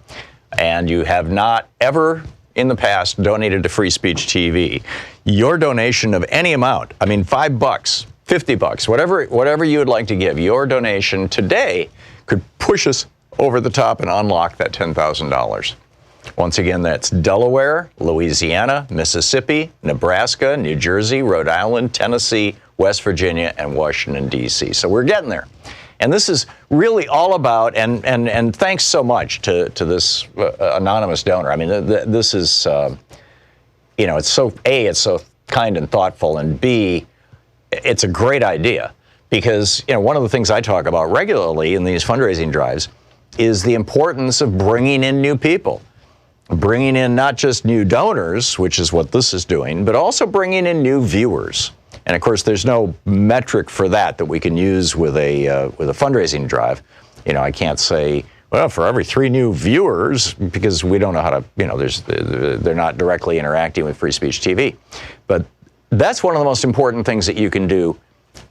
and you have not ever in the past donated to Free Speech TV, your donation of any amount, I mean $5, $50, whatever you would like to give, your donation today could push us over the top and unlock that $10,000. Once again, that's Delaware, Louisiana, Mississippi, Nebraska, New Jersey, Rhode Island, Tennessee, West Virginia, and Washington, D.C. So we're getting there. And this is really all about, and thanks so much to this anonymous donor. I mean, this is, it's so, A, it's so kind and thoughtful, and B, it's a great idea. Because, one of the things I talk about regularly in these fundraising drives is the importance of bringing in new people. Bringing in not just new donors, which is what this is doing, but also bringing in new viewers. And of course, there's no metric for that we can use with a fundraising drive. I can't say, well, for every 3 new viewers, because we don't know how to, they're not directly interacting with Free Speech TV. But that's one of the most important things that you can do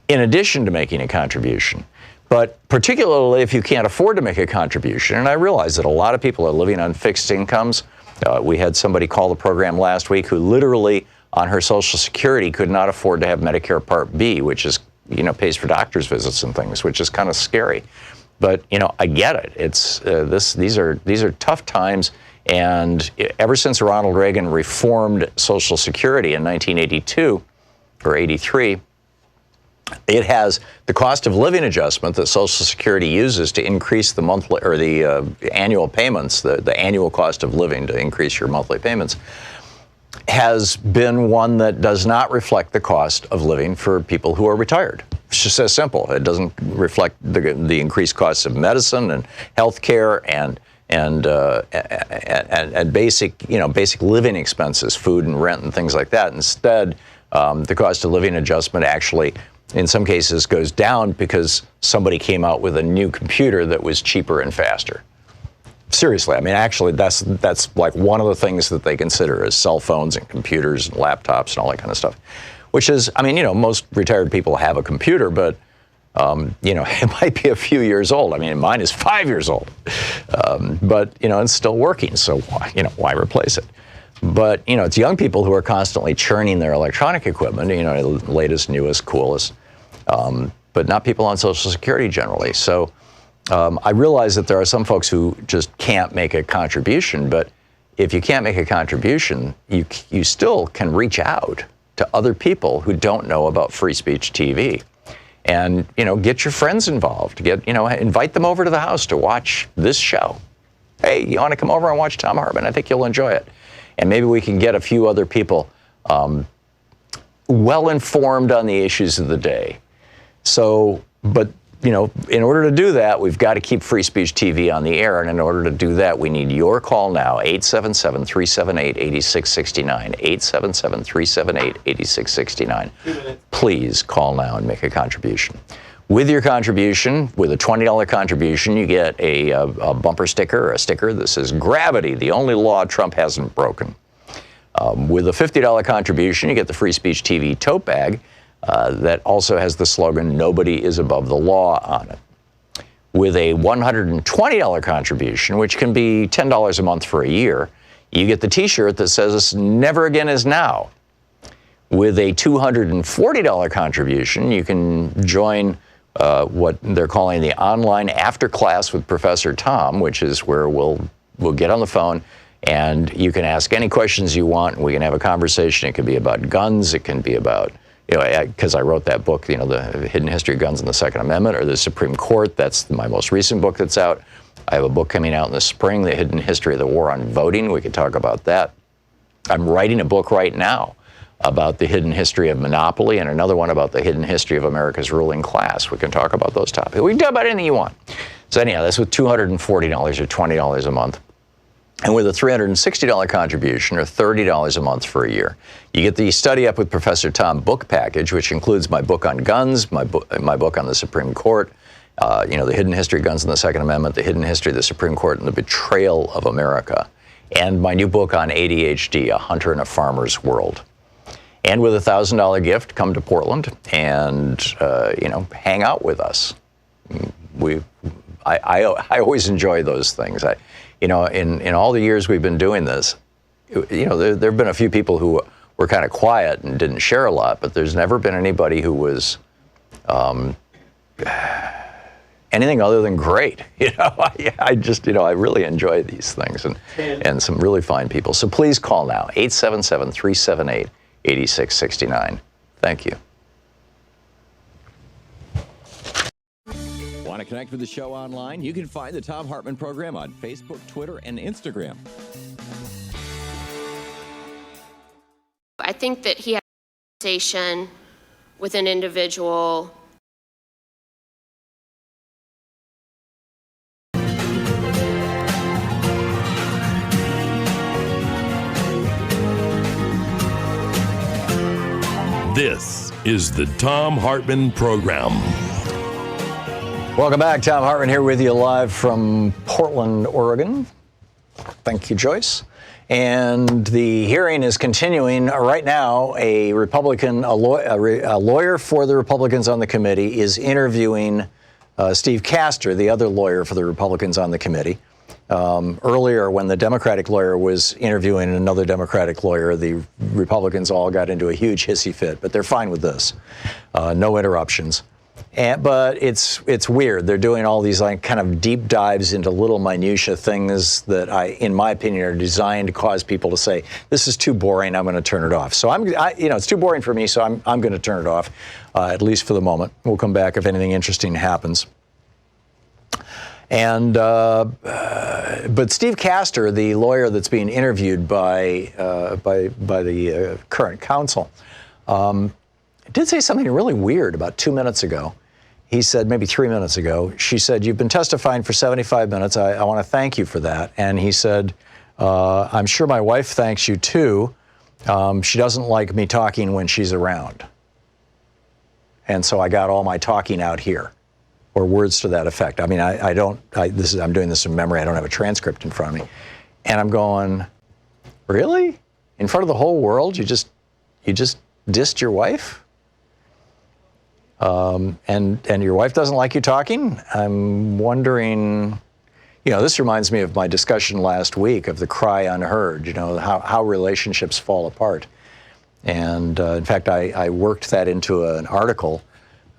in addition to making a contribution. But particularly if you can't afford to make a contribution, and I realize that a lot of people are living on fixed incomes. We had somebody call the program last week who literally on her Social Security could not afford to have Medicare Part B, which is, pays for doctor's visits and things, which is kind of scary. But, I get it. It's these are tough times. And ever since Ronald Reagan reformed Social Security in 1982 or 83, it has the cost of living adjustment that Social Security uses to increase the monthly or the annual payments, the annual cost of living to increase your monthly payments, has been one that does not reflect the cost of living for people who are retired. It's just as simple. It doesn't reflect the increased costs of medicine and health care and basic living expenses, food and rent and things like that. Instead, the cost of living adjustment actually, in some cases, goes down because somebody came out with a new computer that was cheaper and faster. Seriously, actually, that's like one of the things that they consider is cell phones and computers and laptops and all that kind of stuff. Which is, most retired people have a computer, but it might be a few years old. Mine is 5 years old, but it's still working. So why replace it? But it's young people who are constantly churning their electronic equipment. The latest, newest, coolest, but not people on Social Security generally. So I realize that there are some folks who just can't make a contribution. But if you can't make a contribution, you still can reach out to other people who don't know about Free Speech TV. And, get your friends involved. Invite them over to the house to watch this show. Hey, you want to come over and watch Thom Hartmann? I think you'll enjoy it. And maybe we can get a few other people well informed on the issues of the day. So, but, in order to do that, we've got to keep Free Speech TV on the air. And in order to do that, we need your call now, 877-378-8669, 877-378-8669. Please call now and make a contribution. With your contribution, with a $20 contribution, you get a bumper sticker or a sticker that says, "Gravity, the only law Trump hasn't broken." With a $50 contribution, you get the Free Speech TV tote bag that also has the slogan, "Nobody is above the law" on it. With a $120 contribution, which can be $10 a month for a year, you get the T-shirt that says, "Never again is now." With a $240 contribution, you can join what they're calling the online after class with Professor Thom, which is where we'll get on the phone and you can ask any questions you want and we can have a conversation. It can be about guns. It can be about, because I wrote that book, the Hidden History of Guns and the Second Amendment, or the Supreme Court. That's my most recent book that's out. I have a book coming out in the spring, The Hidden History of the War on Voting. We could talk about that. I'm writing a book right now about the hidden history of monopoly and another one about the hidden history of America's ruling class. We can talk about those topics. We can talk about anything you want. So anyhow, that's with $240 or $20 a month. And with a $360 contribution or $30 a month for a year, you get the Study Up with Professor Thom book package, which includes my book on guns, my book on the Supreme Court, the hidden history of guns and the Second Amendment, the hidden history of the Supreme Court and the betrayal of America, and my new book on ADHD, A Hunter and a Farmer's World. And with a $1,000 gift, come to Portland and hang out with us. I always enjoy those things. In all the years we've been doing this, there have been a few people who were kind of quiet and didn't share a lot, but there's never been anybody who was anything other than great. I really enjoy these things and some really fine people. So please call now, 877-378-8669. Thank you.
Want to connect with the show online? You can find the Thom Hartmann Program on Facebook, Twitter, and Instagram.
I think that he had a conversation with an individual
is the Thom Hartmann Program.
Welcome back. Thom Hartmann here with you live from Portland, Oregon. Thank you, Joyce. And the hearing is continuing right now. A Republican, a lawyer for the Republicans on the committee is interviewing Steve Castor, the other lawyer for the Republicans on the committee. Earlier, when the Democratic lawyer was interviewing another Democratic lawyer, the Republicans all got into a huge hissy fit, but they're fine with this. No interruptions. But it's weird. They're doing all these like kind of deep dives into little minutia things that in my opinion, are designed to cause people to say, "This is too boring. I'm going to turn it off." So it's too boring for me, so I'm going to turn it off, at least for the moment. We'll come back if anything interesting happens. And but Steve Castor, the lawyer that's being interviewed by the current counsel, did say something really weird about 2 minutes ago. He said, maybe 3 minutes ago, she said, "You've been testifying for 75 minutes. I want to thank you for that." And he said, "I'm sure my wife thanks you too. She doesn't like me talking when she's around. And so I got all my talking out here," or words to that effect. I mean, I'm doing this from memory. I don't have a transcript in front of me. And I'm going, really? In front of the whole world, you just dissed your wife? And your wife doesn't like you talking? I'm wondering, this reminds me of my discussion last week of the cry unheard, how relationships fall apart. And in fact, I worked that into an article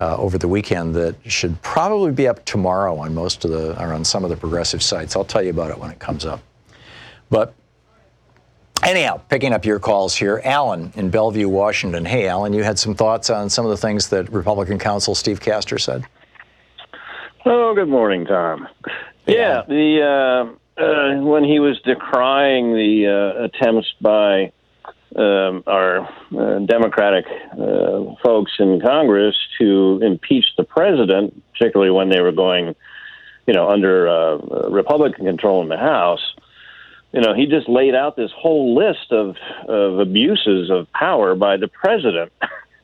over the weekend that should probably be up tomorrow on on some of the progressive sites. I'll tell you about it when it comes up. But anyhow, picking up your calls here, Alan in Bellevue, Washington. Hey, Alan, you had some thoughts on some of the things that Republican counsel Steve Castor said?
Oh, good morning, Tom. Yeah, when he was decrying the attempts by our Democratic folks in Congress to impeach the president, particularly when they were going, under Republican control in the House. He just laid out this whole list of abuses of power by the president.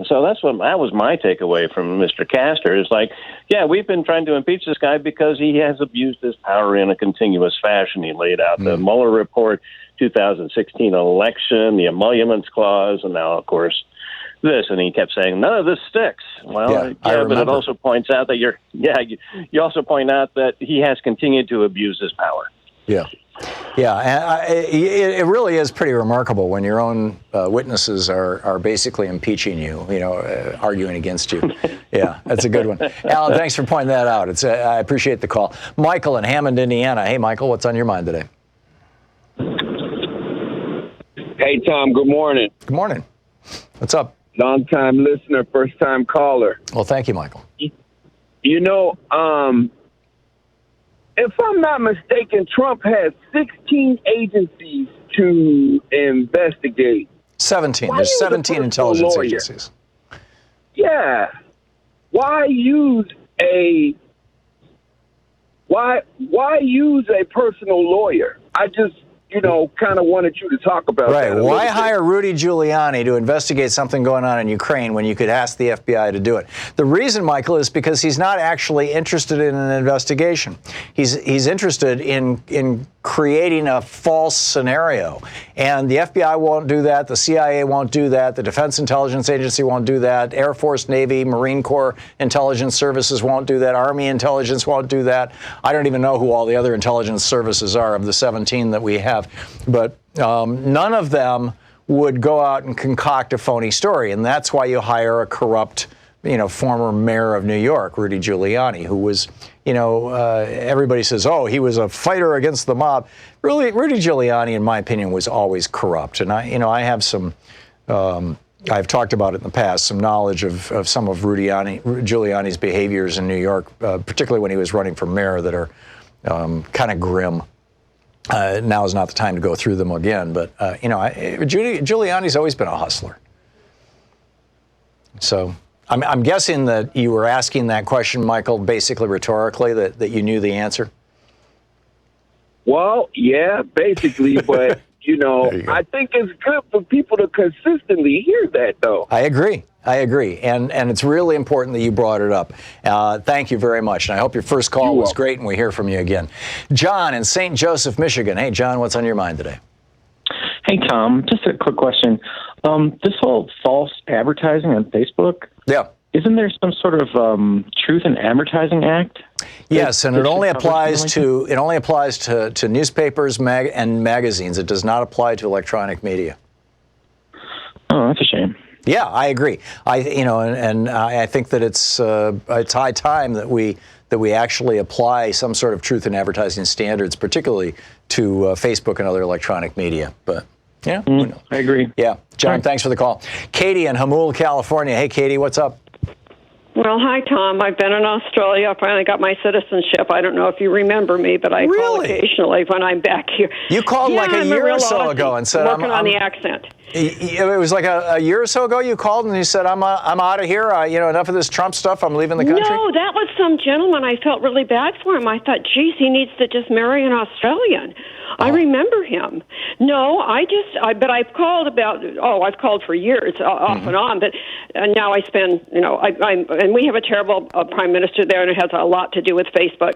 So that was my takeaway from Mr. Castor. It's like, yeah, we've been trying to impeach this guy because he has abused his power in a continuous fashion. He laid out the Mueller report, 2016 election, the emoluments clause, and now, of course, this. And he kept saying, none of this sticks. Well, yeah, but it also points out that you also point out that he has continued to abuse his power.
Yeah. Yeah, it really is pretty remarkable when your own witnesses are basically impeaching you, arguing against you. Yeah, that's a good one. Alan, thanks for pointing that out. I appreciate the call. Michael in Hammond, Indiana. Hey, Michael, what's on your mind today?
Hey, Tom, good morning.
Good morning. What's up?
Long-time listener, first-time caller.
Well, thank you, Michael.
If I'm not mistaken, Trump has 16 agencies to investigate.
17. There's 17 intelligence agencies.
Yeah. Why use a personal lawyer? I just, kind of wanted you to talk about that.
Right. Why hire Rudy Giuliani to investigate something going on in Ukraine when you could ask the FBI to do it? The reason, Michael, is because he's not actually interested in an investigation. He's interested in creating a false scenario. And the FBI won't do that. The CIA won't do that. The Defense Intelligence Agency won't do that. Air Force, Navy, Marine Corps intelligence services won't do that. Army intelligence won't do that. I don't even know who all the other intelligence services are of the 17 that we have. But none of them would go out and concoct a phony story. And that's why you hire a corrupt, former mayor of New York, Rudy Giuliani, who was, everybody says, oh, he was a fighter against the mob. Really, Rudy Giuliani, in my opinion, was always corrupt. And I have some, I've talked about it in the past, some knowledge of some of Giuliani's behaviors in New York, particularly when he was running for mayor, that are kind of grim. Now is not the time to go through them again, but Giuliani's always been a hustler. So I'm guessing that you were asking that question, Michael, basically rhetorically, that you knew the answer.
Well, yeah, basically, but I think it's good for people to consistently hear that, though.
I agree. And it's really important that you brought it up. Thank you very much. And I hope your first call was great and we hear from you again. John in St. Joseph, Michigan. Hey, John, what's on your mind today?
Hey, Tom, just a quick question. This whole false advertising on Facebook.
Yeah.
Isn't there some sort of Truth in Advertising Act?
Yes, and it only applies to newspapers and magazines. It does not apply to electronic media.
Oh, that's a shame.
Yeah, I agree. I think that it's high time that we actually apply some sort of truth in advertising standards, particularly to Facebook and other electronic media. But yeah,
I agree.
Yeah, John, thanks for the call. Katie in Hamul, California. Hey, Katie, what's up?
Well, hi, Tom. I've been in Australia. I finally got my citizenship. I don't know if you remember me, but I call occasionally when I'm back here.
You called like a year or so ago and said,
working on the accent.
It was like a year or so ago you called and you said, I'm out of here. Enough of this Trump stuff. I'm leaving the country.
No, that was some gentleman. I felt really bad for him. I thought, geez, he needs to just marry an Australian. I remember him. No, but I've called I've called for years, off and on, but now I spend, and we have a terrible prime minister there, and it has a lot to do with Facebook.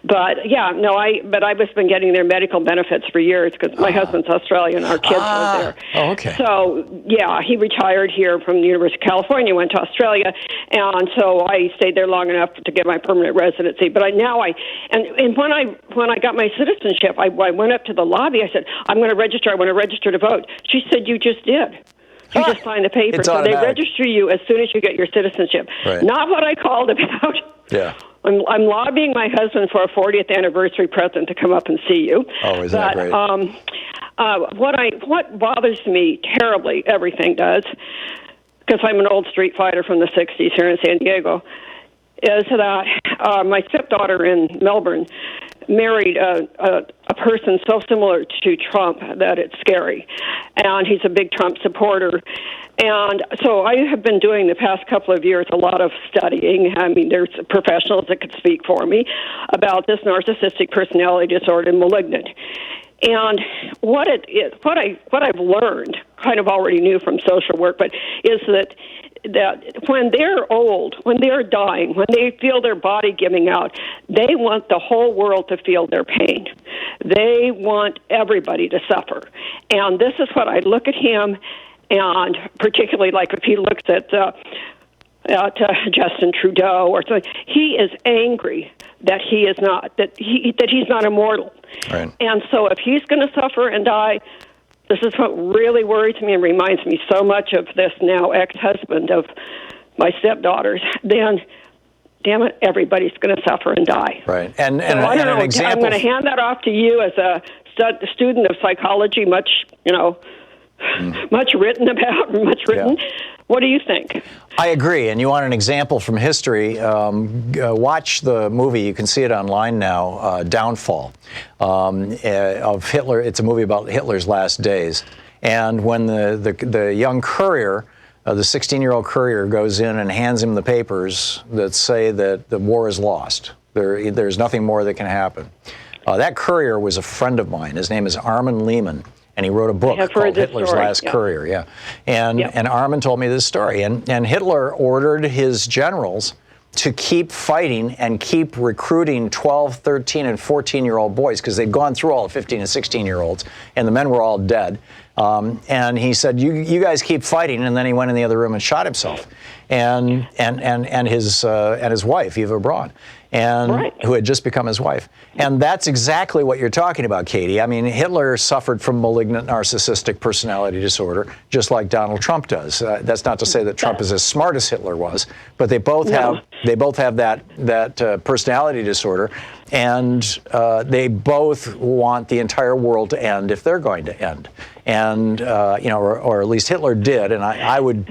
But I've been getting their medical benefits for years because my husband's Australian, our kids live there.
Oh, okay.
So, yeah, he retired here from the University of California, went to Australia, and so I stayed there long enough to get my permanent residency. But when I got my citizenship, I went up to the lobby. I said, I want to register to vote. She said, you just did. You just signed the paper. So they register you as soon as you get your citizenship. Right. Not what I called about.
Yeah.
I'm lobbying my husband for a 40th anniversary present to come up and see you.
Oh, isn't that great?
What bothers me terribly, everything does, because I'm an old street fighter from the 60s here in San Diego, is that my stepdaughter in Melbourne married a person so similar to Trump that it's scary. And he's a big Trump supporter. And so I have been doing the past couple of years a lot of studying. I mean, there's professionals that could speak for me about this narcissistic personality disorder, malignant. And what I've learned, kind of already knew from social work, but is that when they're old, when they're dying, when they feel their body giving out, they want the whole world to feel their pain. They want everybody to suffer. And this is what I look at him, and particularly like if he looks at Justin Trudeau or something, he is angry that he's not immortal.
Right.
And so if he's going to suffer and die, this is what really worries me and reminds me so much of this now ex-husband of my stepdaughters. Then, damn it, everybody's going to suffer and die.
Right. And
so I don't know.
an example.
I'm going to hand that off to you as a student of psychology. Much written about, much written. Yeah. What do you think?
I agree. And you want an example from history? Watch the movie. You can see it online now. Downfall of Hitler. It's a movie about Hitler's last days. And when the young courier, the 16-year-old courier, goes in and hands him the papers that say that the war is lost, there's nothing more that can happen. That courier was a friend of mine. His name is Armin Lehman. And he wrote a book called Hitler's Last Courier. Yeah. And Armin told me this story. And Hitler ordered his generals to keep fighting and keep recruiting 12, 13, and 14-year-old boys because they'd gone through all the 15 and 16-year-olds, and the men were all dead. And he said, you guys keep fighting. And then he went in the other room and shot himself. And his wife, Eva Braun, who had just become his wife. And that's exactly what you're talking about, Katie. I mean, Hitler suffered from malignant narcissistic personality disorder, just like Donald Trump does. That's not to say that Trump is as smart as Hitler was, but they both have that personality disorder, and they both want the entire world to end if they're going to end. And or at least Hitler did, and I would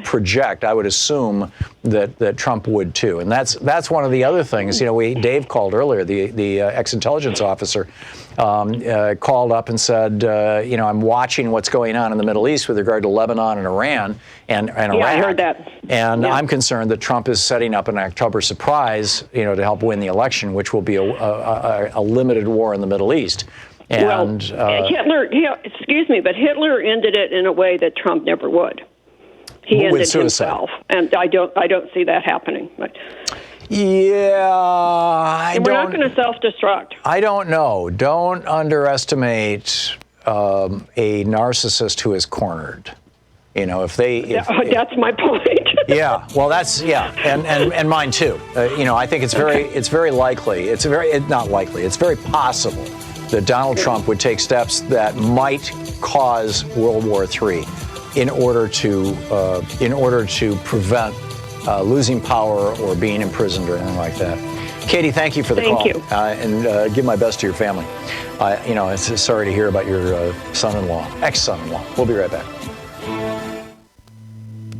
assume that Trump would too. And that's one of the other things. Dave called earlier, the ex-intelligence officer called up and said, I'm watching what's going on in the Middle East with regard to Lebanon and Iran and Iraq.
Yeah, I heard that.
And I'm concerned that Trump is setting up an October surprise, to help win the election, which will be a limited war in the Middle East. And
Hitler, but Hitler ended it in a way that Trump never would. He ended himself, and I don't see that happening. But
yeah,
we're not going to self-destruct.
I don't know. Don't underestimate a narcissist who is cornered. If
that's my point.
Yeah, well, and mine too. I think it's very likely. It's not likely. It's very possible that Donald Trump would take steps that might cause World War III in order to prevent losing power or being imprisoned or anything like that. Katie, thank you for the call.
Thank you.
And give my best to your family. It's sorry to hear about your son-in-law, ex-son-in-law. We'll be right back.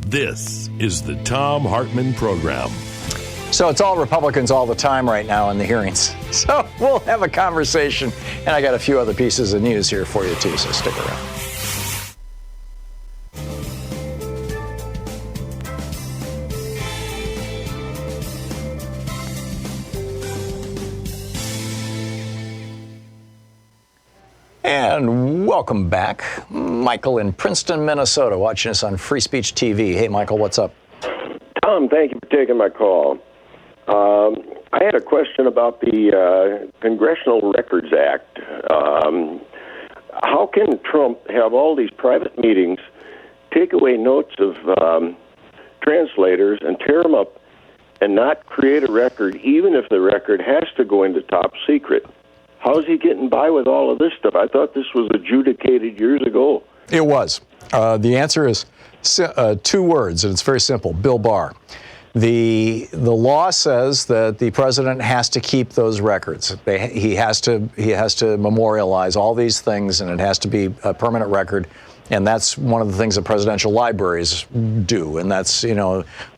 This is the Thom Hartmann Program.
So it's all Republicans all the time right now in the hearings. So we'll have a conversation. And I got a few other pieces of news here for you, too, so stick around. And welcome back. Michael in Princeton, Minnesota, watching us on Free Speech TV. Hey, Michael, what's up?
Tom, thank you for taking my call. I had a question about the Congressional Records Act. How can Trump have all these private meetings, take away notes of translators, and tear them up, and not create a record, even if the record has to go into top secret? How's he getting by with all of this stuff? I thought this was adjudicated years ago.
It was. The answer is two words, and it's very simple. Bill Barr. The law says that the president has to keep those records. He has to memorialize all these things, and it has to be a permanent record. And that's one of the things that presidential libraries do. And that's,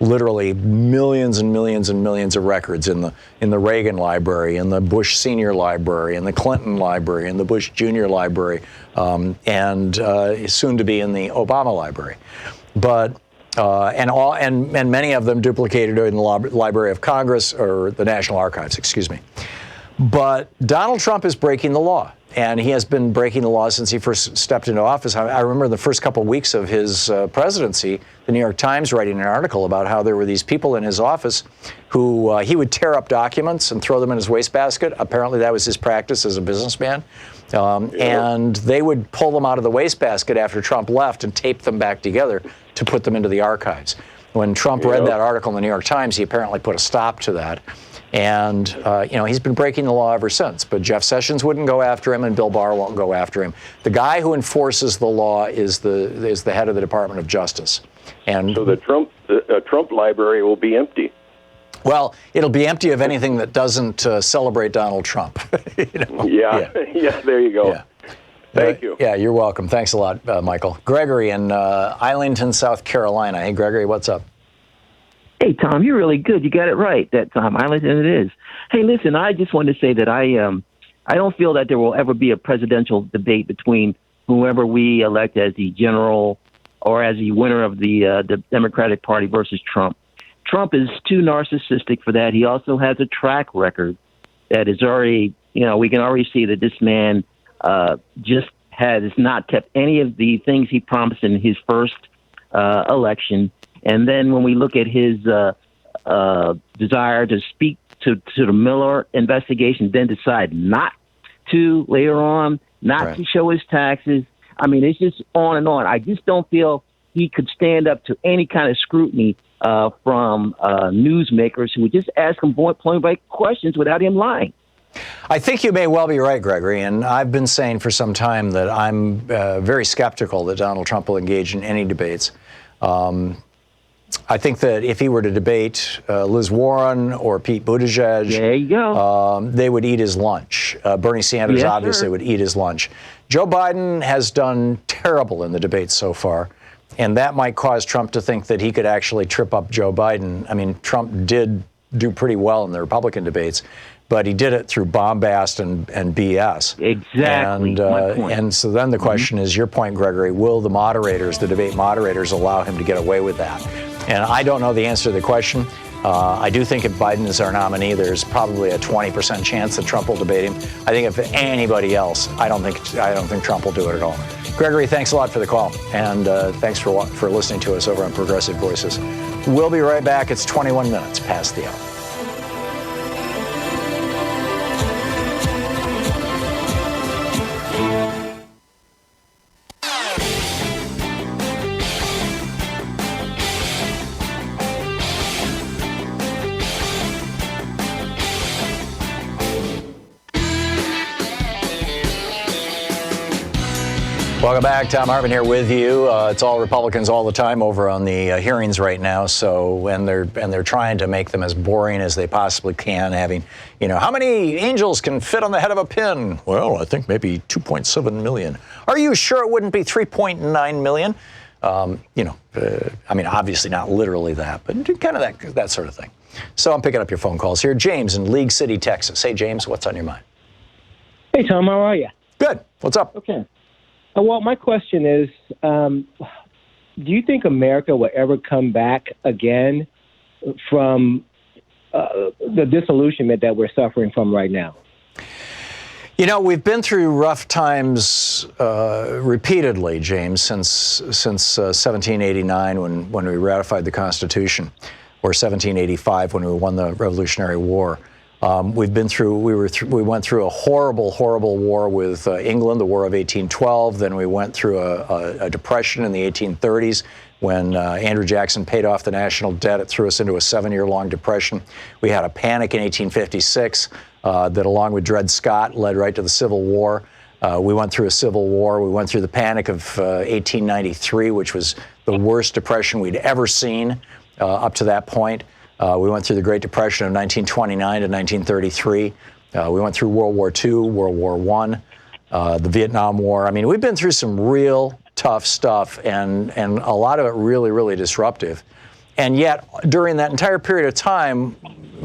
literally millions and millions and millions of records in the Reagan library, in the Bush Senior library, in the Clinton library, in the Bush Junior library, and soon to be in the Obama library. But and many of them duplicated in the Library of Congress or the National Archives, excuse me. But Donald Trump is breaking the law. And he has been breaking the law since he first stepped into office. I remember the first couple of weeks of his presidency, the New York Times writing an article about how there were these people in his office who he would tear up documents and throw them in his wastebasket. Apparently that was his practice as a businessman. And they would pull them out of the wastebasket after Trump left and tape them back together to put them into the archives. When Trump read that article in the New York Times, he apparently put a stop to that. And, he's been breaking the law ever since. But Jeff Sessions wouldn't go after him, and Bill Barr won't go after him. The guy who enforces the law is the head of the Department of Justice. And
so the Trump library will be empty.
Well, it'll be empty of anything that doesn't celebrate Donald Trump.
Yeah, there you go.
Yeah.
Thank you.
Yeah, you're welcome. Thanks a lot, Michael. Gregory in Islington, South Carolina. Hey, Gregory, what's up?
Hey, Tom, you're really good. You got it right that time. Islington it is. Hey, listen, I just wanted to say that I don't feel that there will ever be a presidential debate between whoever we elect as the general or as the winner of the Democratic Party versus Trump. Trump is too narcissistic for that. He also has a track record that is already, we can already see that this man just has not kept any of the things he promised in his first election. And then when we look at his desire to speak to the Miller investigation, then decide not to later on, not to show his taxes. I mean, it's just on and on. I just don't feel he could stand up to any kind of scrutiny from newsmakers who would just ask him point-blank questions without him lying.
I think you may well be right, Gregory, and I've been saying for some time that I'm very skeptical that Donald Trump will engage in any debates. I think that if he were to debate Liz Warren or Pete Buttigieg,
there you go.
They would eat his lunch. Bernie Sanders obviously would eat his lunch. Joe Biden has done terrible in the debates so far, and that might cause Trump to think that he could actually trip up Joe Biden. I mean, Trump did do pretty well in the Republican debates, but he did it through bombast and BS.
Exactly.
And so then the question is, your point, Gregory, will the debate moderators allow him to get away with that? And I don't know the answer to the question, I do think if Biden is our nominee, there's probably a 20% chance that Trump will debate him. I think if anybody else, I don't think Trump will do it at all. Gregory, thanks a lot for the call, and thanks for listening to us over on Progressive Voices. We'll be right back. It's 21 minutes past the hour. Welcome back. Thom Hartmann here with you. It's all Republicans all the time over on the hearings right now. So, and they're trying to make them as boring as they possibly can. Having, how many angels can fit on the head of a pin? Well, I think maybe 2.7 million. Are you sure it wouldn't be 3.9 million? I mean, obviously not literally that, but kind of that sort of thing. So I'm picking up your phone calls here. James in League City, Texas. Hey, James, what's on your mind?
Hey, Tom, how are you?
Good. What's up?
Okay. Well, my question is, do you think America will ever come back again from the disillusionment that we're suffering from right now?
We've been through rough times repeatedly, James, since 1789 when we ratified the Constitution, or 1785 when we won the Revolutionary War. We went through a horrible war with England, the War of 1812. Then we went through a depression in the 1830s when Andrew Jackson paid off the national debt. It threw us into a 7-year-long depression. We had a panic in 1856 that, along with Dred Scott, led right to the Civil War. We went through a civil war. We went through the panic of 1893, which was the worst depression we'd ever seen up to that point. We went through the Great Depression of 1929 to 1933. We went through World War II, World War I, the Vietnam War. I mean, we've been through some real tough stuff, and a lot of it really, really disruptive. And yet, during that entire period of time,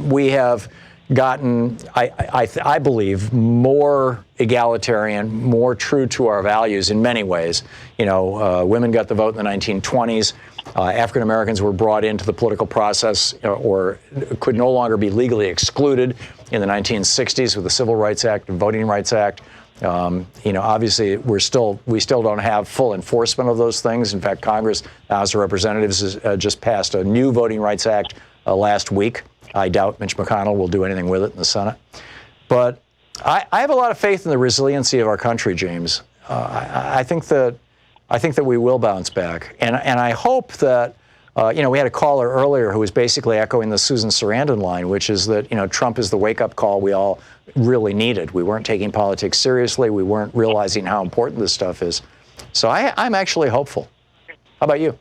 we have gotten, I believe, more egalitarian, more true to our values in many ways. Women got the vote in the 1920s. African Americans were brought into the political process or could no longer be legally excluded in the 1960s with the Civil Rights Act and Voting Rights Act. Obviously, we still don't have full enforcement of those things. In fact, Congress, the House of Representatives, has just passed a new Voting Rights Act last week. I doubt Mitch McConnell will do anything with it in the Senate. But I have a lot of faith in the resiliency of our country, James. I think that we will bounce back. And I hope that, we had a caller earlier who was basically echoing the Susan Sarandon line, which is that, Trump is the wake-up call we all really needed. We weren't taking politics seriously. We weren't realizing how important this stuff is. So I'm actually hopeful. How about you?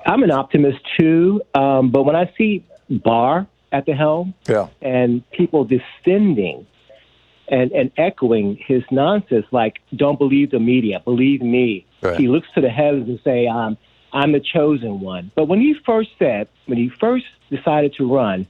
I'm an optimist, too. But when I see Barr at the helm and people defending and echoing his nonsense, like, don't believe the media, believe me. Right. He looks to the heavens and say, I'm the chosen one. But when he first decided to run,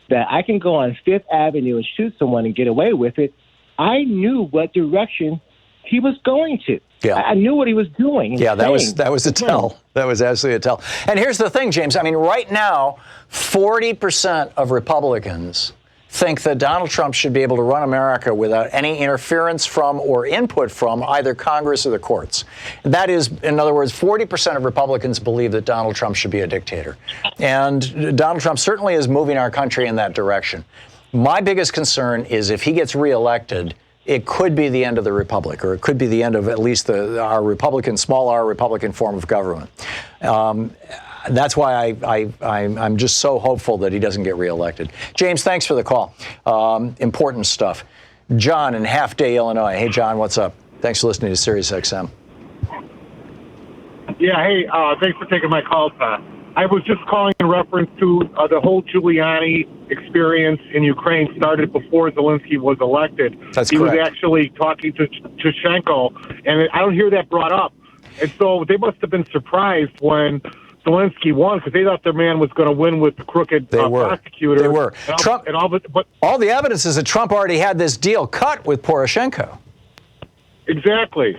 that I can go on Fifth Avenue and shoot someone and get away with it, I knew what direction he was going to. Yeah. I knew what he was doing.
Yeah, that was a tell. That was absolutely a tell. And here's the thing, James. I mean, right now, 40% of Republicans think that Donald Trump should be able to run America without any interference from or input from either Congress or the courts. That is, in other words, 40% of Republicans believe that Donald Trump should be a dictator. And Donald Trump certainly is moving our country in that direction. My biggest concern is if he gets reelected, it could be the end of the republic, or it could be the end of at least our Republican, small r Republican form of government. That's why I'm just so hopeful that he doesn't get reelected. James, thanks for the call. Important stuff. John in Half Day, Illinois. Hey, John, what's up? Thanks for listening to Sirius XM.
Yeah, hey, thanks for taking my call, Pat. I was just calling in reference to the whole Giuliani experience in Ukraine started before Zelensky was elected.
That's correct.
He was actually talking to Shevchenko, and I don't hear that brought up. And so they must have been surprised when Zelensky won, because they thought their man was going to win with the crooked prosecutor.
They were. All the evidence is that Trump already had this deal cut with Poroshenko.
Exactly.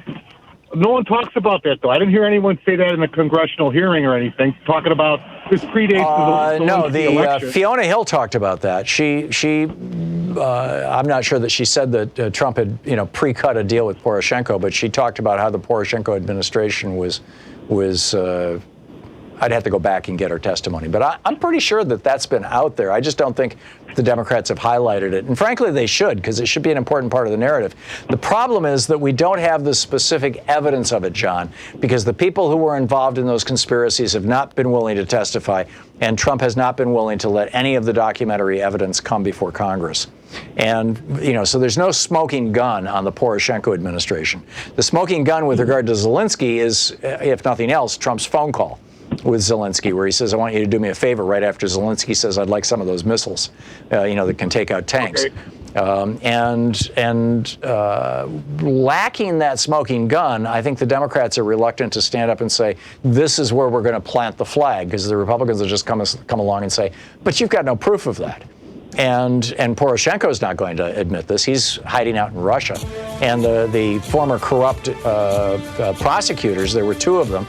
No one talks about that, though. I didn't hear anyone say that in a congressional hearing or anything, talking about This predates the
no,
Zelensky election.
Fiona Hill talked about that. I'm not sure that she said that Trump had, pre-cut a deal with Poroshenko, but she talked about how the Poroshenko administration was I'd have to go back and get her testimony. But I'm pretty sure that that's been out there. I just don't think the Democrats have highlighted it. And frankly, they should, because it should be an important part of the narrative. The problem is that we don't have the specific evidence of it, John, because the people who were involved in those conspiracies have not been willing to testify, and Trump has not been willing to let any of the documentary evidence come before Congress. And, so there's no smoking gun on the Poroshenko administration. The smoking gun with regard to Zelensky is, if nothing else, Trump's phone call with Zelensky, where he says, I want you to do me a favor, right after Zelensky says, I'd like some of those missiles, that can take out tanks. Okay. Lacking that smoking gun, I think the Democrats are reluctant to stand up and say, this is where we're going to plant the flag, because the Republicans will just come along and say, but you've got no proof of that. And Poroshenko is not going to admit this. He's hiding out in Russia. And the former corrupt prosecutors, there were two of them,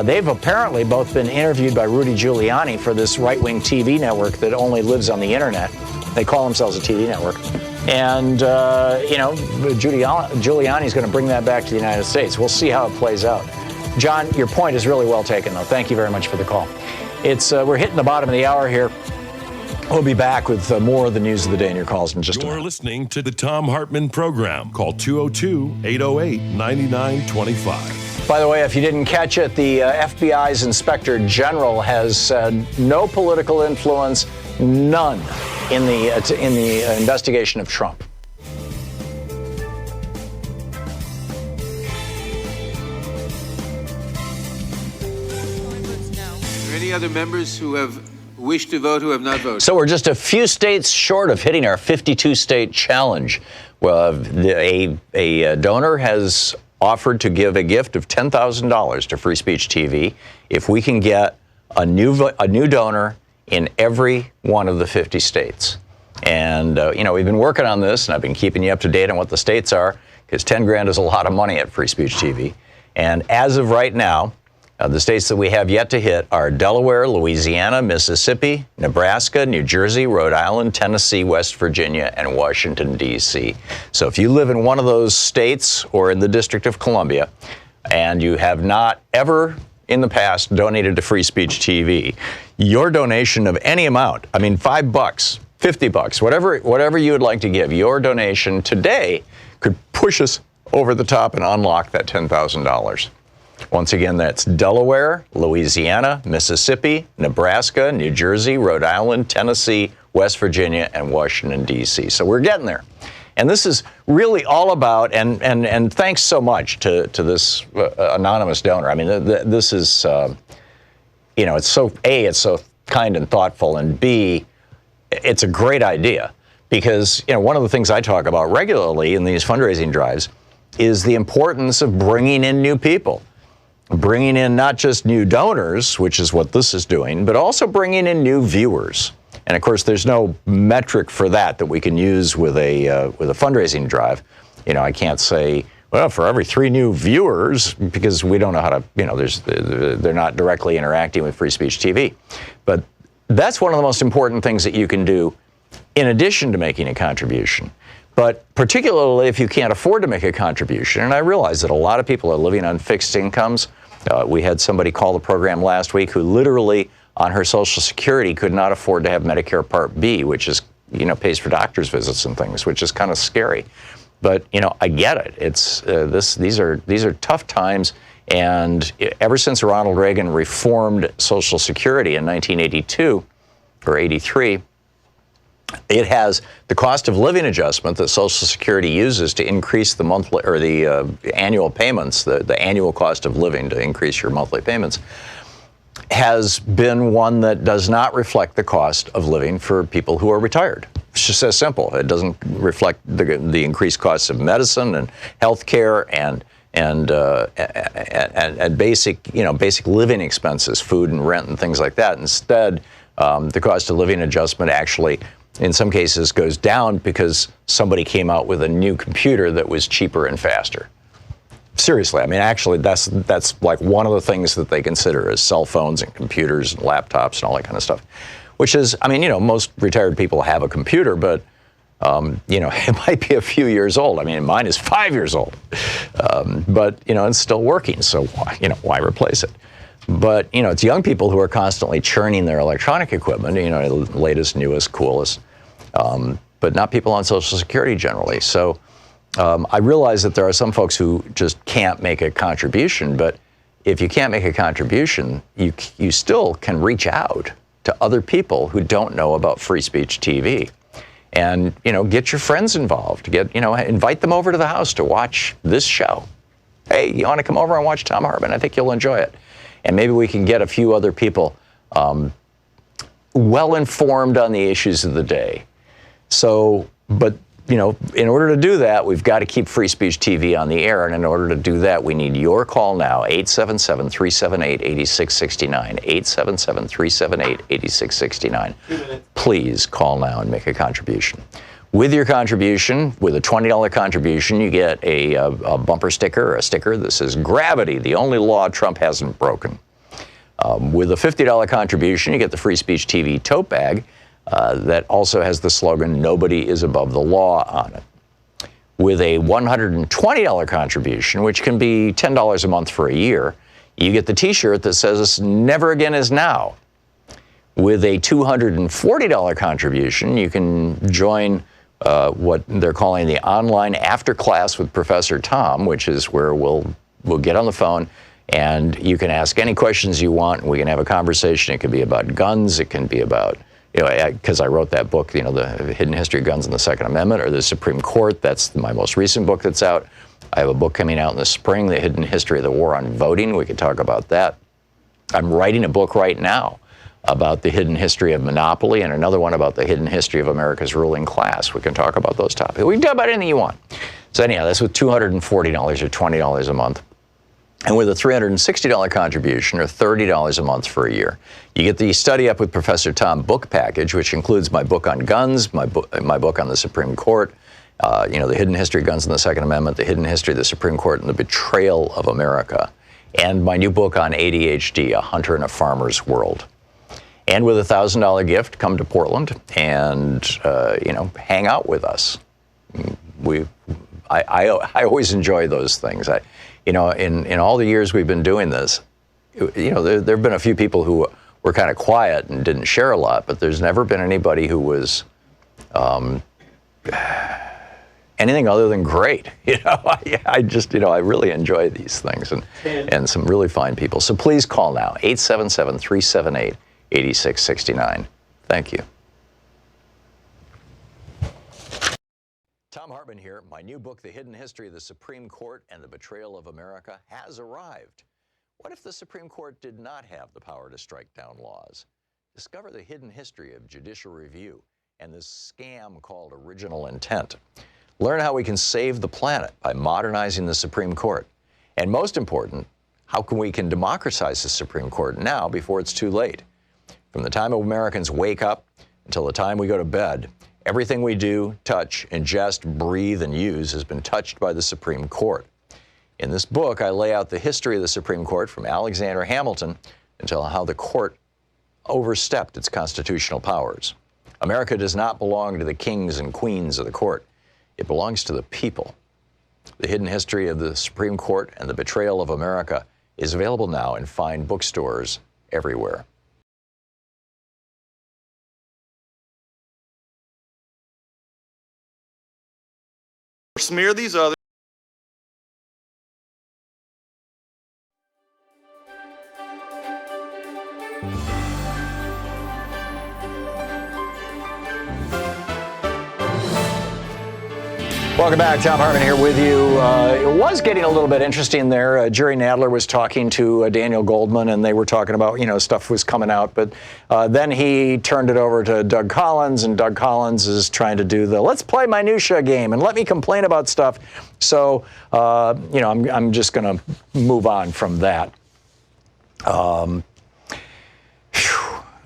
they've apparently both been interviewed by Rudy Giuliani for this right-wing TV network that only lives on the internet. They call themselves a TV network. And, Giuliani's going to bring that back to the United States. We'll see how it plays out. John, your point is really well taken, though. Thank you very much for the call. We're hitting the bottom of the hour here. We'll be back with more of the news of the day in your calls in just a minute.
You're listening to the Thom Hartmann Program. Call 202-808-9925.
By the way, if you didn't catch it, the FBI's Inspector General has said no political influence, none, in the investigation of Trump.
Are there any other members who have wished to vote who have not voted?
So we're just a few states short of hitting our 52-state challenge. Well, a donor has offered to give a gift of $10,000 to Free Speech TV if we can get a new donor in every one of the 50 states. And, we've been working on this, and I've been keeping you up to date on what the states are, because $10,000 is a lot of money at Free Speech TV. And as of right now, the states that we have yet to hit are Delaware, Louisiana, Mississippi, Nebraska, New Jersey, Rhode Island, Tennessee, West Virginia, and Washington, D.C. So if you live in one of those states or in the District of Columbia, and you have not ever in the past donated to Free Speech TV, your donation of any amount, $5, $50, whatever you would like to give, your donation today could push us over the top and unlock that $10,000. Once again, that's Delaware, Louisiana, Mississippi, Nebraska, New Jersey, Rhode Island, Tennessee, West Virginia, and Washington, D.C. So we're getting there. And this is really all about, and thanks so much to this anonymous donor. This is, it's so, A, it's so kind and thoughtful, and B, it's a great idea. Because, one of the things I talk about regularly in these fundraising drives is the importance of bringing in new people. Bringing in not just new donors, which is what this is doing, but also bringing in new viewers. And of course, there's no metric for that we can use with a fundraising drive. I can't say, well, for every 3 new viewers, because we don't know how to, they're not directly interacting with Free Speech TV. But that's one of the most important things that you can do in addition to making a contribution. But particularly if you can't afford to make a contribution, and I realize that a lot of people are living on fixed incomes. We had somebody call the program last week who literally on her Social Security could not afford to have Medicare Part B, which is, pays for doctor's visits and things, which is kind of scary. But, I get it. It's these are tough times. And ever since Ronald Reagan reformed Social Security in 1982 or 83, it has the cost of living adjustment that Social Security uses to increase the monthly or the annual payments, the annual cost of living to increase your monthly payments, has been one that does not reflect the cost of living for people who are retired. It's just as simple. It doesn't reflect the increased costs of medicine and health care and basic living expenses, food and rent and things like that. Instead, the cost of living adjustment actually, in some cases, goes down because somebody came out with a new computer that was cheaper and faster. Seriously, I mean, actually, that's like one of the things that they consider is cell phones and computers and laptops and all that kind of stuff. Which is, I mean, most retired people have a computer, but it might be a few years old. I mean, mine is 5 years old, but it's still working. So why replace it? But it's young people who are constantly churning their electronic equipment. The latest, newest, coolest, but not people on Social Security generally. So. I realize that there are some folks who just can't make a contribution, but if you can't make a contribution, you still can reach out to other people who don't know about free speech TV, and get your friends involved. Invite them over to the house to watch this show. Hey, you want to come over and watch Thom Hartmann? I think you'll enjoy it, and maybe we can get a few other people well informed on the issues of the day. So, but. In order to do that, we've got to keep Free Speech TV on the air. And in order to do that, we need your call now, 877-378-8669. 877-378-8669. Please call now and make a contribution. With your contribution, with a $20 contribution, you get a bumper sticker, a sticker that says, "Gravity, the only law Trump hasn't broken." With a $50 contribution, you get the Free Speech TV tote bag. That also has the slogan, "Nobody is above the law" on it. With a $120 contribution, which can be $10 a month for a year, you get the t-shirt that says, "Never again is now." With a $240 contribution, you can join what they're calling the online after class with Professor Thom, which is where we'll get on the phone and you can ask any questions you want, and we can have a conversation. It can be about guns, it can be about because I wrote that book, the Hidden History of Guns and the Second Amendment, or the Supreme Court. That's my most recent book that's out. I have a book coming out in the spring, The Hidden History of the War on Voting. We could talk about that. I'm writing a book right now about the hidden history of monopoly, and another one about the hidden history of America's ruling class. We can talk about those topics. We can talk about anything you want. So anyhow, that's with $240 or $20 a month. And with a $360 contribution, or $30 a month for a year, you get the Study Up with Professor Thom book package, which includes my book on guns, my book on the Supreme Court, the hidden history of guns and the Second Amendment, the hidden history of the Supreme Court, and the betrayal of America, and my new book on ADHD, A Hunter and a Farmer's World. And with a $1,000 gift, come to Portland and hang out with us. I always enjoy those things. In all the years we've been doing this, there have been a few people who were kind of quiet and didn't share a lot, but there's never been anybody who was anything other than great. I really enjoy these things and some really fine people. So please call now, 877-378-8669. Thank you. Thom Hartmann here. My new book, The Hidden History of the Supreme Court and the Betrayal of America, has arrived. What if the Supreme Court did not have the power to strike down laws? Discover the hidden history of judicial review and this scam called original intent. Learn how we can save the planet by modernizing the Supreme Court. And most important, how we can democratize the Supreme Court now before it's too late. From the time Americans wake up until the time we go to bed, everything we do, touch, ingest, breathe, and use has been touched by the Supreme Court. In this book, I lay out the history of the Supreme Court from Alexander Hamilton until how the court overstepped its constitutional powers. America does not belong to the kings and queens of the court. It belongs to the people. The Hidden History of the Supreme Court and the Betrayal of America is available now in fine bookstores everywhere.
Smear these others.
Welcome back. Thom Hartmann here with you. It was getting a little bit interesting there. Jerry Nadler was talking to Daniel Goldman, and they were talking about, stuff was coming out. But then he turned it over to Doug Collins, and Doug Collins is trying to do the let's play minutia game and let me complain about stuff. So, I'm just going to move on from that.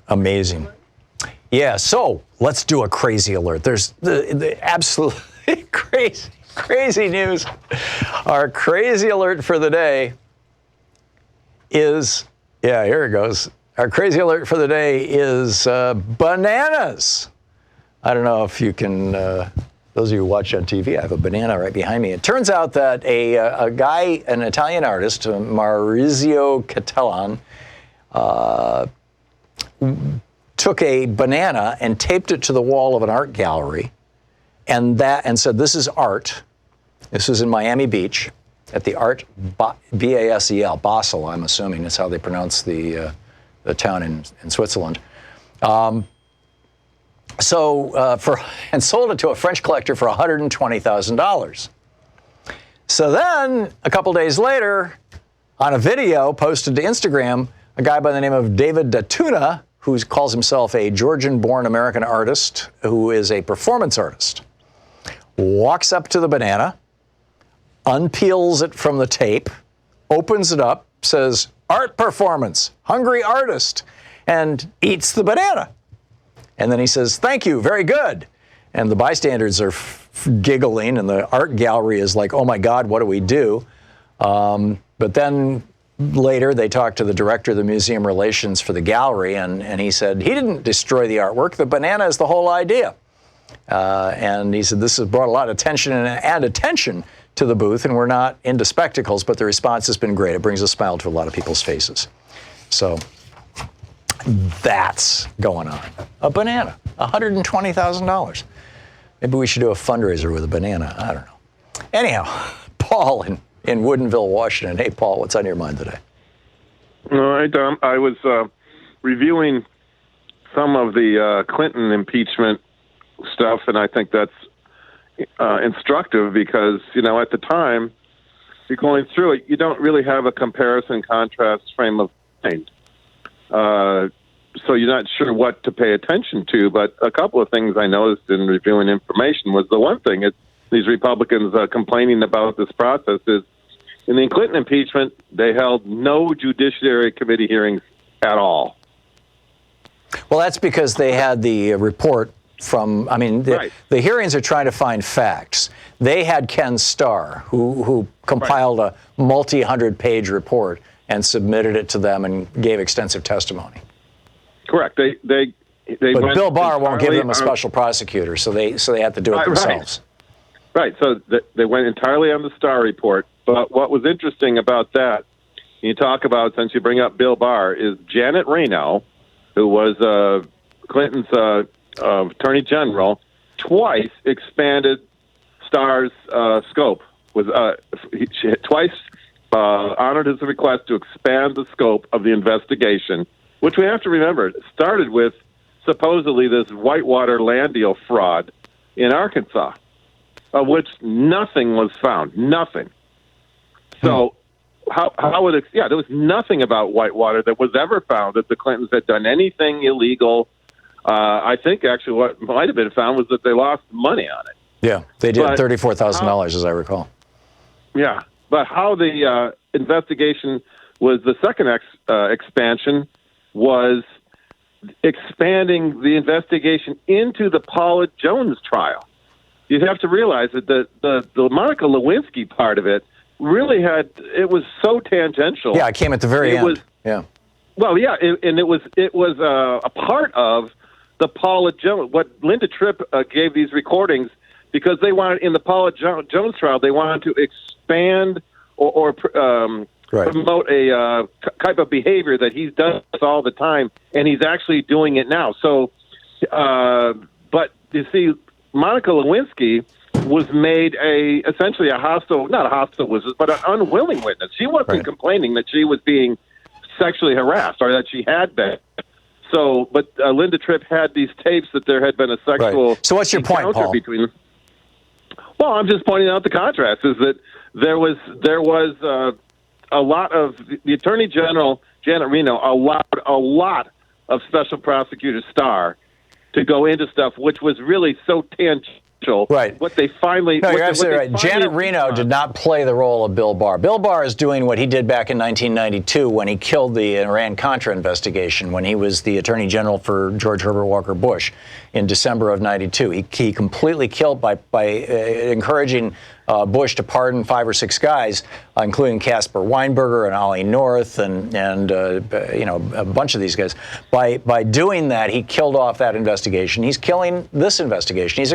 Amazing. Yeah, so let's do a crazy alert. There's the absolute crazy Crazy news. Our crazy alert for the day is, here it goes. Our crazy alert for the day is bananas. I don't know if you can, those of you who watch on TV, I have a banana right behind me. It turns out that a guy, an Italian artist, Maurizio Cattelan, took a banana and taped it to the wall of an art gallery and said, this is art. This was in Miami Beach at the Art Basel, Basel, I'm assuming is how they pronounce the town in Switzerland. And sold it to a French collector for $120,000. So then, a couple days later, on a video posted to Instagram, a guy by the name of David Datuna, who calls himself a Georgian-born American artist, who is a performance artist, walks up to the banana, unpeels it from the tape, opens it up, says, "Art performance, hungry artist," and eats the banana. And then he says, "Thank you, very good." And the bystanders are giggling, and the art gallery is like, "Oh my God, what do we do?" But then later they talked to the director of the museum relations for the gallery, and he said, he didn't destroy the artwork. The banana is the whole idea. And he said, this has brought a lot of attention and attention to the booth, and we're not into spectacles, but the response has been great. It brings a smile to a lot of people's faces. So that's going on. A banana, $120,000. Maybe we should do a fundraiser with a banana. I don't know. Anyhow, Paul in Woodinville, Washington. Hey, Paul, what's on your mind today?
All right, I was reviewing some of the Clinton impeachment stuff, and I think that's instructive because, at the time, you're going through it, you don't really have a comparison-contrast frame of mind. So you're not sure what to pay attention to, but a couple of things I noticed in reviewing information was the one thing, these Republicans complaining about this process is, in the Clinton impeachment, they held no Judiciary Committee hearings at all.
Well, that's because they had the report from, the hearings are trying to find facts. They had Ken Starr, who compiled a multi-hundred-page report and submitted it to them and gave extensive testimony.
Correct. They
but Bill Barr won't give them a special prosecutor, so they had to do it themselves.
Right. So they went entirely on the Starr report. But what was interesting about that, you talk about, since you bring up Bill Barr, is Janet Reno, who was Clinton's attorney general, twice expanded Starr's scope. She had twice honored his request to expand the scope of the investigation, which we have to remember started with supposedly this Whitewater land deal fraud in Arkansas, of which nothing was found. Nothing. So how would it? Yeah, there was nothing about Whitewater that was ever found that the Clintons had done anything illegal. I think actually what might have been found was that they lost money on it.
Yeah, they did $34,000, as I recall.
Yeah, but how the investigation was, the second expansion was expanding the investigation into the Paula Jones trial. You have to realize that the Monica Lewinsky part of it really it was so tangential.
Yeah, it came at the very end.
Well, yeah, and it was a part of the Paula Jones. What Linda Tripp gave these recordings because they wanted, in the Paula Jones trial, they wanted to expand or promote a type of behavior that he's done all the time, and he's actually doing it now. So, but you see, Monica Lewinsky was made essentially not a hostile witness, but an unwilling witness. She wasn't complaining that she was being sexually harassed or that she had been. So, but Linda Tripp had these tapes that there had been a sexual.
So what's your point, Paul?
Between them. Well, I'm just pointing out the contrast is that there was a lot of the Attorney General Janet Reno allowed a lot of Special Prosecutor Starr to go into stuff which was really so tangential Right. What they finally...
No,
what
you're
they-
absolutely
what they
right.
finally-
Janet Reno did not play the role of Bill Barr. Bill Barr is doing what he did back in 1992 when he killed the Iran-Contra investigation, when he was the Attorney General for George Herbert Walker Bush in December of 92. He completely killed by encouraging Bush to pardon 5 or 6 guys, including Casper Weinberger and Ollie North and a bunch of these guys. By doing that, he killed off that investigation. He's killing this investigation. He's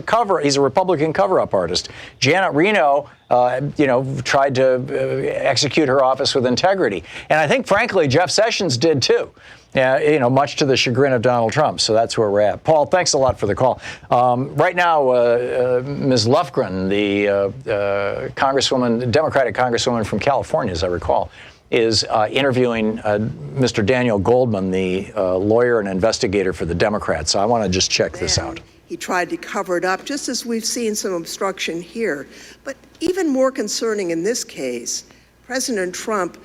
a Republican cover-up artist. Janet Reno, tried to execute her office with integrity, and I think, frankly, Jeff Sessions did too. Much to the chagrin of Donald Trump. So that's where we're at. Paul, thanks a lot for the call. Right now, Ms. Lufgren, the Democratic Congresswoman from California, as I recall, is interviewing Mr. Daniel Goldman, the lawyer and investigator for the Democrats. So I want to just check this out.
He tried to cover it up, just as we've seen some obstruction here. But even more concerning in this case, President Trump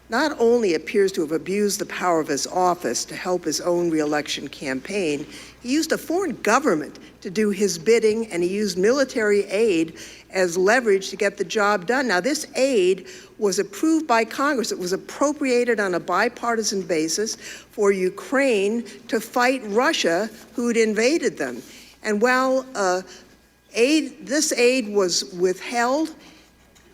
not only appears to have abused the power of his office to help his own reelection campaign, he used a foreign government to do his bidding, and he used military aid as leverage to get the job done. Now, this aid was approved by Congress. It was appropriated on a bipartisan basis for Ukraine to fight Russia, who'd invaded them. And while this aid was withheld,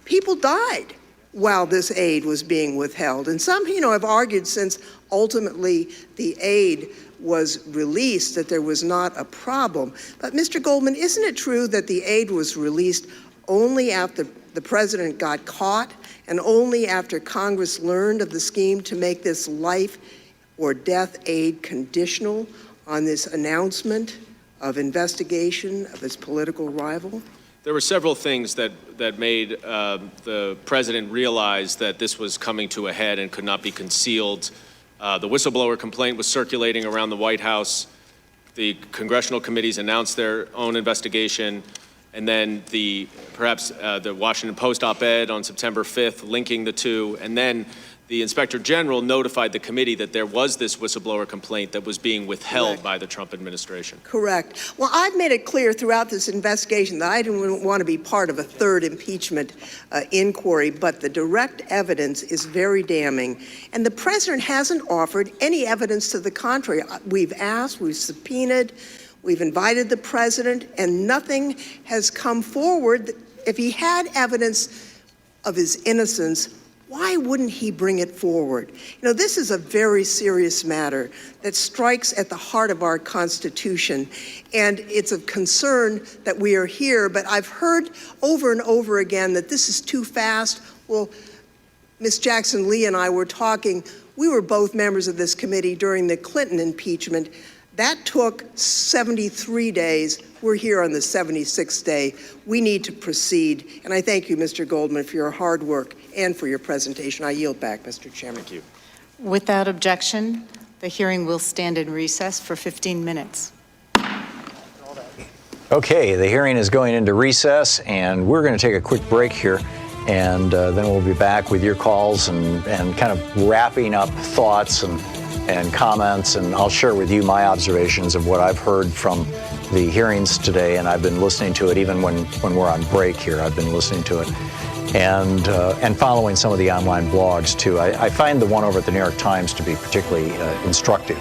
people died while this aid was being withheld. And some, have argued since ultimately the aid was released that there was not a problem. But Mr. Goldman, isn't it true that the aid was released only after the president got caught and only after Congress learned of the scheme to make this life or death aid conditional on this announcement of investigation of his political rival?
There were several things that made the president realize that this was coming to a head and could not be concealed. The whistleblower complaint was circulating around the White House. The congressional committees announced their own investigation. And then the Washington Post op-ed on September 5th linking the two. And then the Inspector General notified the committee that there was this whistleblower complaint that was being withheld by the Trump administration.
Correct. Well, I've made it clear throughout this investigation that I didn't want to be part of a third impeachment inquiry, but the direct evidence is very damning. And the president hasn't offered any evidence to the contrary. We've asked, we've subpoenaed, we've invited the president, and nothing has come forward. If he had evidence of his innocence, why wouldn't he bring it forward? This is a very serious matter that strikes at the heart of our Constitution, and it's of concern that we are here, but I've heard over and over again that this is too fast. Well, Ms. Jackson Lee and I were talking. We were both members of this committee during the Clinton impeachment. That took 73 days. We're here on the 76th day. We need to proceed. And I thank you, Mr. Goldman, for your hard work and for your presentation. I yield back, Mr. Chairman.
Thank you.
Without objection, the hearing will stand in recess for 15 minutes.
Okay, the hearing is going into recess, and we're going to take a quick break here, and then we'll be back with your calls and kind of wrapping up thoughts and comments, and I'll share with you my observations of what I've heard from the hearings today, and I've been listening to it even when we're on break here. I've been listening to it and following some of the online blogs too. I find the one over at the New York Times to be particularly instructive,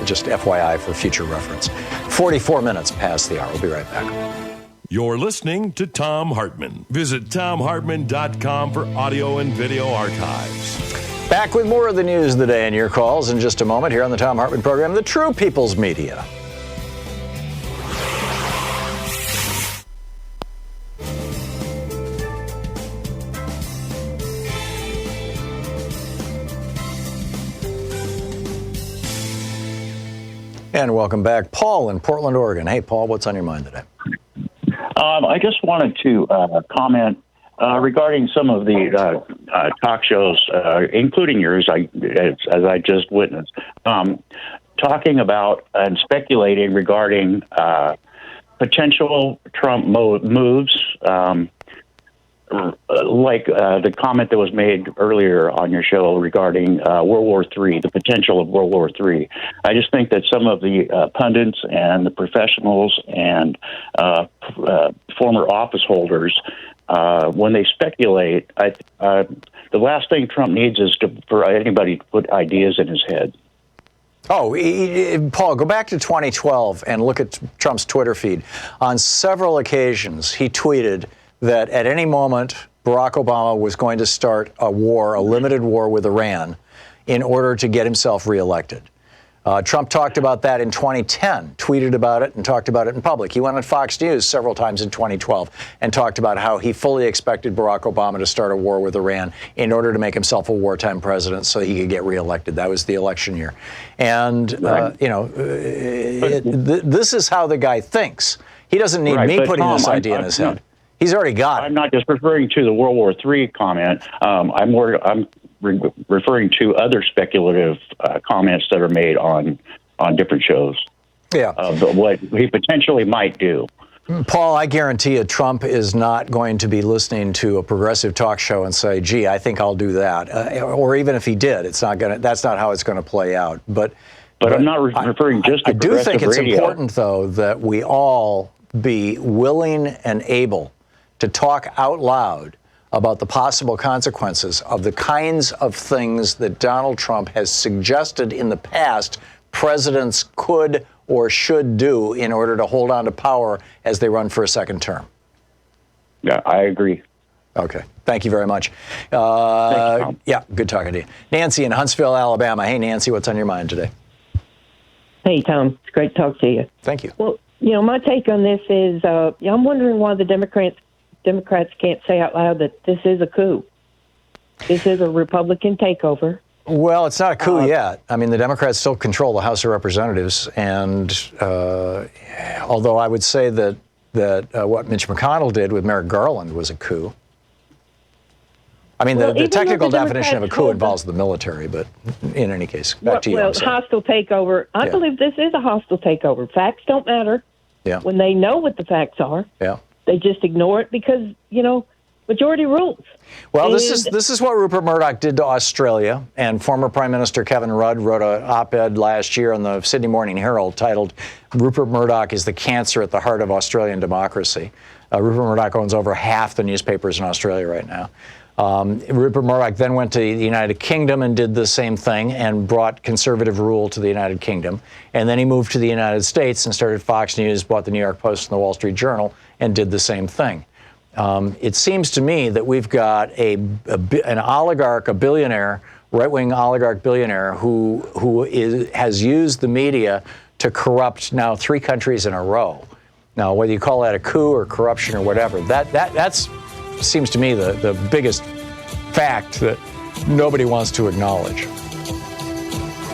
just FYI for future reference. 44 minutes past the hour. We'll be right back.
You're listening to Thom Hartmann. Visit thomhartmann.com for audio and video archives.
Back with more of the news of the day and your calls in just a moment here on the Thom Hartmann Program, the True People's Media. And welcome back. Paul in Portland, Oregon. Hey, Paul, what's on your mind today?
I just wanted to comment regarding some of the talk shows, including yours, as I just witnessed, talking about and speculating regarding potential Trump moves like the comment that was made earlier on your show regarding World War III, the potential of World War III. I just think that some of the pundits and the professionals and former office holders, when they speculate, the last thing Trump needs is for anybody to put ideas in his head.
Oh, Paul, go back to 2012 and look at Trump's Twitter feed. On several occasions, he tweeted that at any moment, Barack Obama was going to start a war, a limited war with Iran, in order to get himself reelected. Trump talked about that in 2010, tweeted about it and talked about it in public. He went on Fox News several times in 2012 and talked about how he fully expected Barack Obama to start a war with Iran in order to make himself a wartime president so he could get reelected. That was the election year. And, this is how the guy thinks. He doesn't need me putting this idea in his head. He's already got it.
I'm not just referring to the World War III comment. I'm referring to other speculative comments that are made on different shows.
Yeah.
Of what he potentially might do.
Paul, I guarantee you Trump is not going to be listening to a progressive talk show and say, gee, I think I'll do that. Or even if he did, that's not how it's going to play out. But
I'm not referring just to
I do think it's
radio.
important, though, that we all be willing and able to talk out loud about the possible consequences of the kinds of things that Donald Trump has suggested in the past presidents could or should do in order to hold on to power as they run for a second term.
Yeah, I agree.
Okay. Thank you very much.
Thanks, Tom.
Yeah, good talking to you. Nancy in Huntsville, Alabama. Hey, Nancy, what's on your mind today?
Hey, Tom. It's great to talk to you.
Thank you.
Well, my take on this is I'm wondering why the Democrats can't say out loud that this is a coup. This is a Republican takeover.
Well, it's not a coup yet. I mean, the Democrats still control the House of Representatives, and although I would say that what Mitch McConnell did with Merrick Garland was a coup. I mean, the technical definition of a coup involves the military, but in any case, back to you.
Well, hostile takeover. I believe this is a hostile takeover. Facts don't matter.
Yeah.
When they know what the facts are,
yeah,
they just ignore it because, majority rules.
Well, this is what Rupert Murdoch did to Australia, and former Prime Minister Kevin Rudd wrote an op-ed last year in the Sydney Morning Herald titled, "Rupert Murdoch is the cancer at the heart of Australian democracy." Rupert Murdoch owns over half the newspapers in Australia right now. Rupert Murdoch then went to the United Kingdom and did the same thing and brought conservative rule to the United Kingdom. And then he moved to the United States and started Fox News, bought the New York Post and the Wall Street Journal, and did the same thing. It seems to me that we've got an oligarch, a billionaire, right-wing oligarch billionaire who has used the media to corrupt now 3 countries in a row. Now, whether you call that a coup or corruption or whatever, that's seems to me the biggest fact that nobody wants to acknowledge.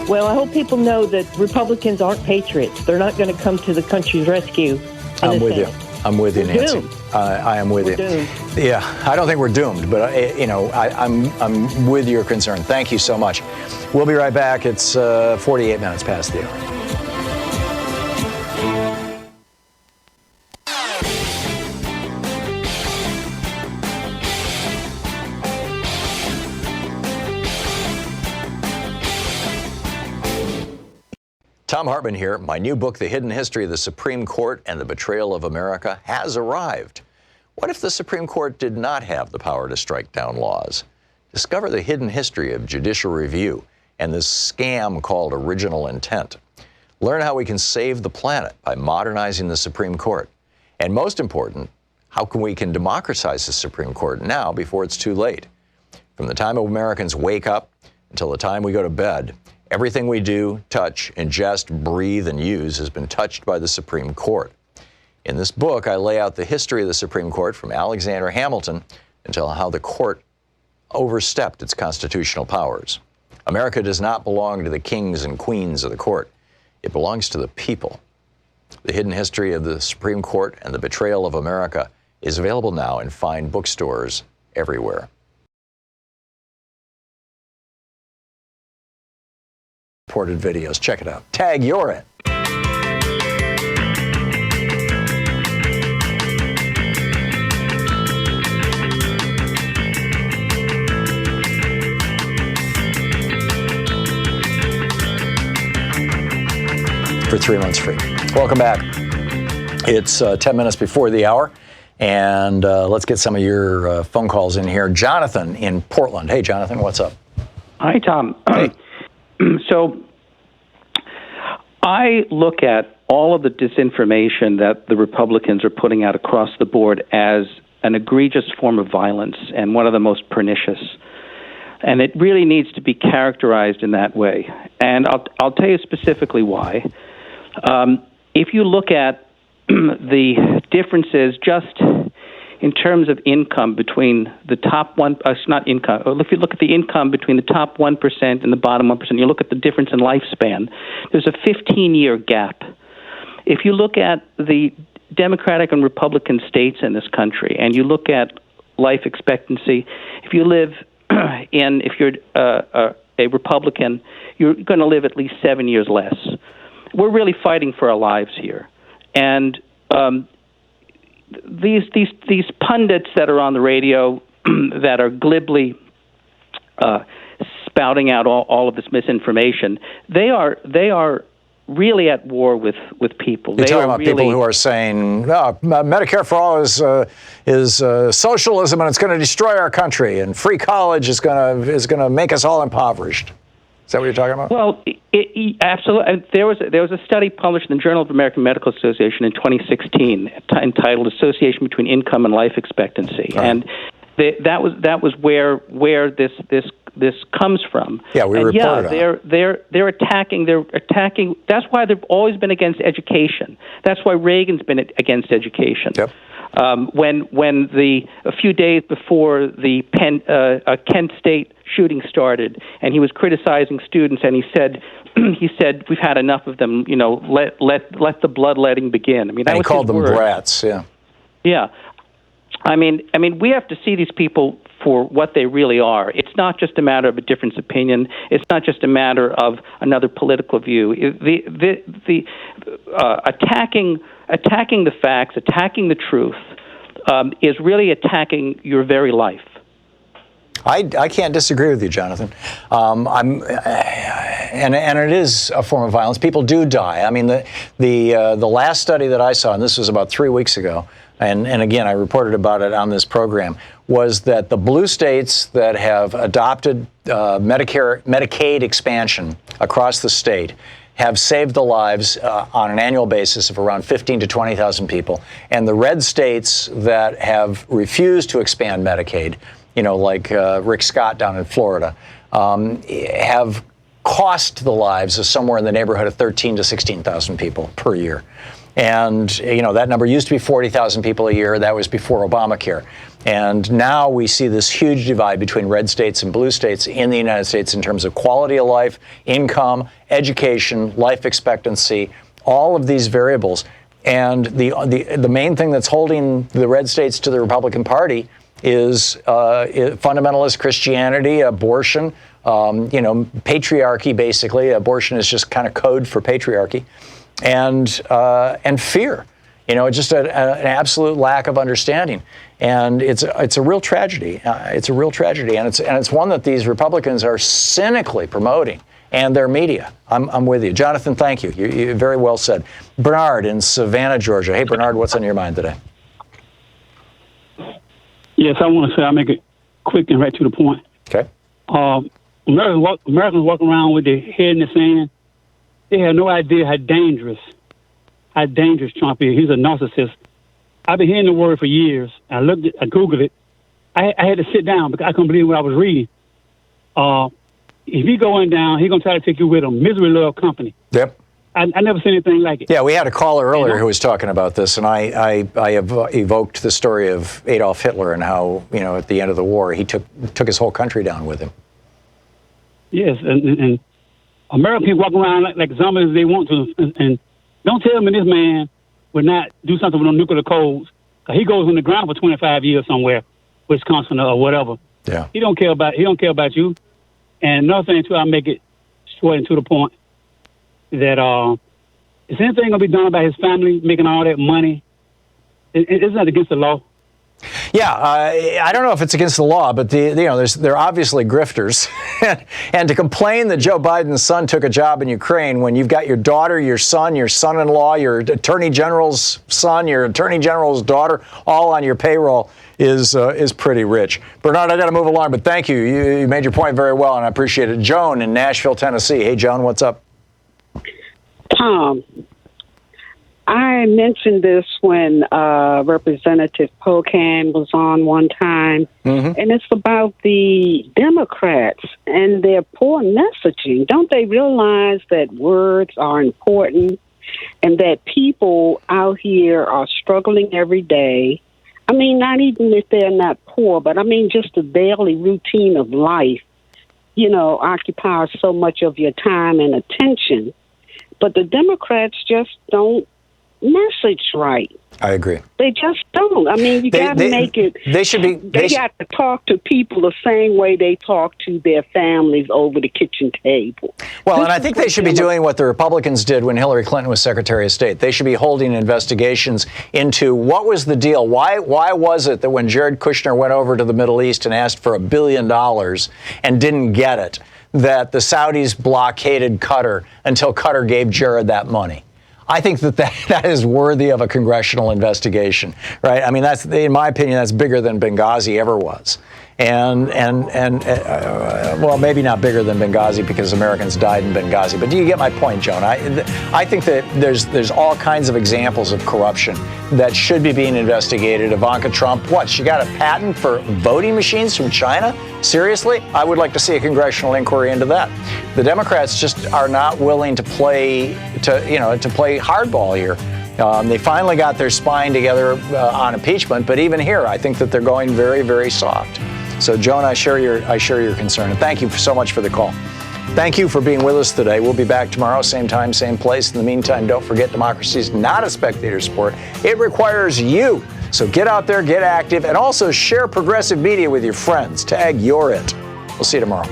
Well, I hope people know that Republicans aren't patriots. They're not going to come to the country's rescue.
I'm with you. I'm with you, Nancy. I am with you.
Doomed.
Yeah, I don't think we're doomed, but I'm with your concern. Thank you so much. We'll be right back. It's 48 minutes past the hour. Thom Hartmann here. My new book, The Hidden History of the Supreme Court and the Betrayal of America, has arrived. What if the Supreme Court did not have the power to strike down laws? Discover the hidden history of judicial review and this scam called original intent. Learn how we can save the planet by modernizing the Supreme Court. And most important, how we can democratize the Supreme Court now before it's too late. From the time Americans wake up until the time we go to bed, everything we do, touch, ingest, breathe, and use has been touched by the Supreme Court. In this book, I lay out the history of the Supreme Court from Alexander Hamilton until how the court overstepped its constitutional powers. America does not belong to the kings and queens of the court. It belongs to the people. The Hidden History of the Supreme Court and the Betrayal of America is available now in fine bookstores everywhere. Reported videos. Check it out. Tag, you're in. 3 months free. Welcome back. It's 10 minutes before the hour, and let's get some of your phone calls in here. Jonathan in Portland. Hey, Jonathan, what's up?
Hi, Tom.
Hey.
So I look at all of the disinformation that the Republicans are putting out across the board as an egregious form of violence and one of the most pernicious. And it really needs to be characterized in that way. And I'll tell you specifically why. If you look at the differences just in terms of income between the top one, not income, if you look at the income between the top 1% and the bottom 1%, you look at the difference in lifespan, there's a 15-year gap. If you look at the Democratic and Republican states in this country, and you look at life expectancy, if you live if you're a Republican, you're going to live at least 7 years less. We're really fighting for our lives here. And these pundits that are on the radio that are glibly spouting out all of this misinformation, they are really at war with people.
You're talking about people who are saying Medicare for all is socialism and it's going to destroy our country, and free college is going to make us all impoverished. Is that what you're talking about?
Well, absolutely. There was a study published in the Journal of the American Medical Association in 2016 entitled "Association Between Income and Life Expectancy," and that was where this comes from.
Yeah, we reported on it.
They're attacking. That's why they've always been against education. That's why Reagan's been against education. Yep. When a few days before the Kent State shooting started, and he was criticizing students, and he said, we've had enough of them. Let the bloodletting begin. I mean,
he called them brats. Yeah.
Yeah. I mean, we have to see these people for what they really are. It's not just a matter of a difference of opinion. It's not just a matter of another political view. Attacking the facts, attacking the truth, is really attacking your very life.
I can't disagree with you, Jonathan. And it is a form of violence. People do die. I mean, the last study that I saw, and this was about 3 weeks ago, and again, I reported about it on this program, was that the blue states that have adopted Medicaid expansion across the state have saved the lives on an annual basis of around 15 to 20,000 people. And the red states that have refused to expand Medicaid, like Rick Scott down in Florida, have cost the lives of somewhere in the neighborhood of 13 to 16,000 people per year. And, that number used to be 40,000 people a year. That was before Obamacare. And now we see this huge divide between red states and blue states in the United States in terms of quality of life, income, education, life expectancy, all of these variables. And the main thing that's holding the red states to the Republican Party is fundamentalist Christianity, abortion, patriarchy, basically. Abortion is just kind of code for patriarchy. And fear, just an absolute lack of understanding, and it's a real tragedy. It's a real tragedy, and it's one that these Republicans are cynically promoting, and their media. I'm with you, Jonathan. Thank you. You very well said. Bernard in Savannah, Georgia. Hey, Bernard, what's on your mind today?
Yes, I want to say I'll make it quick and right to the point.
Okay.
Americans walk around with their head in the sand. They have no idea how dangerous Trump is. He's a narcissist. I've been hearing the word for years. I Googled it. I had to sit down because I couldn't believe what I was reading. If he going down, he's going to try to take you with him. Misery love company.
Yep.
I never seen anything like it.
Yeah, we had a caller earlier who was talking about this, and I have evoked the story of Adolf Hitler and how, at the end of the war, he took his whole country down with him.
Yes, and American people walk around like zombies if they want to, and don't tell me this man would not do something with no nuclear codes. He goes on the ground for 25 years somewhere, Wisconsin or whatever.
Yeah.
He don't care about you. And another thing too, I'll make it short and to the point that is anything gonna be done about his family making all that money? Isn't that against the law?
Yeah, I don't know if it's against the law, but they're obviously grifters. And to complain that Joe Biden's son took a job in Ukraine when you've got your daughter, your son-in-law, your attorney general's son, your attorney general's daughter, all on your payroll is pretty rich. Bernard, I got to move along, but thank you. You made your point very well, and I appreciate it. Joan in Nashville, Tennessee. Hey, Joan, what's up?
Tom, I mentioned this when Representative Pocan was on one time, and it's about the Democrats and their poor messaging. Don't they realize that words are important and that people out here are struggling every day? I mean, not even if they're not poor, but I mean just the daily routine of life, occupies so much of your time and attention. But the Democrats just don't message right.
I agree.
They just don't. I mean, you got to make it.
They should be.
They got to talk to people the same way they talk to their families over the kitchen table.
Well, and I think they should be doing what the Republicans did when Hillary Clinton was Secretary of State. They should be holding investigations into what was the deal. Why was it that when Jared Kushner went over to the Middle East and asked for $1 billion and didn't get it, that the Saudis blockaded Qatar until Qatar gave Jared that money? I think that is worthy of a congressional investigation, right? I mean, that's, in my opinion, that's bigger than Benghazi ever was. And well, maybe not bigger than Benghazi because Americans died in Benghazi. But do you get my point, Joan? I think that there's all kinds of examples of corruption that should be being investigated. Ivanka Trump, what? She got a patent for voting machines from China? Seriously? I would like to see a congressional inquiry into that. The Democrats just are not willing to play hardball here. They finally got their spine together on impeachment, but even here, I think that they're going very, very soft. So, Joan, I share your concern, and thank you so much for the call. Thank you for being with us today. We'll be back tomorrow, same time, same place. In the meantime, don't forget, democracy is not a spectator sport. It requires you. So get out there, get active, and also share progressive media with your friends. Tag You're It. We'll see you tomorrow.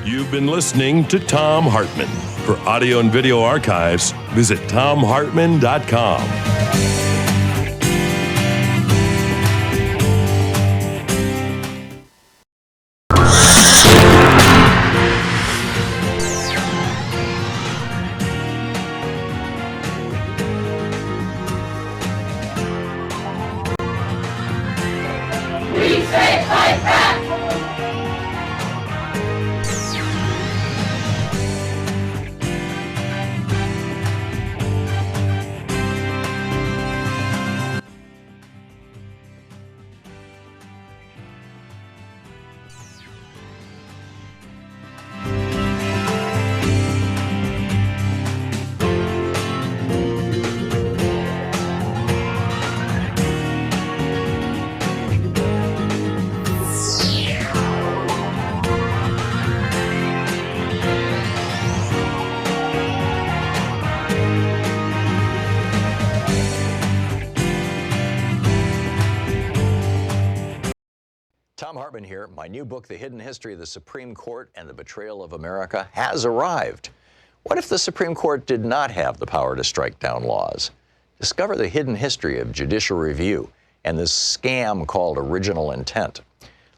You've been listening to Thom Hartmann. For audio and video archives, visit thomhartmann.com.
Thom Hartmann here. My new book, The Hidden History of the Supreme Court and the Betrayal of America, has arrived. What if the Supreme Court did not have the power to strike down laws? Discover the hidden history of judicial review and this scam called original intent.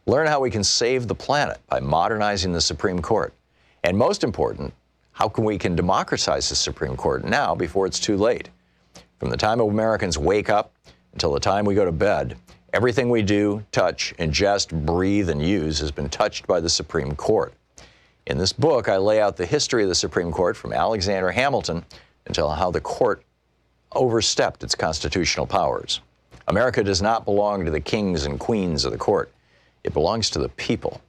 Learn how we can save the planet by modernizing the Supreme Court. And most important, how we can democratize the Supreme Court now before it's too late. From the time Americans wake up until the time we go to bed, everything we do, touch, ingest, breathe, and use has been touched by the Supreme Court. In this book, I lay out the history of the Supreme Court from Alexander Hamilton until how the court overstepped its constitutional powers. America does not belong to the kings and queens of the court. It belongs to the people.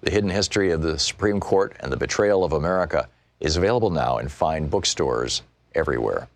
The Hidden History of the Supreme Court and the Betrayal of America is available now in fine bookstores everywhere.